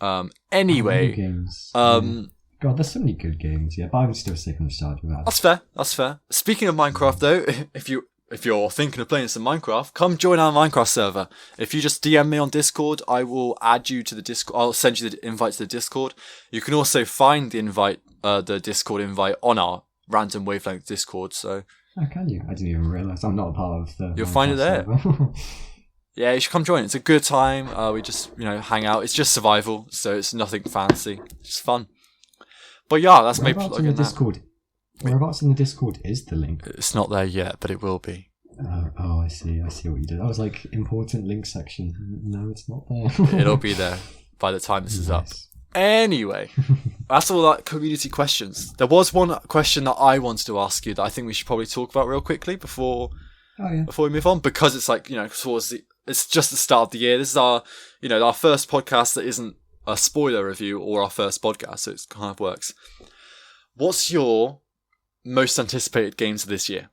Lego. Anyway. Games. God, there's so many good games, yeah, but I'm still sick of nostalgia about it. That's fair. Speaking of Minecraft, though, if you're thinking of playing some Minecraft, come join our Minecraft server. If you just DM me on Discord, I will add you to the Discord. I'll send you the invite to the Discord. You can also find the Discord invite on our Random Wavelength Discord. So, oh, can you? I didn't even realise. I'm not a part of the. You'll find it there. Yeah, you should come join. It's a good time. We just hang out. It's just survival, so it's nothing fancy. It's just fun. But yeah, that's maybe in the Discord. Whereabouts in the Discord is the link? It's not there yet, but it will be. I see what you did. I was like, important link section. No, it's not there. It'll be there by the time this is up. Anyway, that's all that community questions. There was one question that I wanted to ask you that I think we should probably talk about real quickly before we move on, because it's like, it's just the start of the year. This is our first podcast that isn't a spoiler review or our first podcast, so it kind of works. What's your most anticipated games of this year?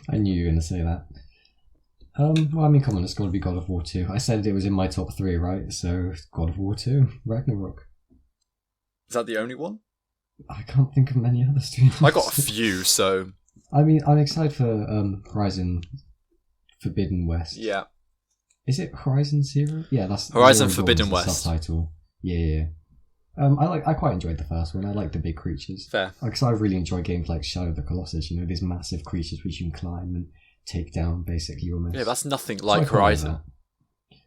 I knew you were going to say that. Well, I mean, come on, it's got to be God of War 2. I said it was in my top 3, right? So, God of War 2, Ragnarok. Is that the only one? I can't think of many others, to be honest. I got a few, so... I mean, I'm excited for Horizon Forbidden West. Yeah. Is it Horizon Zero? Yeah, that's... Horizon Forbidden West. Subtitle. Yeah. I quite enjoyed the first one. I like the big creatures. Fair. Because I really enjoy games like Shadow of the Colossus, these massive creatures which you can climb and take down, basically, almost. Yeah, that's nothing like Horizon.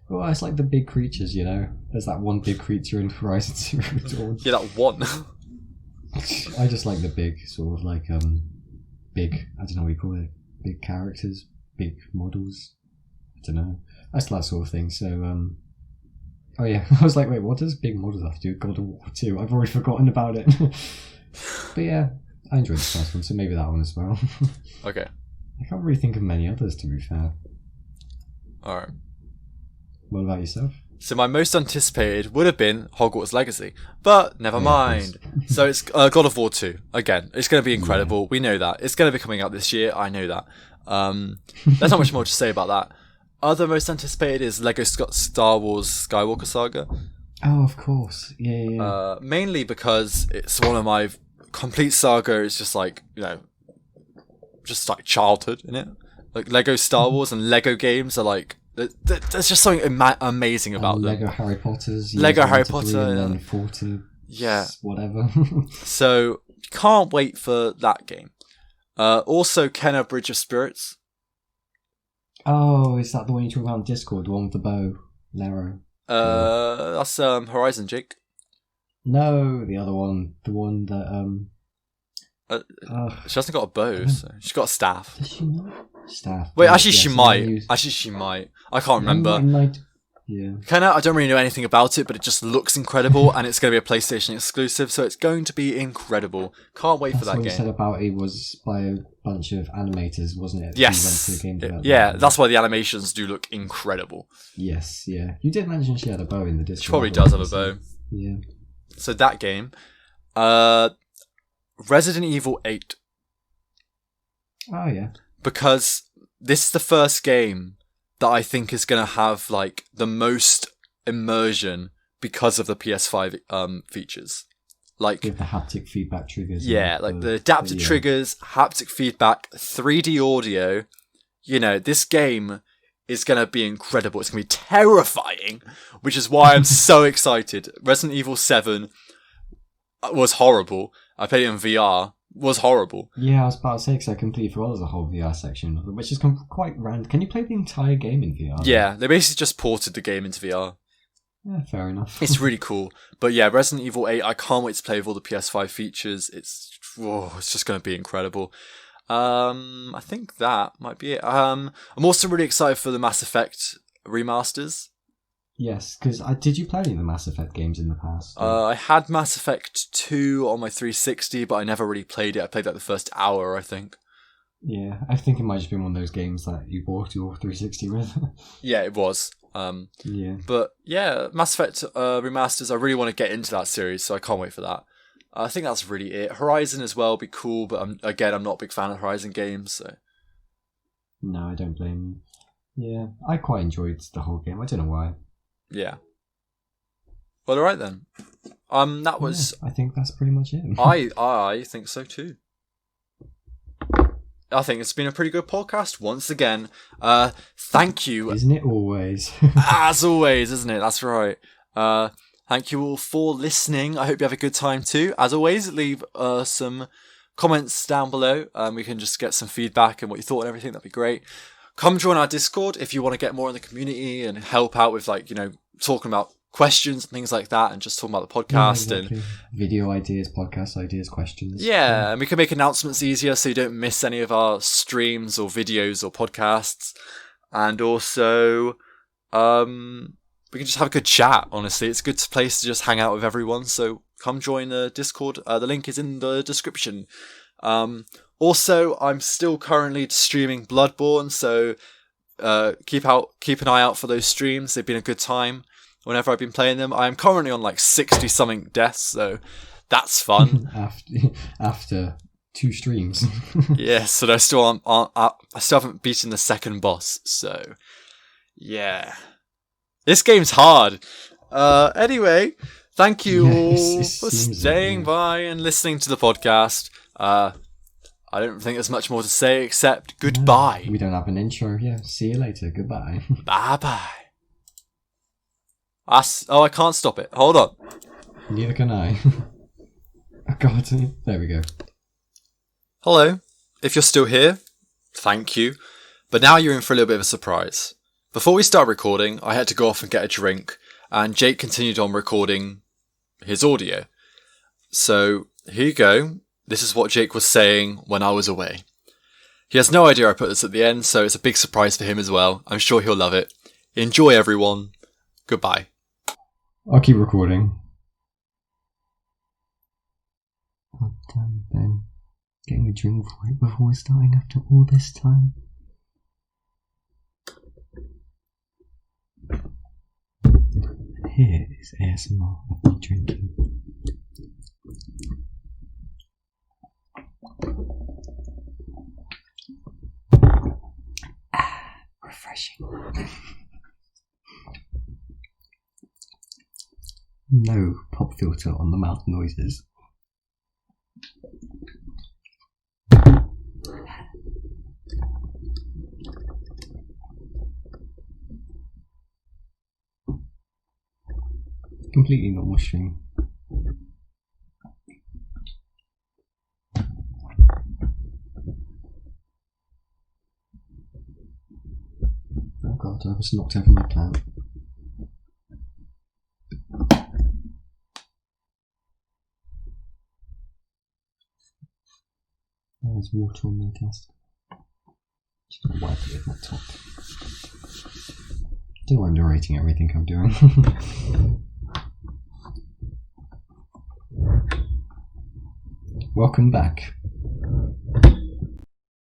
Well, it's like the big creatures, There's that one big creature in Horizon Zero Dawn. Yeah, that one. I just like the big, sort of like, big, I don't know what you call it, big characters, big models. I don't know. That's that sort of thing, so, oh yeah, I was like, wait, what does big models have to do with God of War 2? I've already forgotten about it. But yeah, I enjoyed the first one, so maybe that one as well. Okay. I can't really think of many others, to be fair. Alright. What about yourself? So my most anticipated would have been Hogwarts Legacy, but never mind. So it's God of War 2. Again, it's going to be incredible. Yeah. We know that. It's going to be coming out this year. I know that. There's not much more to say about that. Other most anticipated is Lego Star Wars Skywalker Saga. Oh, of course. Yeah. Mainly because it's one of my complete saga. It's just like, just like childhood in it. Like Lego Star Wars and Lego games are like, there's just something amazing about them. Lego Harry Potter's. Lego Harry Potter. And then 4 to whatever. So, can't wait for that game. Also, Kenna Bridge of Spirits. Oh, is that the one you talk about on Discord? The one with the bow and arrow? That's Horizon, Jake. No, the other one. The one that... she hasn't got a bow, so she's got a staff. Does she not? Staff. Wait, actually she might. Actually she might. I can't remember. Yeah. Kinda, I don't really know anything about it, but it just looks incredible, and it's going to be a PlayStation exclusive, so it's going to be incredible. Can't wait for that game. That's what you said about it was by a bunch of animators, wasn't it? Yes. Yeah, that's why the animations do look incredible. Yes, yeah. You did mention she had a bow in the Discord. She probably does have a bow. Yeah. So that game. Resident Evil 8. Oh, yeah. Because this is the first game that I think is going to have like the most immersion because of the PS5 features. Like with the haptic feedback triggers. Yeah, like the adaptive triggers, haptic feedback, 3D audio. This game is going to be incredible. It's going to be terrifying, which is why I'm so excited. Resident Evil 7 was horrible. I played it in VR. Was horrible. Yeah, I was about to say, because I completely forgot there's a whole VR section, which is quite random. Can you play the entire game in VR? Yeah, they basically just ported the game into VR. Yeah, fair enough. It's really cool. But yeah, Resident Evil 8, I can't wait to play with all the PS5 features. It's just going to be incredible. I think that might be it. I'm also really excited for the Mass Effect remasters. Yes, because did you play any of the Mass Effect games in the past? I had Mass Effect 2 on my 360, but I never really played it. I played like the first hour, I think. Yeah, I think it might have just been one of those games that you bought your 360 with. Yeah, it was. Yeah. But yeah, Mass Effect remasters, I really want to get into that series, so I can't wait for that. I think that's really it. Horizon as well would be cool, but I'm not a big fan of Horizon games, so... No, I don't blame you. Yeah, I quite enjoyed the whole game. I don't know why. Yeah. Well, alright then. That was... Yeah, I think that's pretty much it. I think so too. I think it's been a pretty good podcast once again. Thank you. Isn't it always? As always, isn't it? That's right. Thank you all for listening. I hope you have a good time too. As always, leave some comments down below. We can just get some feedback and what you thought and everything. That'd be great. Come join our Discord if you want to get more in the community and help out with talking about questions and things like that, and just talking about the podcast. Yeah, exactly. And video ideas, podcast ideas, questions. Yeah, and we can make announcements easier so you don't miss any of our streams or videos or podcasts. And also, we can just have a good chat, honestly. It's a good place to just hang out with everyone, so come join the Discord. The link is in the description. Also, I'm still currently streaming Bloodborne, so keep an eye out for those streams. They've been a good time whenever I've been playing them. I'm currently on 60-something deaths, so that's fun. After 2 streams. Yes, but I still haven't beaten the second boss, so yeah. This game's hard. Anyway, thank you all for staying by and listening to the podcast. I don't think there's much more to say except goodbye. No, we don't have an intro. Yeah, see you later. Goodbye. Bye-bye. I can't stop it. Hold on. Neither can I. Oh, God. There we go. Hello. If you're still here, thank you. But now you're in for a little bit of a surprise. Before we start recording, I had to go off and get a drink, and Jake continued on recording his audio. So, here you go. This is what Jake was saying when I was away. He has no idea I put this at the end, so it's a big surprise for him as well. I'm sure he'll love it. Enjoy, everyone. Goodbye. I'll keep recording. God damn, Ben. Getting a drink right before we're starting after all this time. Here is ASMR of me drinking. Refreshing. No pop filter on the mouth noises. Completely normal stream. Oh God, I was knocked over my plant. There's water on my desk. Just gonna wipe it with my top. Don't worry, I'm narrating everything I'm doing. Welcome back.